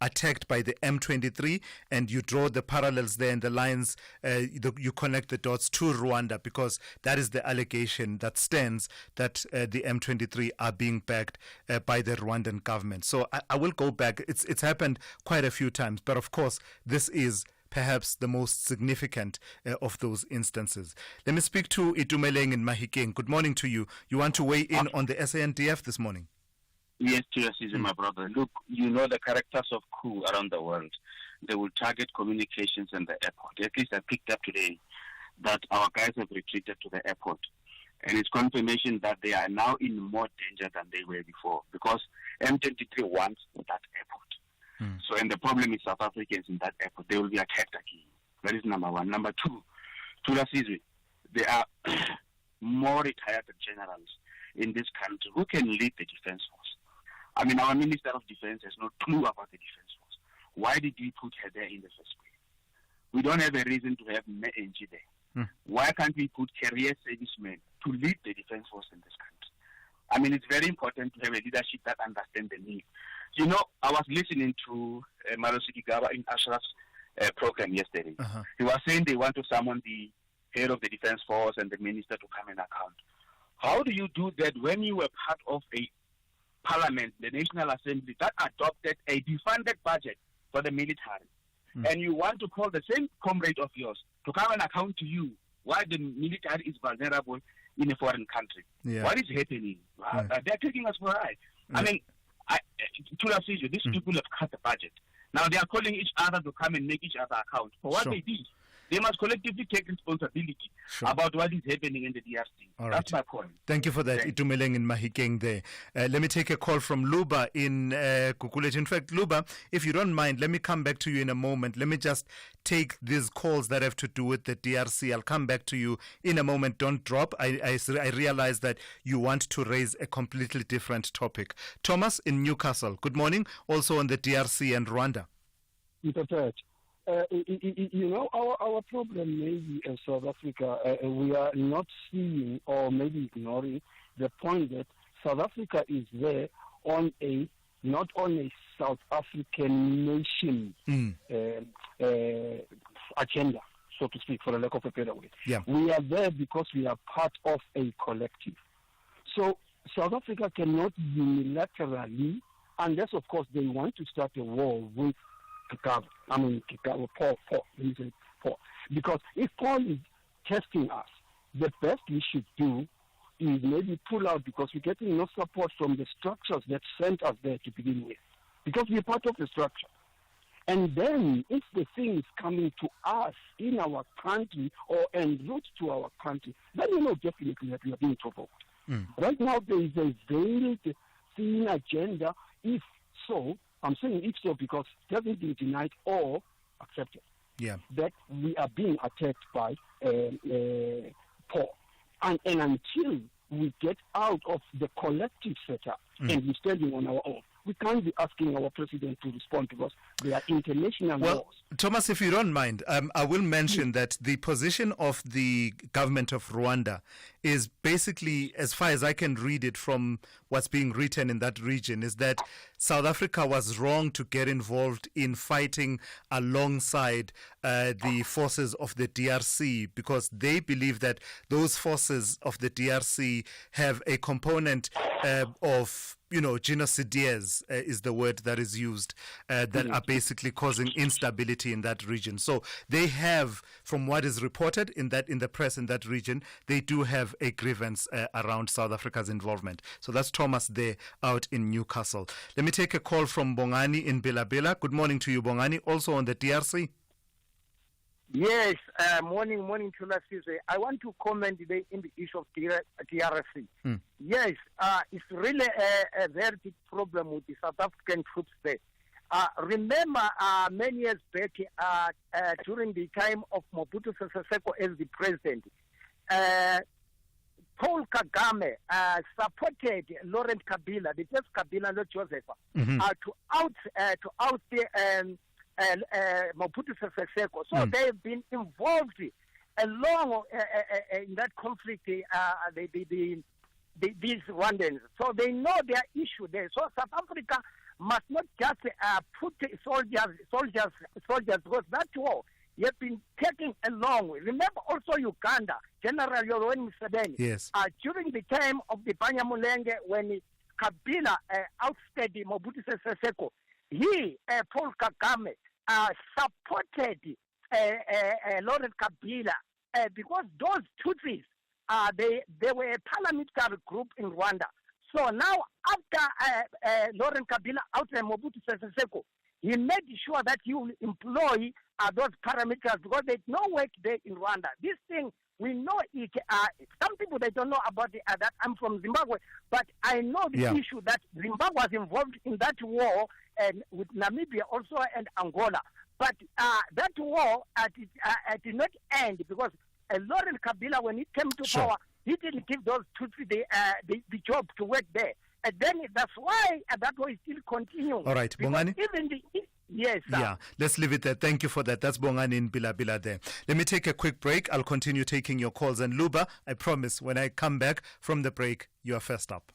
attacked by the M23, and you draw the parallels there and the lines, you connect the dots to Rwanda, because that is the allegation that stands, that the M23 are being backed by the Rwandan government. So I will go back. It's happened quite a few times, but of course this is perhaps the most significant of those instances. Let me speak to Itumeleng in Mahikeng. Good morning to you. You want to weigh in on the SANDF this morning? Yes, Thulasizwe, my brother. Look, you know the characters of coup around the world. They will target communications and the airport. At least I picked up today that our guys have retreated to the airport. And it's confirmation that they are now in more danger than they were before, because M23 wants that airport. So, and the problem is South Africans in that airport. They will be attacked again. That is number one. Number two, Thulasizwe, there are more retired generals in this country who can lead the defense force. I mean, our Minister of Defense has no clue about the defense force. Why did we put her there in the first place? We don't have a reason to have NG there. Why can't we put career servicemen to lead the defense force in this country? I mean, it's very important to have a leadership that understands the need. You know, I was listening to Malusi Gaba in Ashraf's program yesterday. He was saying they want to summon the head of the defense force and the minister to come and account. How do you do that when you were part of a parliament, the National Assembly, that adopted a defunded budget for the military, and you want to call the same comrade of yours to come and account to you why the military is vulnerable in a foreign country? What is happening? They're taking us for a ride. I mean, Thulasizwe, these people have cut the budget. Now they are calling each other to come and make each other account for what they did. They must collectively take responsibility about what is happening in the DRC. That's my point. Thank you for that, Itumeleng in Mahikeng there. Let me take a call from Luba in Gugulethu. In fact, Luba, if you don't mind, let me come back to you in a moment. Let me just take these calls that have to do with the DRC. I'll come back to you in a moment. Don't drop. I realize that you want to raise a completely different topic. Thomas in Newcastle, good morning. Also on the DRC and Rwanda. You know, our problem maybe in South Africa, we are not seeing or maybe ignoring the point that South Africa is there on not on a South African nation agenda, so to speak, for a lack of a better way. We are there because we are part of a collective. So South Africa cannot unilaterally, unless of course they want to start a war with Paul. Because if Paul is testing us, the best we should do is maybe pull out, because we're getting no support from the structures that sent us there to begin with, because we're part of the structure. And then if the thing is coming to us in our country or en route to our country, then you know definitely that we are being provoked. Right now there is a veiled thin agenda. If so, I'm saying if so because it hasn't been denied or accepted. That we are being attacked by Paul. And until we get out of the collective setup and we're standing on our own, we can't be asking our president to respond because they are international laws. Thomas, if you don't mind, I will mention that the position of the government of Rwanda is basically, as far as I can read it from what's being written in that region, is that South Africa was wrong to get involved in fighting alongside the forces of the DRC, because they believe that those forces of the DRC have a component of, genocides is the word that is used, that are basically causing instability in that region. So they have, from what is reported in the press in that region, they do have a grievance around South Africa's involvement. So that's Thomas there out in Newcastle. Let me take a call from Bongani in Bilabila. Good morning to you, Bongani, also on the DRC. Yes, morning, Thulasizwe. I want to comment today in the issue of DRC. Yes, it's really a very big problem with the South African troops there. Remember, many years back, during the time of Mobutu Sese Seko as the president, Paul Kagame supported Laurent Kabila, the first Kabila, not Joseph, to oust Mobutu Sese Seko. So they've been involved along in that conflict. These Rwandans, so they know their issue there. So South Africa must not just put soldiers because that war you have been taking along. Remember also Uganda, General Yoweri Museveni. Yes. During the time of the Banyamulenge, when Kabila ousted Mobutu Sese Seko, he, Paul Kagame, supported Laurent Kabila because those Tutsis, they were a paramilitary group in Rwanda. So now, after Laurent Kabila outed Mobutu Sese Seko, he made sure that he will employ those paramilitaries because there's no work there in Rwanda. This thing, we know it. Some people, they don't know about that. I'm from Zimbabwe, but I know the issue that Zimbabwe was involved in that war and with Namibia also and Angola. But that war did not end because Laurent Kabila, when he came to power, he didn't give those Tutsi the job to work there. And then that's why that war is still continuing. All right, Bongani. Even yes, sir. Yeah, let's leave it there. Thank you for that. That's Bongani in Bila there. Let me take a quick break. I'll continue taking your calls. And Luba, I promise, when I come back from the break, you are first up.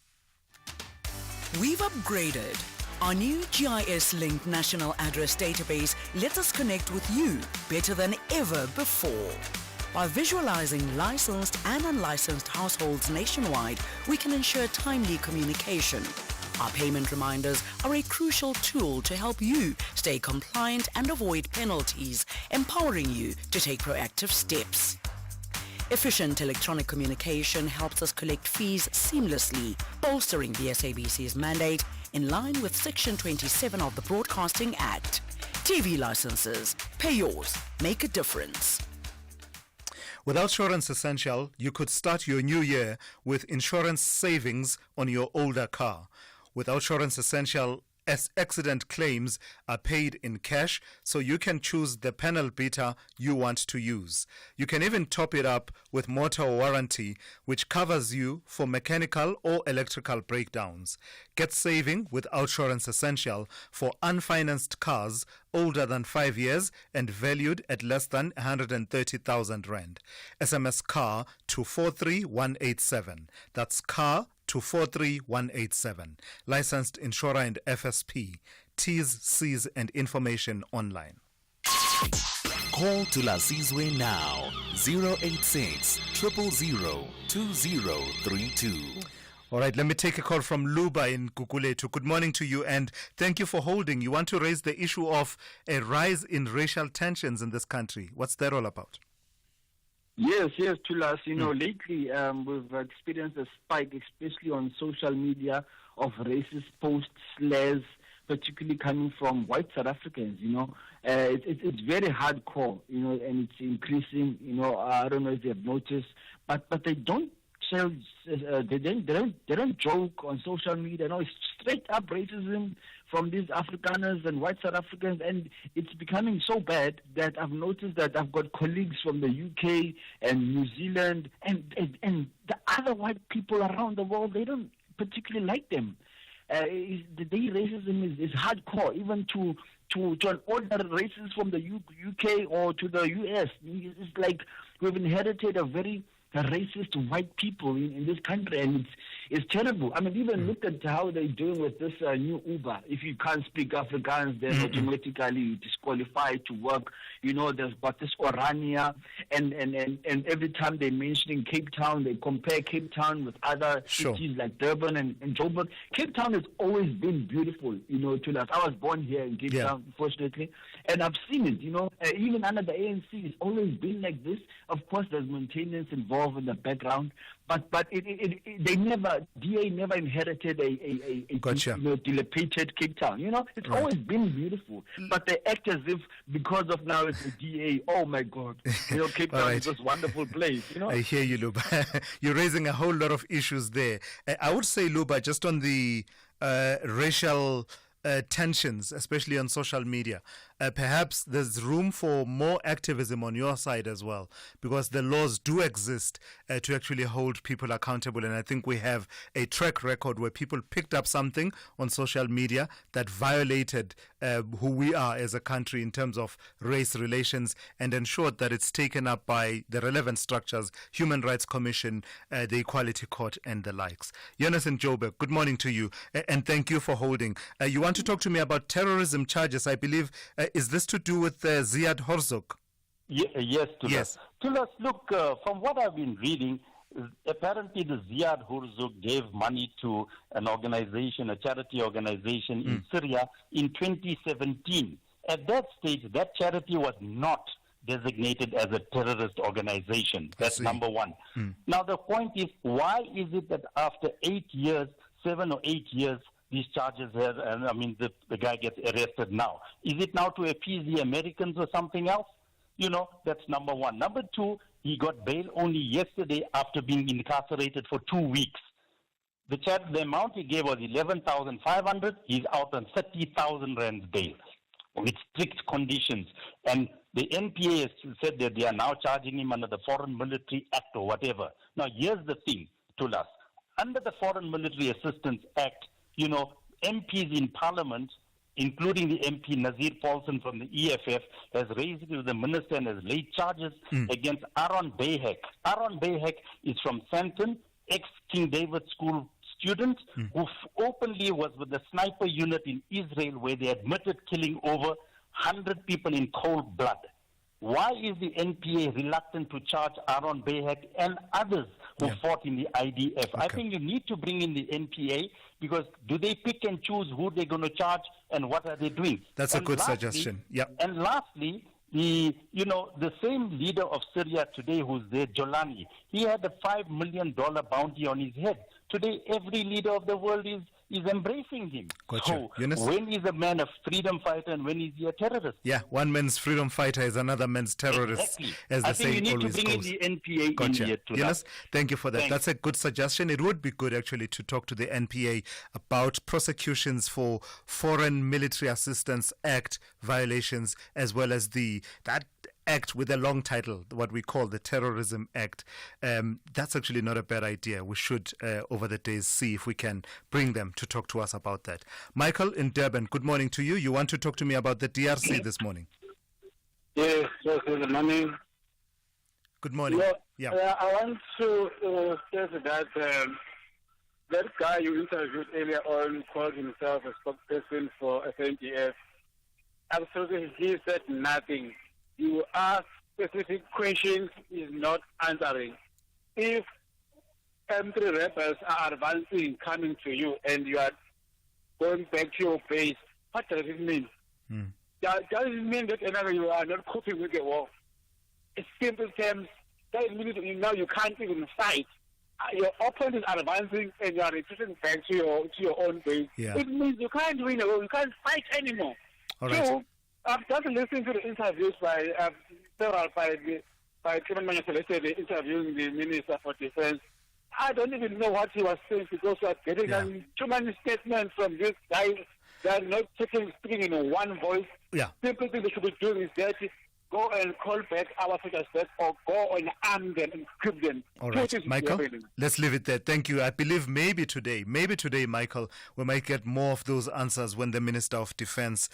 We've upgraded. Our new GIS-linked national address database lets us connect with you better than ever before. By visualizing licensed and unlicensed households nationwide, we can ensure timely communication. Our payment reminders are a crucial tool to help you stay compliant and avoid penalties, empowering you to take proactive steps. Efficient electronic communication helps us collect fees seamlessly, bolstering the SABC's mandate in line with Section 27 of the Broadcasting Act. TV licenses. Pay yours. Make a difference. With Outsurance Essential, you could start your new year with insurance savings on your older car. With Outsurance Essential, accident claims are paid in cash, so you can choose the panel beater you want to use. You can even top it up with motor warranty, which covers you for mechanical or electrical breakdowns. Get saving with Outsurance Essential for unfinanced cars older than 5 years and valued at less than 130,000 rand. SMS CAR to 43187. That's CAR to 43187. Licensed insurer and FSP. T's, C's and information online. Call Thulasizwe now. 086 000 2032. All right, let me take a call from Luba in Guguletu. Good morning to you and thank you for holding. You want to raise the issue of a rise in racial tensions in this country. What's that all about? Yes, Thulas. Lately we've experienced a spike, especially on social media, of racist posts, slurs, particularly coming from white South Africans. It's very hardcore, and it's increasing. I don't know if they've noticed, but they don't they don't joke on social media. No, it's straight up racism from these Afrikaners and white South Africans, and it's becoming so bad that I've noticed that I've got colleagues from the UK and New Zealand and the other white people around the world. They don't particularly like them. The racism is hardcore, even to an older racist from the UK or to the US. It's like we've inherited a very racist white people in this country, and it's terrible. I mean, even look at how they're doing with this new Uber. If you can't speak Afrikaans, then automatically disqualified to work. There's got this Orania, and every time they're mentioning Cape Town, they compare Cape Town with other cities like Durban and Joburg. Cape Town has always been beautiful, to us. I was born here in Cape Town, fortunately, and I've seen it, even under the ANC, it's always been like this. Of course, there's maintenance involved in the background, but DA never inherited a dilapidated Cape Town. It's always been beautiful, but they act as if because of now it's the DA. Oh my God, Cape Town is this wonderful place. I hear you, Luba. You're raising a whole lot of issues there. I would say, Luba, just on the racial tensions, especially on social media. perhaps there's room for more activism on your side as well, because the laws do exist to actually hold people accountable. And I think we have a track record where people picked up something on social media that violated who we are as a country in terms of race relations, and ensured that it's taken up by the relevant structures, Human Rights Commission, the Equality Court, and the likes. Jonas and Joburg, good morning to you, and thank you for holding. You want to talk to me about terrorism charges, I believe. Is this to do with Ziad Horzuk? Yes, Tulas. Yes. Tulas, look, from what I've been reading, apparently the Ziad Horzuk gave money to an organization, a charity organization in Syria in 2017. At that stage, that charity was not designated as a terrorist organization. That's number one. Now, the point is, why is it that after 8 years, 7 or 8 years, these charges have, and I mean, the guy gets arrested now? Is it now to appease the Americans or something else? You know, that's number one. Number two, he got bail only yesterday after being incarcerated for 2 weeks. The amount he gave was 11,500. He's out on 30,000 rands bail with strict conditions. And the NPA has said that they are now charging him under the Foreign Military Act or whatever. Now, here's the thing, Tulas. Under the Foreign Military Assistance Act, you know, MPs in Parliament, including the MP Nazir Paulson from the EFF, has raised it with the minister and has laid charges against Aaron Bayhek. Aaron Bayhek is from Sandton, ex-King David School student who openly was with the sniper unit in Israel, where they admitted killing over 100 people in cold blood. Why is the NPA reluctant to charge Aaron Bayhek and others who fought in the IDF? I think you need to bring in the NPA, because do they pick and choose who they're going to charge and what are they doing? That's a good suggestion. Yeah. And lastly, the same leader of Syria today who's there, Jolani, he had a $5 million bounty on his head. Today, every leader of the world is embracing him. Gotcha. So, when is a man a freedom fighter and when is he a terrorist? Yeah, one man's freedom fighter is another man's terrorist, as the saying always goes. I think you need to bring in the NPA in here to Yes, thank you for that. Thanks. That's a good suggestion. It would be good, actually, to talk to the NPA about prosecutions for Foreign Military Assistance Act violations, as well as that act with a long title, what we call the Terrorism Act. That's actually not a bad idea. We should, over the days, see if we can bring them to talk to us about that. Michael in Durban, good morning to you. You want to talk to me about the DRC this morning? Yes, good morning. Good morning. Yeah. I want to say that that guy you interviewed earlier on called himself a spokesperson for FNDF. Absolutely, he said nothing. You ask specific questions, he's not answering. If M3 rebels are advancing, coming to you, and you are going back to your base, what does it mean? Does it mean that you are not coping with the war? In simple terms, does it mean that now you can't even fight? Your opponent is advancing and you are retreating back to your own base. Yeah. It means you can't win a war, you can't fight anymore. All right. So, I've just listened to the interviews by Clement Manyaselete interviewing the Minister for Defense. I don't even know what he was saying, because we are getting too many statements from this guy. They are not speaking in one voice. Yeah. Simple thing they should be doing is that go and call back our soldiers back, or go and arm them and equip them. All right, Michael, let's leave it there. Thank you. I believe maybe today, Michael, we might get more of those answers when the Minister of Defense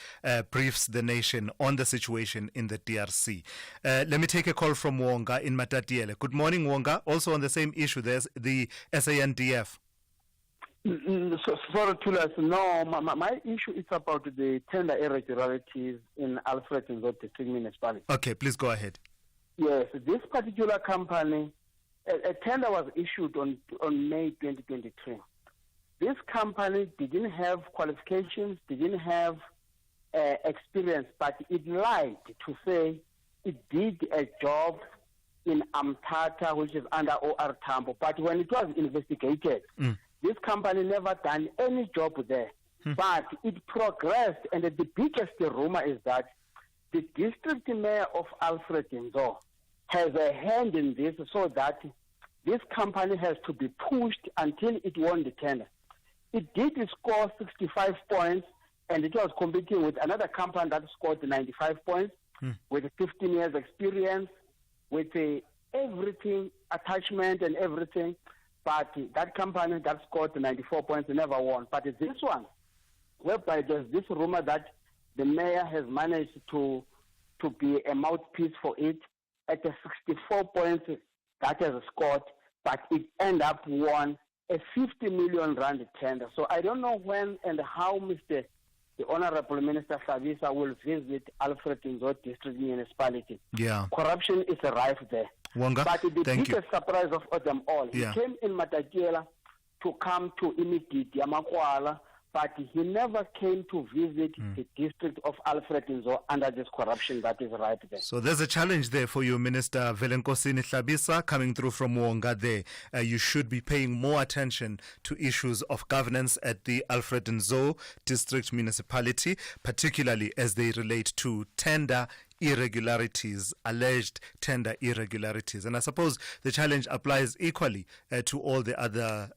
briefs the nation on the situation in the DRC. Let me take a call from Wonga in Matatiele. Good morning, Wonga. Also on the same issue, there's the SANDF. Sorry, Tulas. No, my issue is about the tender irregularities in Alfred Nzo District Municipality. Okay, please go ahead. Yes, this particular company, a tender was issued on May 2023. This company didn't have qualifications, didn't have experience, but it lied to say it did a job in Amtata, which is under OR Tambo. But when it was investigated, this company never done any job there. But it progressed, and the biggest rumor is that the district mayor of Alfred Nzo has a hand in this, so that this company has to be pushed until it won the tender. It did score 65 points, and it was competing with another company that scored 95 points, with 15 years experience, with everything, attachment and everything. But that company that scored 94 points never won. But this one, whereby there's this rumor that the mayor has managed to be a mouthpiece for it at the 64 points that has scored, but it ended up won a 50 million rand tender. So I don't know when and how the Honorable Minister Hlabisa will visit Alfred Nzo District Municipality. Yeah. Corruption is rife there. Wonga, but the thank biggest surprise of them all, he came in Matatiela to come to Imiditi, Yamakwala, but he never came to visit the district of Alfred Nzo under this corruption that is right there. So there's a challenge there for you, Minister Velenkosini Hlabisa, coming through from Wonga there. You should be paying more attention to issues of governance at the Alfred Nzo District Municipality, particularly as they relate to tender irregularities, alleged tender irregularities. And I suppose the challenge applies equally to all the other,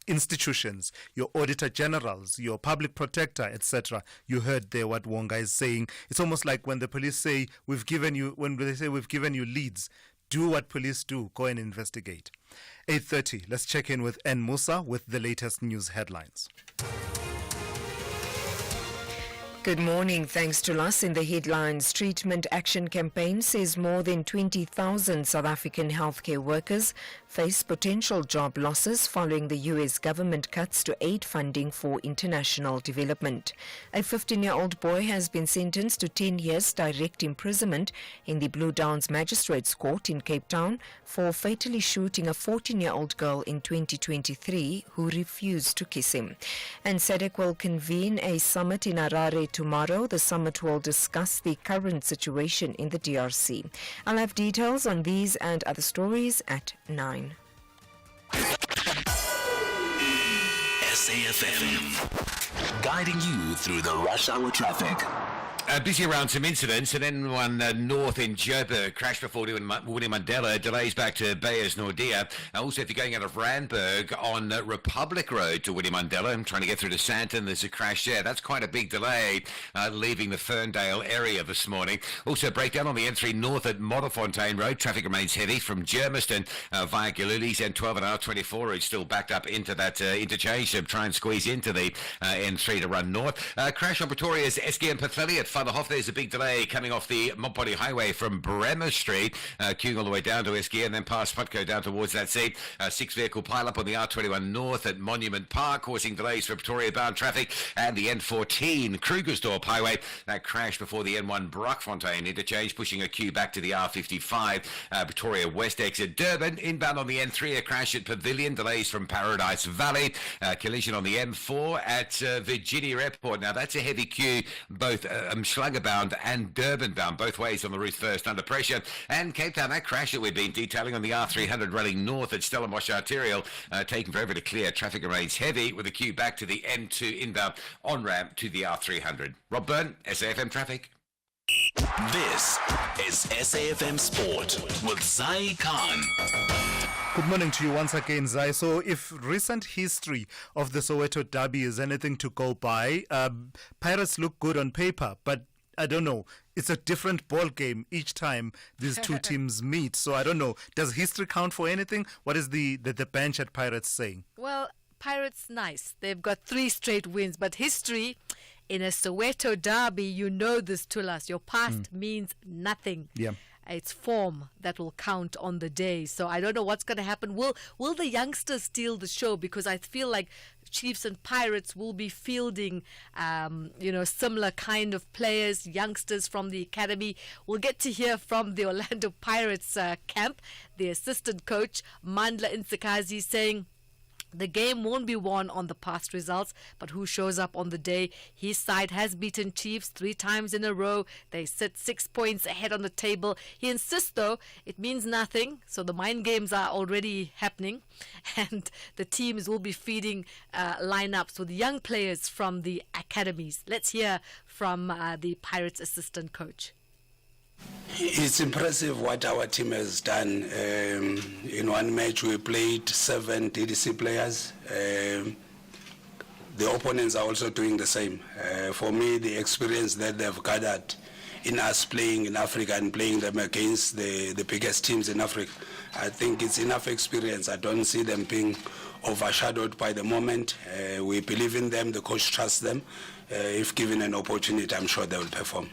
institutions, your auditor generals, your public protector, etc. You heard there what Wonga is saying. It's almost like when the police say, when they say we've given you leads, do what police do, go and investigate. 8:30, let's check in with N. Musa with the latest news headlines. Good morning. Thanks to us in the headlines. Treatment Action Campaign says more than 20,000 South African healthcare workers face potential job losses following the US government cuts to aid funding for international development. A 15-year-old boy has been sentenced to 10 years direct imprisonment in the Blue Downs Magistrates Court in Cape Town for fatally shooting a 14-year-old girl in 2023 who refused to kiss him. And SADC will convene a summit in Harare tomorrow. The summit will discuss the current situation in the DRC. I'll have details on these and other stories at 9. SAFM, guiding you through the rush hour traffic. Busy around some incidents, and then one north in Joburg, crash before Winnie Mandela, delays back to Beyers Nordia. Also, if you're going out of Randburg on Republic Road to Winnie Mandela, I'm trying to get through to Sandton, there's a crash there. That's quite a big delay, leaving the Ferndale area this morning. Also, breakdown on the N3 north at Modderfontein Road. Traffic remains heavy from Germiston via Galuli's N12 and R24 is still backed up into that interchange. So try and squeeze into the N3 to run north. Crash on Pretoria's Esky and Pathleli at Vanderhof. There's a big delay coming off the Montpellier Highway from Bremer Street, queuing all the way down to Esky and then past Putco down towards that sea. 6-vehicle pile-up on the R21 north at Monument Park, causing delays for Pretoria-bound traffic, and the N14 Krugersdorp Highway. That crash before the N1 Brockfontein interchange, pushing a queue back to the R55 Pretoria West exit. Durban, inbound on the N3, a crash at Pavilion, delays from Paradise Valley. Collision on the M4 at Virginia Airport. Now, that's a heavy queue, both Schlagerbound and Durban-bound, both ways on the route first under pressure. And Cape Town, that crash that we've been detailing on the R300 running north at Stellenbosch Arterial, taking forever to clear. Traffic remains heavy with a queue back to the M2 inbound on-ramp to the R300. Rob Byrne, SAFM Traffic. This is SAFM Sport with Zai Khan. Good morning to you once again, Zai. So if recent history of the Soweto Derby is anything to go by, Pirates look good on paper, but I don't know. It's a different ball game each time these two teams meet. So I don't know. Does history count for anything? What is the bench at Pirates saying? Well, Pirates, nice. They've got 3 straight wins, but history in a Soweto Derby, you know this, Thulas. Your past means nothing. Yeah. It's form that will count on the day. So I don't know what's going to happen. Will the youngsters steal the show? Because I feel like Chiefs and Pirates will be fielding, similar kind of players, youngsters from the academy. We'll get to hear from the Orlando Pirates camp, the assistant coach, Mandla Nsikazi, saying the game won't be won on the past results, but who shows up on the day. His side has beaten Chiefs 3 times in a row. They sit 6 points ahead on the table. He insists, though, it means nothing. So the mind games are already happening, and the teams will be feeding lineups with young players from the academies. Let's hear from the Pirates assistant coach. It's impressive what our team has done. In one match, we played 7 DDC players. the opponents are also doing the same. For me, the experience that they've gathered in us playing in Africa and playing them against the biggest teams in Africa, I think it's enough experience. I don't see them being overshadowed by the moment. We believe in them, the coach trusts them. If given an opportunity, I'm sure they will perform.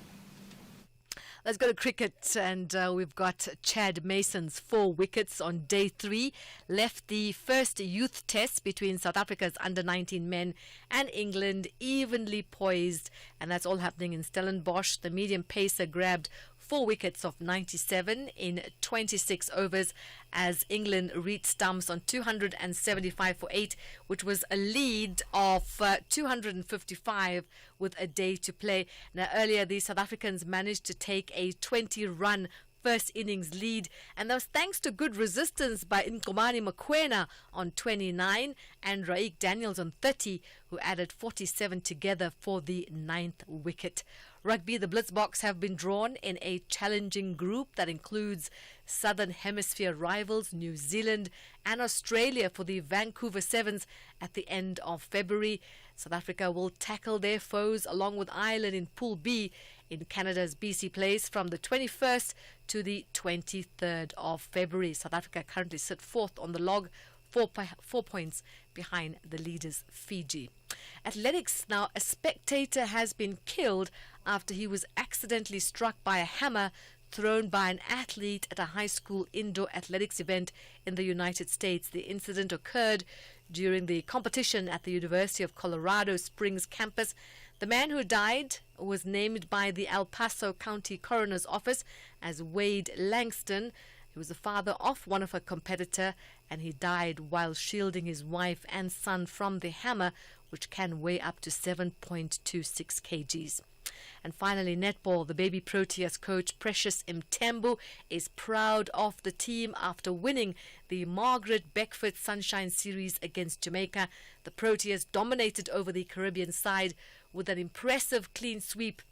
Let's go to cricket, and we've got Chad Mason's 4 wickets on day 3. Left the first youth test between South Africa's under-19 men and England evenly poised, and that's all happening in Stellenbosch. The medium pacer grabbed 4 wickets of 97 in 26 overs as England reached stumps on 275 for 8, which was a lead of 255 with a day to play. Now, earlier, the South Africans managed to take a 20-run first innings lead, and that was thanks to good resistance by Nkomani Mokoena on 29 and Raik Daniels on 30, who added 47 together for the 9th wicket. Rugby, the Blitzboks have been drawn in a challenging group that includes Southern Hemisphere rivals New Zealand and Australia for the Vancouver Sevens at the end of February. South Africa will tackle their foes along with Ireland in Pool B in Canada's BC Place from the 21st to the 23rd of February. South Africa currently sit 4th on the log, 4 points behind the leaders Fiji. Athletics now, a spectator has been killed after he was accidentally struck by a hammer thrown by an athlete at a high school indoor athletics event in the United States. The incident occurred during the competition at the University of Colorado Springs campus. The man who died was named by the El Paso County Coroner's Office as Wade Langston. He was the father of one of her competitor, and he died while shielding his wife and son from the hammer, which can weigh up to 7.26 kgs. And finally, netball. The baby Proteas coach Precious Mtembu is proud of the team after winning the Margaret Beckford Sunshine Series against Jamaica. The Proteas dominated over the Caribbean side with an impressive clean sweep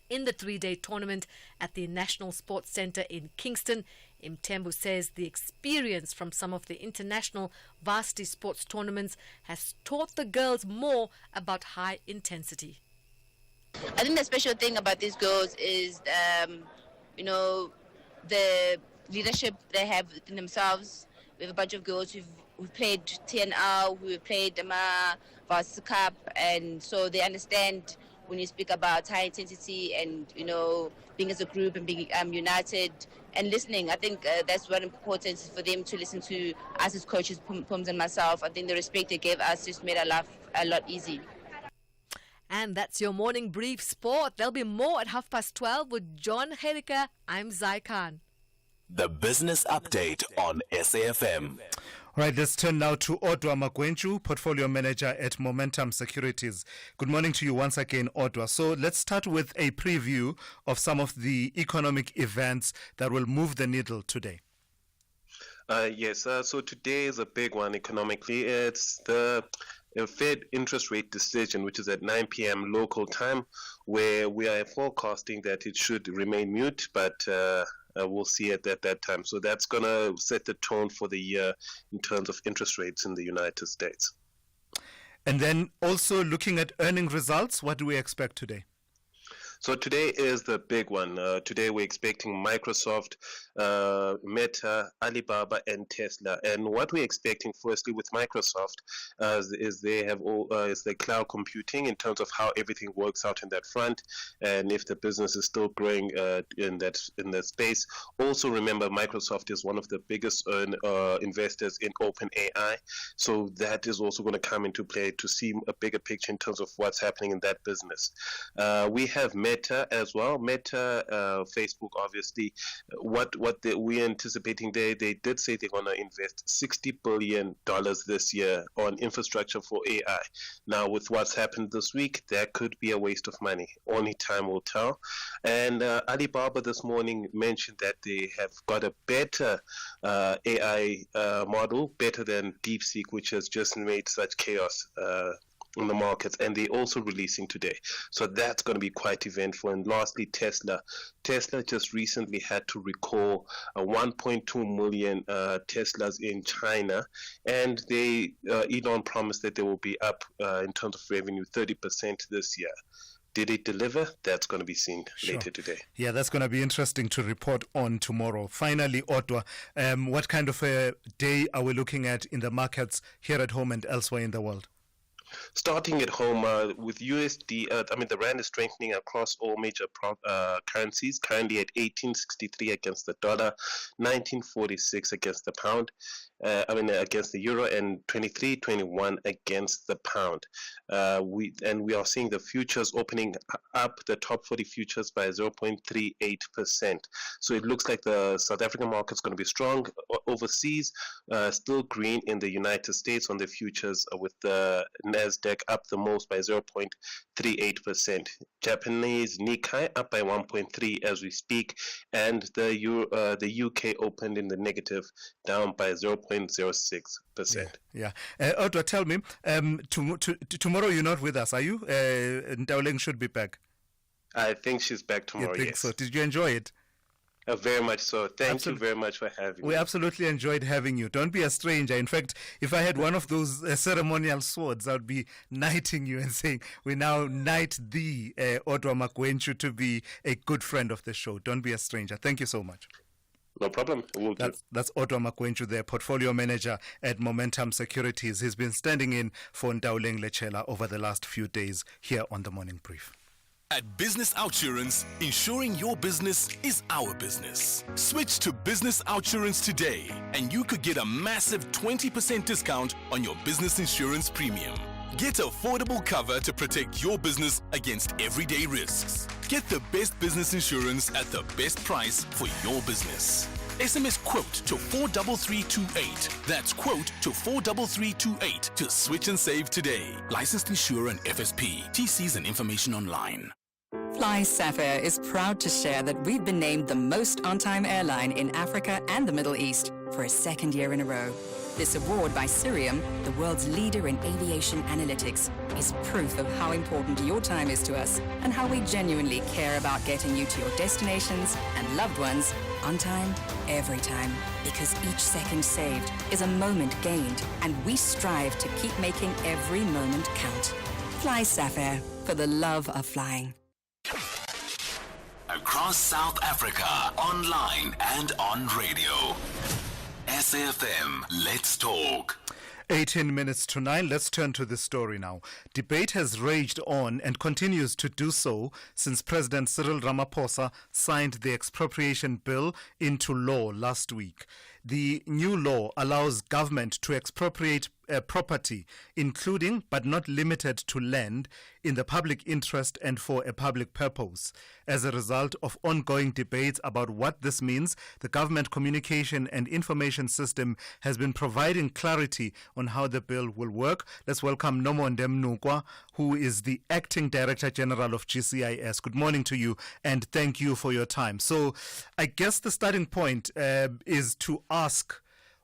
in the 3-day tournament at the National Sports Centre in Kingston. Mtembu says the experience from some of the international varsity sports tournaments has taught the girls more about high intensity. I think the special thing about these girls is, the leadership they have within themselves. We have a bunch of girls who've played TNR, who've played the Varsity Cup, and so they understand when you speak about high intensity and, being as a group and being united and listening. I think that's what important for them to listen to us as coaches, Pums and myself. I think the respect they gave us just made our life a lot easy. And that's your morning brief sport. There'll be more at 12:30 with John Herika. I'm Zai Khan. The Business Update on SAFM. All right, let's turn now to Odwa Magwenchu, Portfolio Manager at Momentum Securities. Good morning to you once again, Odwa. So let's start with a preview of some of the economic events that will move the needle today. Yes, so today is a big one economically. It's the Fed interest rate decision, which is at 9 p.m. local time, where we are forecasting that it should remain mute, but we'll see it at that time. So that's going to set the tone for the year in terms of interest rates in the United States. And then also looking at earning results, what do we expect today? So today is the big one. Today we're expecting Microsoft, Meta, Alibaba, and Tesla. And what we're expecting, firstly, with Microsoft is they have is the cloud computing in terms of how everything works out in that front, and if the business is still growing in that space. Also, remember Microsoft is one of the biggest investors in OpenAI, so that is also going to come into play to see a bigger picture in terms of what's happening in that business. We have Meta as well. Meta, Facebook, obviously. What we're anticipating they did say they're going to invest $60 billion this year on infrastructure for AI. Now, with what's happened this week, that could be a waste of money. Only time will tell. And Alibaba this morning mentioned that they have got a better AI model, better than DeepSeek, which has just made such chaos in the markets, and they're also releasing today. So that's going to be quite eventful. And lastly, Tesla. Tesla just recently had to recall 1.2 million Teslas in China, and Elon promised that they will be up in terms of revenue 30% this year. Did it deliver? That's going to be seen later today. Yeah, that's going to be interesting to report on tomorrow. Finally, Otwa, what kind of a day are we looking at in the markets here at home and elsewhere in the world? Starting at home with USD, the rand is strengthening across all major currencies, currently at 18.63 against the dollar, 19.46 against the pound, against the euro, and 23.21 against the pound. We are seeing the futures opening up, the top 40 futures by 0.38%. So it looks like the South African market is going to be strong. Overseas, still green in the United States on the futures, with the Nasdaq up the most by 0.38%. Japanese Nikkei up by 1.3 as we speak, and the UK opened in the negative, down by 0.06%. Yeah. Otwa, tell me, tomorrow you're not with us, are you? Ntauleng should be back. I think she's back tomorrow. You think so? Did you enjoy it? Very much so. Thank you very much for having me. We absolutely enjoyed having you. Don't be a stranger. In fact, if I had one of those ceremonial swords, I would be knighting you and saying, we now knight the Otwa Makwenchu to be a good friend of the show. Don't be a stranger. Thank you so much. No problem. That's Otwa Makwenchu, the portfolio manager at Momentum Securities. He's been standing in for Ntauleng Lechela over the last few days here on the Morning Brief. At Business Outsurance, ensuring your business is our business. Switch to Business Outsurance today, and you could get a massive 20% discount on your business insurance premium. Get affordable cover to protect your business against everyday risks. Get the best business insurance at the best price for your business. SMS quote to 43328. That's quote to 43328 to switch and save today. Licensed insurer and FSP. TCs and information online. Fly Sapphire is proud to share that we've been named the most on-time airline in Africa and the Middle East for a second year in a row. This award by Cirium, the world's leader in aviation analytics, is proof of how important your time is to us and how we genuinely care about getting you to your destinations and loved ones on time, every time. Because each second saved is a moment gained, and we strive to keep making every moment count. Fly Sapphire, for the love of flying. Across South Africa, online and on radio. SAFM, let's talk. 18 minutes to 9. Let's turn to this story now. Debate has raged on and continues to do so since President Cyril Ramaphosa signed the expropriation bill into law last week. The new law allows government to expropriate property, including but not limited to land, in the public interest and for a public purpose. As a result of ongoing debates about what this means, the Government Communication and Information System has been providing clarity on how the bill will work. Let's welcome Nomonde Mnukwa, who is the Acting Director General of GCIS. Good morning to you, and thank you for your time. So I guess the starting point is to ask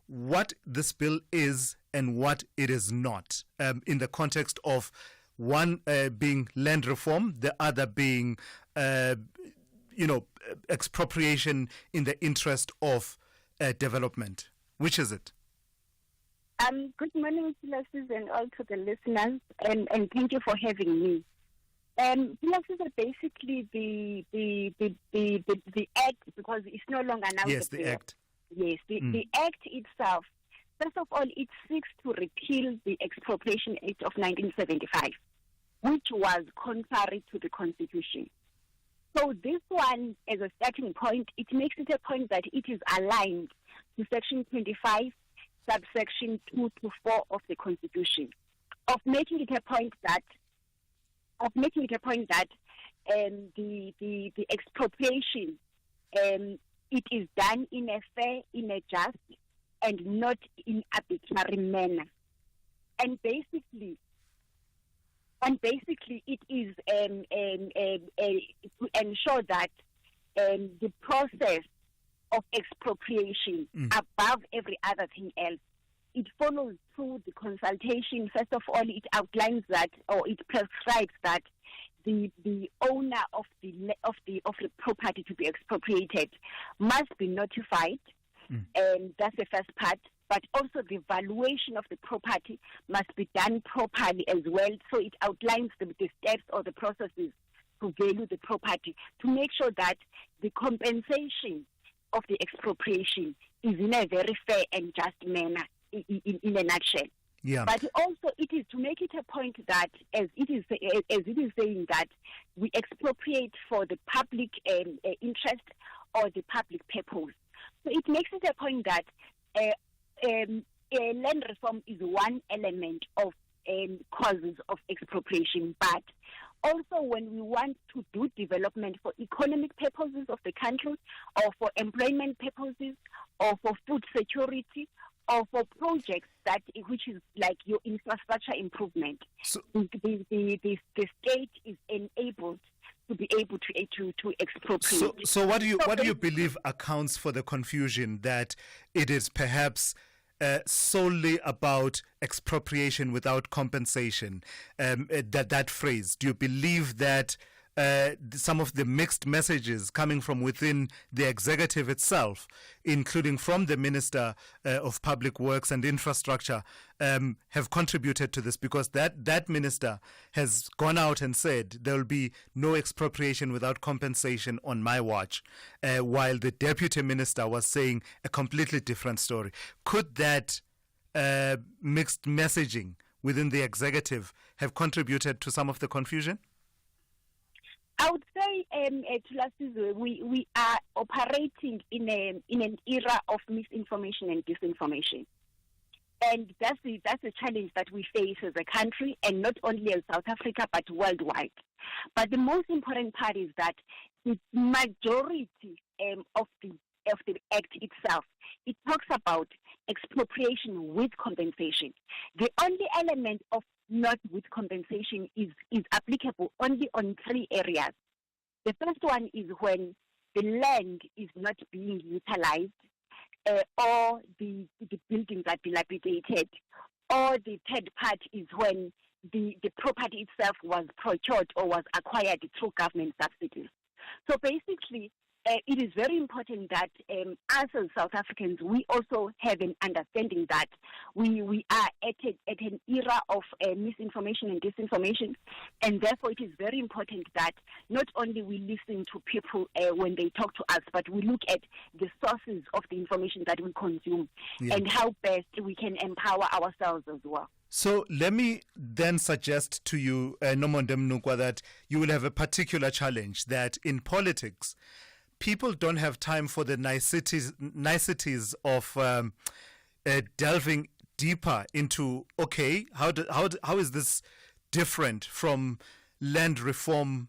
what this bill is and what it is not, in the context of one being land reform, the other being, expropriation in the interest of development. Which is it? Good morning, Thulasizwe, and all to the listeners, and thank you for having me. Thulasizwe, basically the act, because it's no longer now. Yes, the act. Yes, the act itself. First of all, it seeks to repeal the Expropriation Act of 1975, which was contrary to the Constitution. So this one, as a starting point, it makes it a point that it is aligned to Section 25, subsection 2 to 4 of the Constitution, of making it a point that the expropriation it is done in a fair, in a just, and not in arbitrary manner. And basically it is to ensure that the process of expropriation, above every other thing else, it follows through the consultation. First of all, it outlines that, or it prescribes that the owner of the property to be expropriated must be notified, and that's the first part. But also the valuation of the property must be done properly as well. So it outlines the steps or the processes to value the property to make sure that the compensation of the expropriation is in a very fair and just manner, in a nutshell. Yeah. But also it is to make it a point that, as it is saying that we expropriate for the public interest or the public purpose. So it makes it a point that land reform is one element of causes of expropriation, but also when we want to do development for economic purposes of the country, or for employment purposes, or for food security, or for projects which is like your infrastructure improvement, so, the state is enabled to be able to expropriate. So what do you believe accounts for the confusion that it is perhaps solely about expropriation without compensation? That phrase. Do you believe that some of the mixed messages coming from within the executive itself, including from the Minister of Public Works and Infrastructure, have contributed to this? Because that minister has gone out and said there will be no expropriation without compensation on my watch, while the deputy minister was saying a completely different story. Could that mixed messaging within the executive have contributed to some of the confusion? I would say, Thulasizwe, we are operating in an era of misinformation and disinformation, and that's a challenge that we face as a country, and not only in South Africa but worldwide. But the most important part is that the majority of the Act itself, it talks about expropriation with compensation. The only element of not with compensation is applicable only on three areas. The first one is when the land is not being utilized, or the buildings are dilapidated, or the third part is when the property itself was procured or was acquired through government subsidies. So basically, it is very important that us as South Africans, we also have an understanding that we are at an era of misinformation and disinformation, and therefore it is very important that not only we listen to people when they talk to us, but we look at the sources of the information that we consume, and how best we can empower ourselves as well. So let me then suggest to you, Nomonde Mnukwa, that you will have a particular challenge, that in politics, people don't have time for the niceties of delving deeper into, okay, how is this different from land reform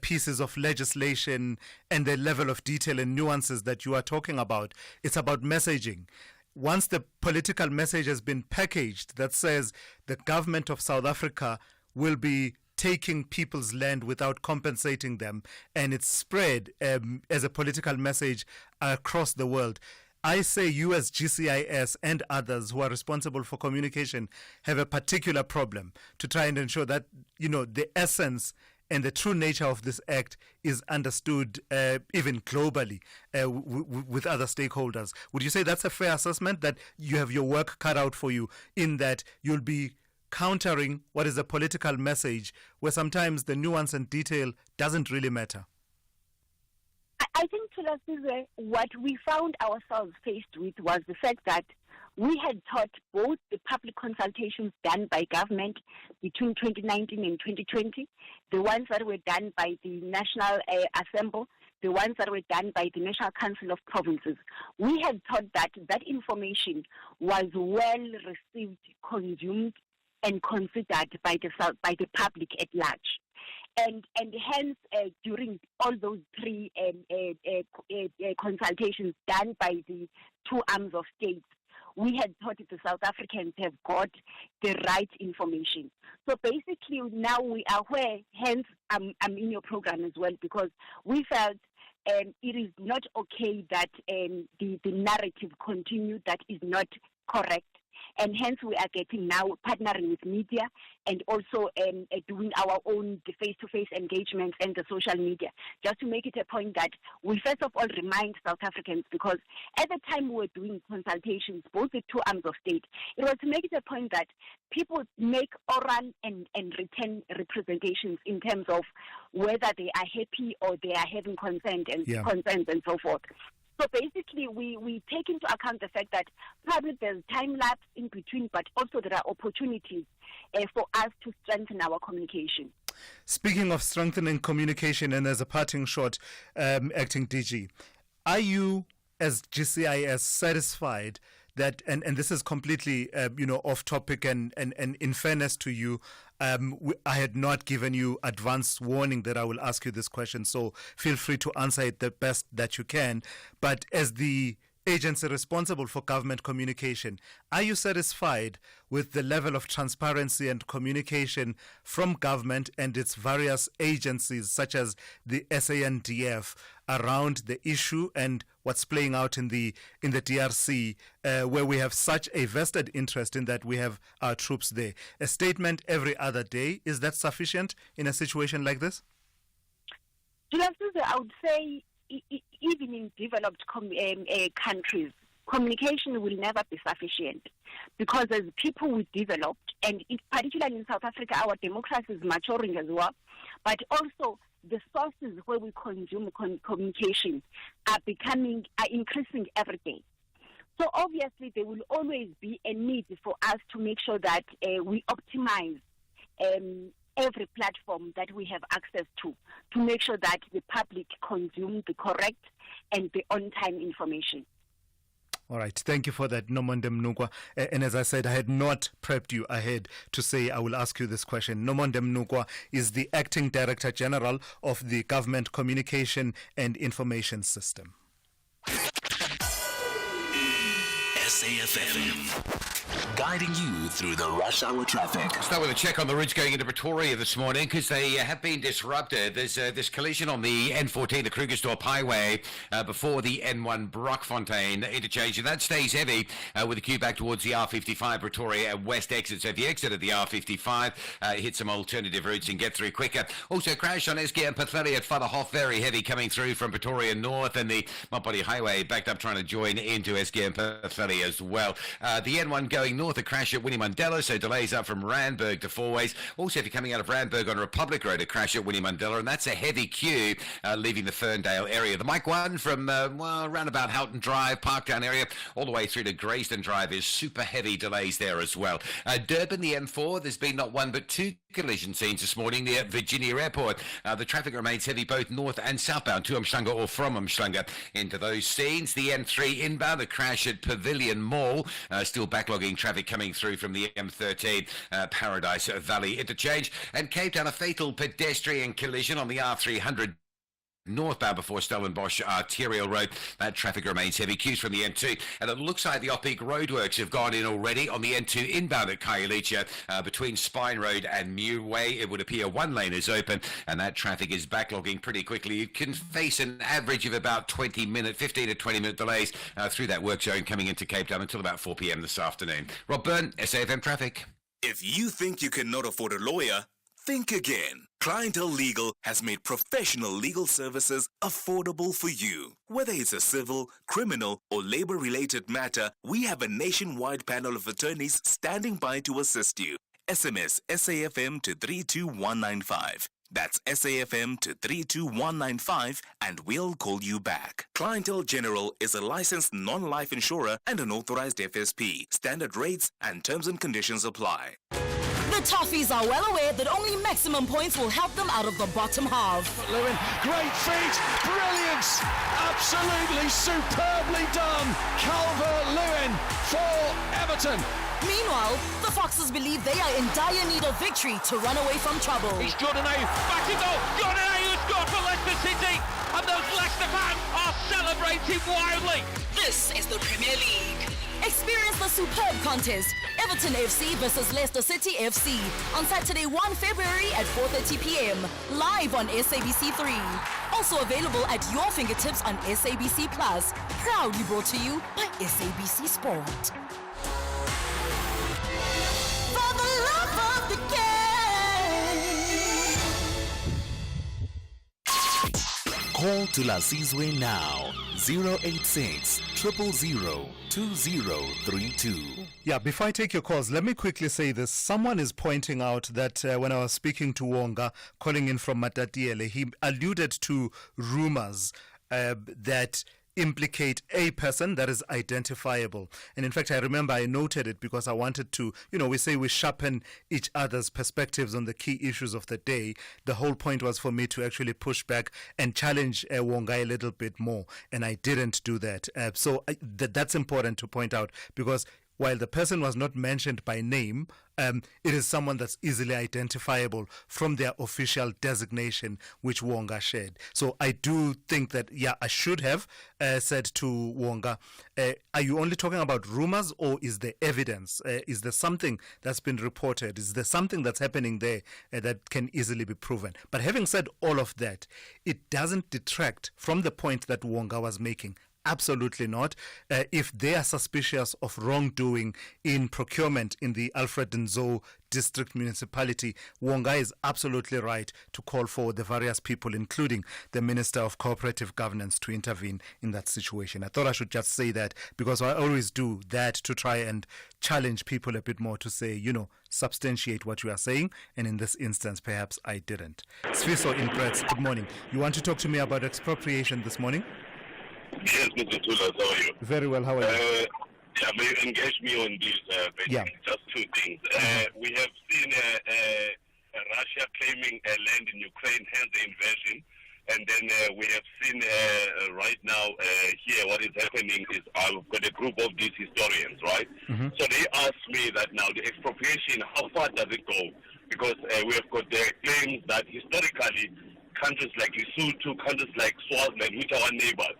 pieces of legislation and the level of detail and nuances that you are talking about? It's about messaging. Once the political message has been packaged that says the government of South Africa will be taking people's land without compensating them, and it's spread as a political message across the world, I say you as GCIS and others who are responsible for communication have a particular problem to try and ensure that, the essence and the true nature of this act is understood even globally with other stakeholders. Would you say that's a fair assessment, that you have your work cut out for you, in that you'll be countering what is a political message where sometimes the nuance and detail doesn't really matter? I think, Thulasizwe, what we found ourselves faced with was the fact that we had taught both the public consultations done by government between 2019 and 2020, the ones that were done by the National Assembly, the ones that were done by the National Council of Provinces. We had thought that information was well received, consumed, and considered by the public at large. And hence, during all those three consultations done by the two arms of state, we had thought that the South Africans have got the right information. So basically, now we are where, hence I'm in your program as well, because we felt it is not okay that the narrative continued that is not correct. And hence we are getting now partnering with media and also doing our own face-to-face engagements and the social media, just to make it a point that we first of all remind South Africans, because at the time we were doing consultations, both the two arms of state, it was to make it a point that people make oral and written representations in terms of whether they are happy or they are having concerns and so forth. So basically, we take into account the fact that probably there's time lapse in between, but also there are opportunities for us to strengthen our communication. Speaking of strengthening communication, and as a parting shot, Acting DG, are you, as GCIS, satisfied that, and this is completely, off topic, and in fairness to you, I had not given you advance warning that I will ask you this question, so feel free to answer it the best that you can. But as the agency responsible for government communication, are you satisfied with the level of transparency and communication from government and its various agencies, such as the SANDF, around the issue and what's playing out in the DRC, where we have such a vested interest in that we have our troops there? A statement every other day, is that sufficient in a situation like this? I would say even in developed countries, communication will never be sufficient, because as people we developed, and particularly in South Africa, our democracy is maturing as well, but also the sources where we consume communication are increasing every day. So obviously there will always be a need for us to make sure that we optimize every platform that we have access to make sure that the public consume the correct and the on-time information. All right. Thank you for that, Nomonde Mnukwa. And as I said, I had not prepped you ahead to say I will ask you this question. Nomonde Mnukwa is the Acting Director General of the Government Communication and Information System. SAFM, guiding you through the rush hour traffic. Start with a check on the routes going into Pretoria this morning, because they have been disrupted. There's this collision on the N14, the Krugersdorp Highway, before the N1 Brockfontein interchange, and that stays heavy with a queue back towards the R55 Pretoria and West exit. So if you exited the R55, hit some alternative routes and get through quicker. Also, crash on SK and Pathleri at Vaderhof, very heavy coming through from Pretoria North, and the Mopani Highway backed up trying to join into SK and Pathleri as well. The N1 going north, a crash at Winnie Mandela, so delays up from Randburg to Fourways. Also, if you're coming out of Randburg on Republic Road, a crash at Winnie Mandela, and that's a heavy queue leaving the Ferndale area. The Mike 1 from around about Houghton Drive, Parktown area, all the way through to Grayston Drive is super heavy delays there as well. Durban, the M4, there's been not one but two collision scenes this morning near Virginia Airport. The traffic remains heavy both north and southbound to Umhlanga or from Umhlanga into those scenes. The M3 inbound, a crash at Pavilion Mall, still backlogging traffic coming through from the M13 Paradise Valley interchange. And Cape Town, a fatal pedestrian collision on the R300 northbound before Stellenbosch Arterial Road. That traffic remains heavy. Queues from the N2, and it looks like the Optic roadworks have gone in already on the N2 inbound at Khayelitsha between Spine Road and Mew Way. It would appear one lane is open, and that traffic is backlogging pretty quickly. You can face an average of about 15 to 20 minute delays through that work zone coming into Cape Town until about 4 p.m. this afternoon. Rob Byrne, SAFM Traffic. If you think you cannot afford a lawyer, think again. Clientele Legal has made professional legal services affordable for you. Whether it's a civil, criminal, or labor-related matter, we have a nationwide panel of attorneys standing by to assist you. SMS SAFM to 32195. That's SAFM to 32195, and we'll call you back. Clientele General is a licensed non-life insurer and an authorized FSP. Standard rates and terms and conditions apply. The Toffees are well aware that only maximum points will help them out of the bottom half. Lewin, great feat, brilliance, absolutely superbly done. Calvert-Lewin for Everton. Meanwhile, the Foxes believe they are in dire need of victory to run away from trouble. It's Jordan Ayew, back in goal. Jordan Ayew has scored for Leicester City, and those Leicester fans are celebrating wildly. This is the Premier League. Experience the superb contest, Everton FC versus Leicester City FC, on Saturday 1 February at 4:30 p.m. live on SABC3. Also available at your fingertips on SABC Plus. Proudly brought to you by SABC Sport. Call Thulasizwe now. 086 000 2032. Yeah, before I take your calls, let me quickly say this. Someone is pointing out that when I was speaking to Wonga, calling in from Matatiele, he alluded to rumors that implicate a person that is identifiable. And in fact, I remember I noted it because I wanted to, we say we sharpen each other's perspectives on the key issues of the day. The whole point was for me to actually push back and challenge Wonga a little bit more. And I didn't do that. That's important to point out, because while the person was not mentioned by name, it is someone that's easily identifiable from their official designation, which Wonga shared. So I do think that, I should have said to Wonga, are you only talking about rumors, or is there evidence? Is there something that's been reported? Is there something that's happening there that can easily be proven? But having said all of that, it doesn't detract from the point that Wonga was making. Absolutely not. If they are suspicious of wrongdoing in procurement in the Alfred Nzo district municipality, Wonga is absolutely right to call for the various people, including the Minister of Cooperative Governance, to intervene in that situation. I thought I should just say that, because I always do that to try and challenge people a bit more to say, substantiate what you are saying. And in this instance, perhaps I didn't. Sfiso in Brits, good morning. You want to talk to me about expropriation this morning? Yes, Mr. Thulas, how are you? Very well, how are you? May you engage me on this, basically, just two things. We have seen Russia claiming land in Ukraine, hence the invasion. And then we have seen right now here what is happening is I've got a group of these historians, right? So they asked me that now the expropriation, how far does it go? Because we have got the claims that historically countries like Lesotho, countries like Swaziland, which are our neighbors,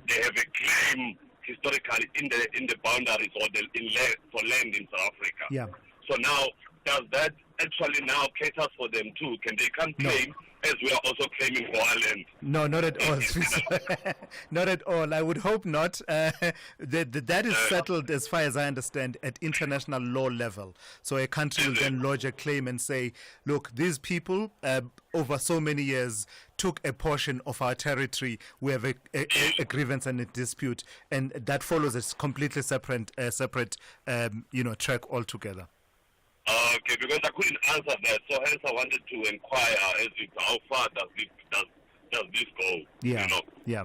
they have a claim historically in the boundaries or for land in South Africa. Yeah. So now, does that actually now cater for them too? Can they come claim as we are also claiming for our land? No, not at all. Not at all. I would hope not. That is settled, as far as I understand, at international law level. So a country will then lodge a claim and say, look, these people over so many years took a portion of our territory. We have a grievance and a dispute, and that follows a completely separate track altogether. Okay, because I couldn't answer that, so hence I wanted to inquire as to how far does this go? Yeah. Yeah,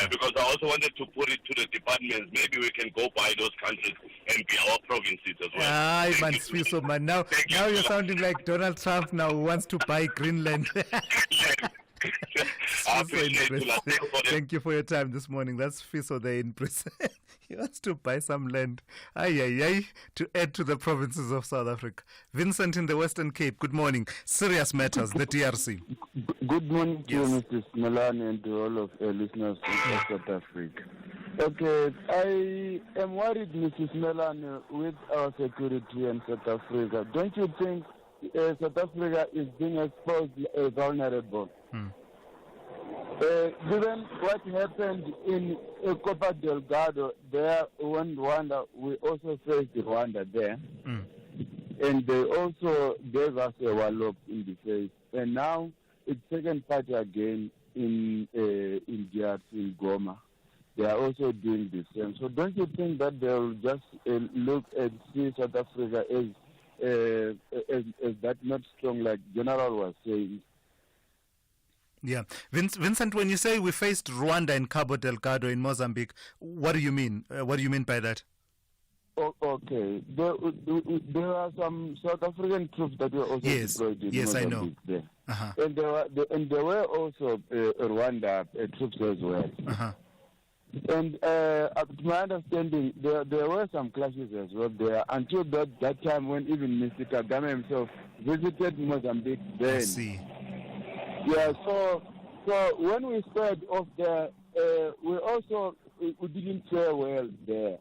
because I also wanted to put it to the departments. Maybe we can go by those countries and be our provinces as well. Man. Now you're sounding like Donald Trump now, who wants to buy Greenland. Thank you for your time this morning. That's Fiso there in Brisbane. He wants to buy some land, to add to the provinces of South Africa. Vincent in the Western Cape, good morning. Serious matters, the DRC. Good morning to you, Mr. Simelane, and to all of our listeners in South Africa. Okay, I am worried, Mrs. Simelane, with our security in South Africa. Don't you think South Africa is being exposed as vulnerable? Given what happened in Copa Delgado, there when Rwanda, we also faced Rwanda there, and they also gave us a wallop in the face. And now it's second part again in DRC, in Goma. They are also doing the same. So don't you think that they'll just look and see South Africa as that not strong, like General was saying? Yeah. Vincent, when you say we faced Rwanda in Cabo Delgado in Mozambique, what do you mean? What do you mean by that? Okay. There are some South African troops that were also deployed in Mozambique there. And there were also Rwanda troops as well. And to my understanding, there were some clashes as well there until that time when even Mr. Kagame himself visited Mozambique then. I see. Yeah, so when we started off there, we didn't fare well there.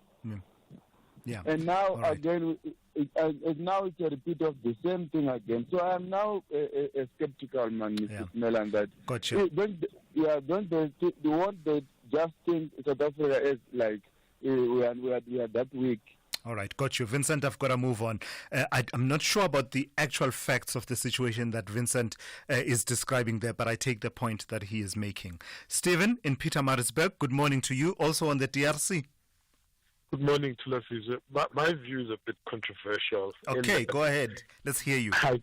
Yeah. And now again, now it's a repeat of the same thing again. So I am now a skeptical man, Mr. Simelane, that gotcha. Don't they just think South Africa is like we are that weak? All right, got you. Vincent, I've got to move on. I'm not sure about the actual facts of the situation that Vincent is describing there, but I take the point that he is making. Stephen in Pietermaritzburg, good morning to you, also on the DRC. Good morning, Thulasizwe. My view is a bit controversial. Okay, go ahead. Let's hear you. I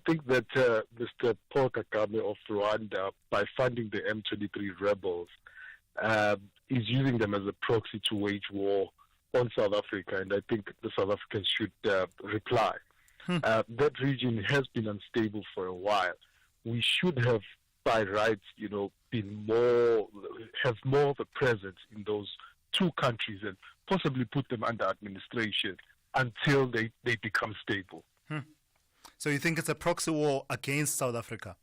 think that Mr. Paul Kagame of Rwanda, by funding the M23 rebels, is using them as a proxy to wage war on South Africa, and I think the South Africans should reply. That region has been unstable for a while. We should have, by rights, have more of a presence in those two countries and possibly put them under administration until they become stable. So you think it's a proxy war against South Africa?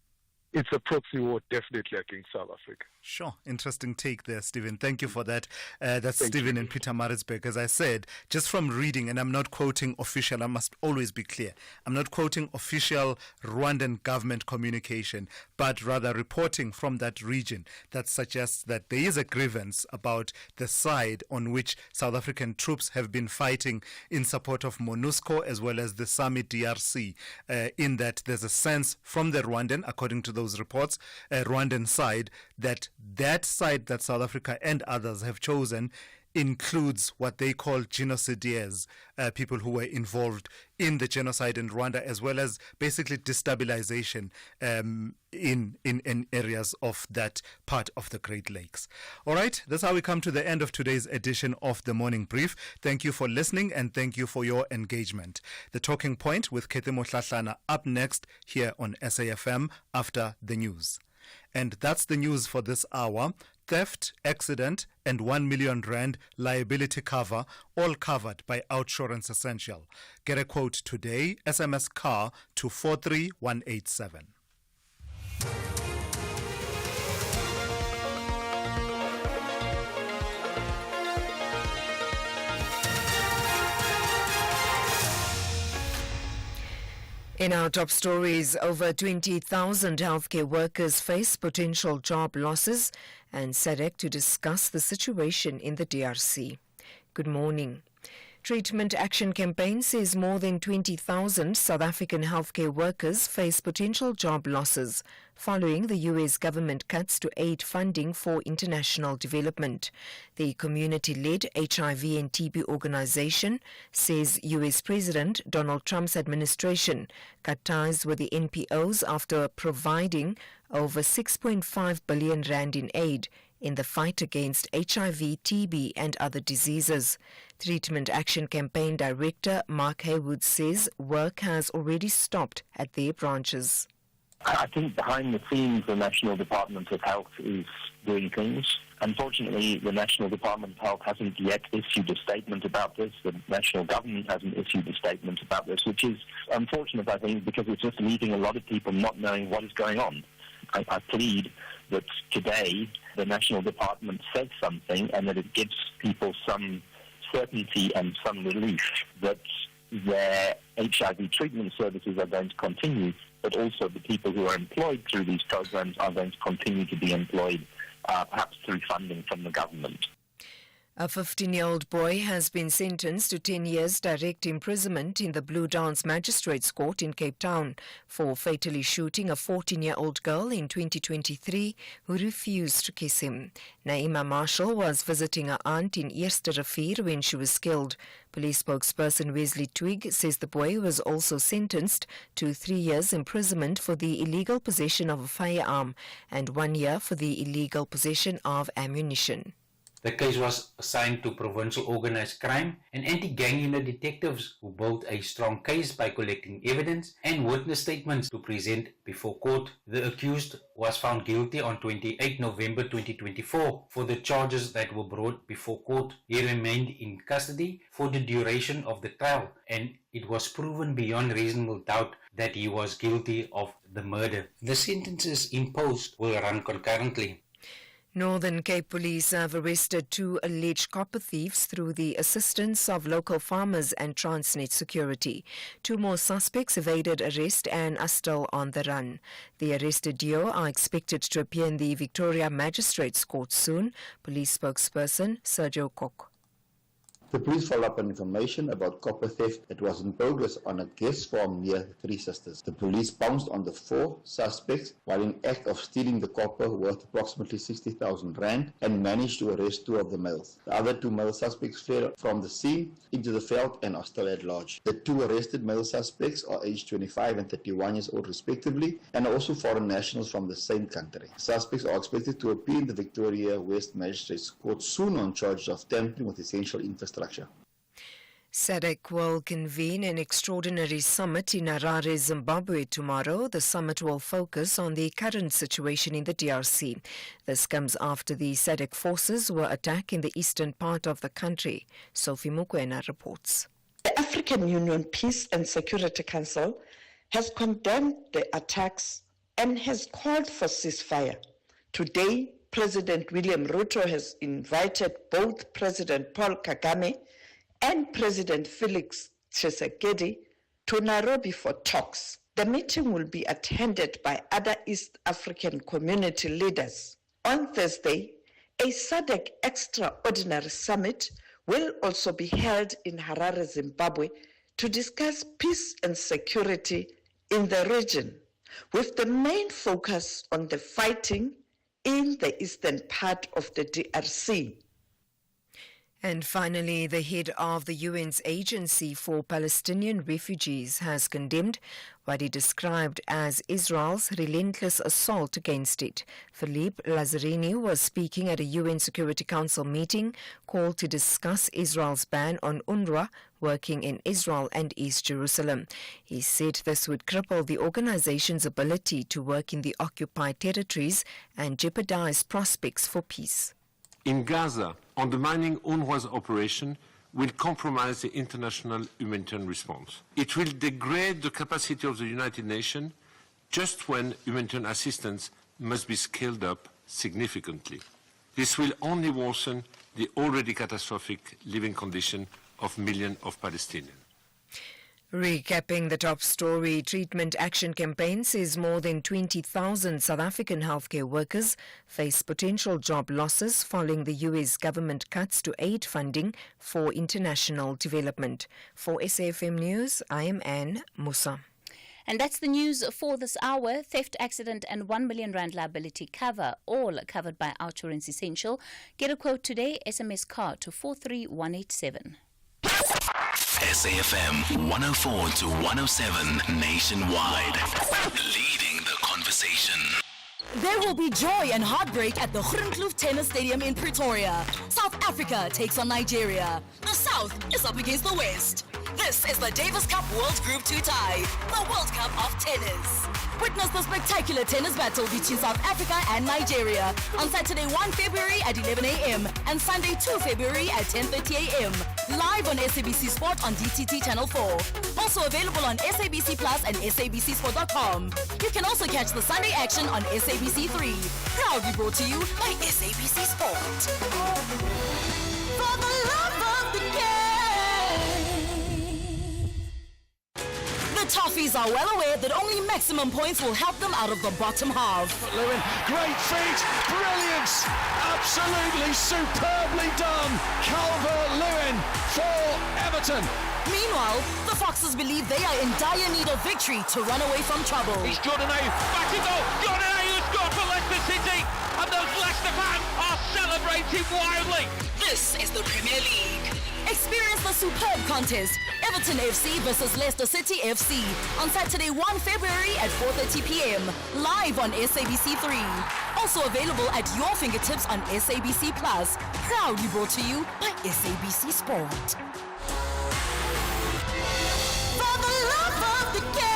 It's a proxy war definitely against South Africa. Sure. Interesting take there, Stephen. Thank you for that. That's Stephen in Pietermaritzburg. As I said, just from reading, and I'm not quoting official, I must always be clear, I'm not quoting official Rwandan government communication, but rather reporting from that region that suggests that there is a grievance about the side on which South African troops have been fighting in support of MONUSCO as well as the Summit DRC, in that there's a sense from the Rwandan, according to those reports, Rwandan side, that side that South Africa and others have chosen includes what they call genocidaires, people who were involved in the genocide in Rwanda, as well as basically destabilization in areas of that part of the Great Lakes. All right, that's how we come to the end of today's edition of the Morning Brief. Thank you for listening and thank you for your engagement. The Talking Point with Kete Mohlahlana up next here on SAFM after the news. And that's the news for this hour. Theft, accident, and 1 million rand liability cover, all covered by Outsurance Essential. Get a quote today. SMS CAR to 43187. In our top stories, over 20,000 healthcare workers face potential job losses, and SADC to discuss the situation in the DRC. Good morning. Treatment Action Campaign says more than 20,000 South African healthcare workers face potential job losses following the U.S. government cuts to aid funding for international development. The community-led HIV and TB organization says U.S. President Donald Trump's administration cut ties with the NPOs after providing over 6.5 billion rand in aid in the fight against HIV, TB and other diseases. Treatment Action Campaign Director Mark Haywood says work has already stopped at their branches. I think behind the scenes the National Department of Health is doing things. Unfortunately, the National Department of Health hasn't yet issued a statement about this. The national government hasn't issued a statement about this, which is unfortunate, I think, because it's just leaving a lot of people not knowing what is going on. I plead that today the National Department says something and that it gives people some certainty and some relief that their HIV treatment services are going to continue, but also the people who are employed through these programs are going to continue to be employed, perhaps through funding from the government. A 15-year-old boy has been sentenced to 10 years direct imprisonment in the Blue Downs Magistrates Court in Cape Town for fatally shooting a 14-year-old girl in 2023 who refused to kiss him. Naima Marshall was visiting her aunt in Eerste Rivier when she was killed. Police spokesperson Wesley Twig says the boy was also sentenced to 3 years imprisonment for the illegal possession of a firearm and 1 year for the illegal possession of ammunition. The case was assigned to Provincial Organised Crime and Anti-Gang Unit detectives who built a strong case by collecting evidence and witness statements to present before court. The accused was found guilty on 28 November 2024 for the charges that were brought before court. He remained in custody for the duration of the trial, and it was proven beyond reasonable doubt that he was guilty of the murder. The sentences imposed will run concurrently. Northern Cape Police have arrested 2 alleged copper thieves through the assistance of local farmers and Transnet Security. 2 more suspects evaded arrest and are still on the run. The arrested duo are expected to appear in the Victoria Magistrates Court soon. Police spokesperson Sergio Kok. The police followed up on information about copper theft that was in progress on a guest farm near Three Sisters. The police pounced on the 4 suspects while in act of stealing the copper worth approximately 60,000 rand and managed to arrest 2 of the males. The other 2 male suspects fled from the scene into the veld and are still at large. The 2 arrested male suspects are aged 25 and 31 years old respectively and are also foreign nationals from the same country. Suspects are expected to appear in the Victoria West Magistrates Court soon on charges of tampering with essential infrastructure. SADC will convene an extraordinary summit in Harare, Zimbabwe tomorrow. The summit will focus on the current situation in the DRC. This comes after the SADC forces were attacked in the eastern part of the country. Sophie Mukwena reports. The African Union Peace and Security Council has condemned the attacks and has called for ceasefire. Today, President William Ruto has invited both President Paul Kagame and President Felix Tshisekedi to Nairobi for talks. The meeting will be attended by other East African community leaders. On Thursday, a SADC extraordinary summit will also be held in Harare, Zimbabwe, to discuss peace and security in the region, with the main focus on the fighting in the eastern part of the DRC. And finally, the head of the UN's Agency for Palestinian Refugees has condemned what he described as Israel's relentless assault against it. Philippe Lazzarini was speaking at a UN Security Council meeting called to discuss Israel's ban on UNRWA working in Israel and East Jerusalem. He said this would cripple the organization's ability to work in the occupied territories and jeopardize prospects for peace. In Gaza, undermining UNRWA's operation will compromise the international humanitarian response. It will degrade the capacity of the United Nations just when humanitarian assistance must be scaled up significantly. This will only worsen the already catastrophic living condition of millions of Palestinians. Recapping the top story, Treatment Action Campaign says more than 20,000 South African healthcare workers face potential job losses following the US government cuts to aid funding for international development. For SAFM News, I am Anne Musa. And that's the news for this hour. Theft, accident and 1 million rand liability cover, all covered by Outsurance Essential. Get a quote today, SMS car to 43187. SAFM 104 to 107 nationwide. Leading the conversation. There will be joy and heartbreak at the Groenkloof Tennis Stadium in Pretoria. South Africa takes on Nigeria. The South is up against the West. This is the Davis Cup World Group 2 tie, the World Cup of tennis. Witness the spectacular tennis battle between South Africa and Nigeria on Saturday 1 February at 11 a.m. and Sunday 2 February at 10:30 a.m. Live on SABC Sport on DTT Channel 4. Also available on SABC Plus and SABCSport.com. You can also catch the Sunday action on SABC 3. Proudly brought to you by SABC Sport. For the love of the game. The Toffees are well aware that only maximum points will help them out of the bottom half. Lewin, great feet, brilliance, absolutely superbly done. Calvert-Lewin for Everton. Meanwhile, the Foxes believe they are in dire need of victory to run away from trouble. It's Jordan Ayew, back in goal. Jordan Ayew scored for Leicester City, and those Leicester fans are celebrating wildly. This is the Premier League. Experience the superb contest, Everton FC versus Leicester City FC, on Saturday 1 February at 4:30 p.m. live on SABC 3. Also available at your fingertips on SABC Plus. Proudly brought to you by SABC Sport. For the love of the game.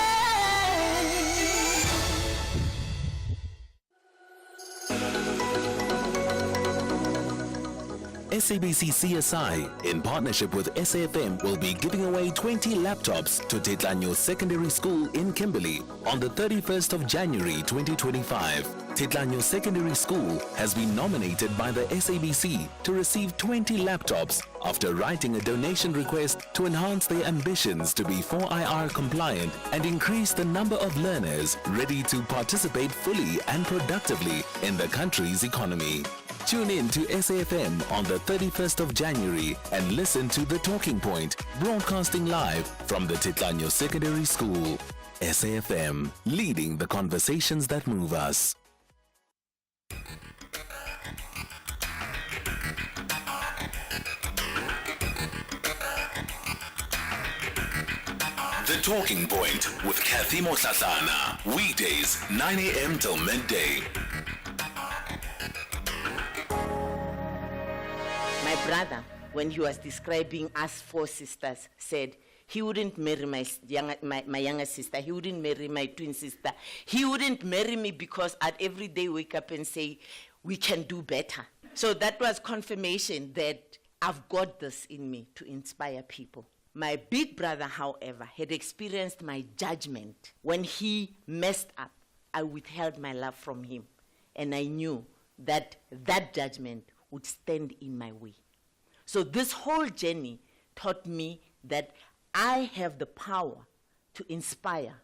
SABC CSI, in partnership with SAFM, will be giving away 20 laptops to Tetlanyo Secondary School in Kimberley on the 31st of January 2025. Tetlanyo Secondary School has been nominated by the SABC to receive 20 laptops after writing a donation request to enhance their ambitions to be 4IR compliant and increase the number of learners ready to participate fully and productively in the country's economy. Tune in to SAFM on the 31st of January and listen to The Talking Point, broadcasting live from the Titlanyo Secondary School. SAFM, leading the conversations that move us. The Talking Point with Kathy Motlatlana. Weekdays, 9 a.m. till midday. My brother, when he was describing us 4 sisters, said he wouldn't marry my younger sister. He wouldn't marry my twin sister. He wouldn't marry me because I'd every day wake up and say, we can do better. So that was confirmation that I've got this in me to inspire people. My big brother, however, had experienced my judgment. When he messed up, I withheld my love from him. And I knew that that judgment would stand in my way. So this whole journey taught me that I have the power to inspire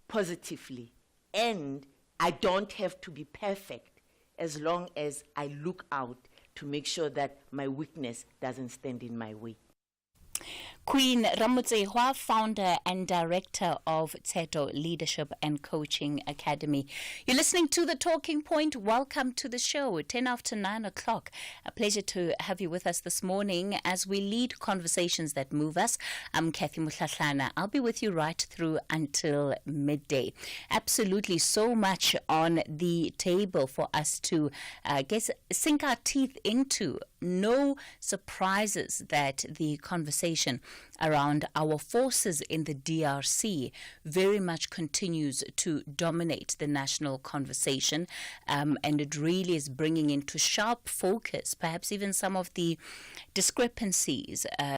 positively. And I don't have to be perfect as long as I look out to make sure that my weakness doesn't stand in my way. Queen Ramotsehwa, founder and director of Tseto Leadership and Coaching Academy. You're listening to The Talking Point. Welcome to the show, 10 after 9 o'clock. A pleasure to have you with us this morning as we lead conversations that move us. I'm Kathy Motlatlana. I'll be with you right through until midday. Absolutely so much on the table for us to, sink our teeth into. No surprises that the conversation around our forces in the DRC very much continues to dominate the national conversation, and it really is bringing into sharp focus perhaps even some of the discrepancies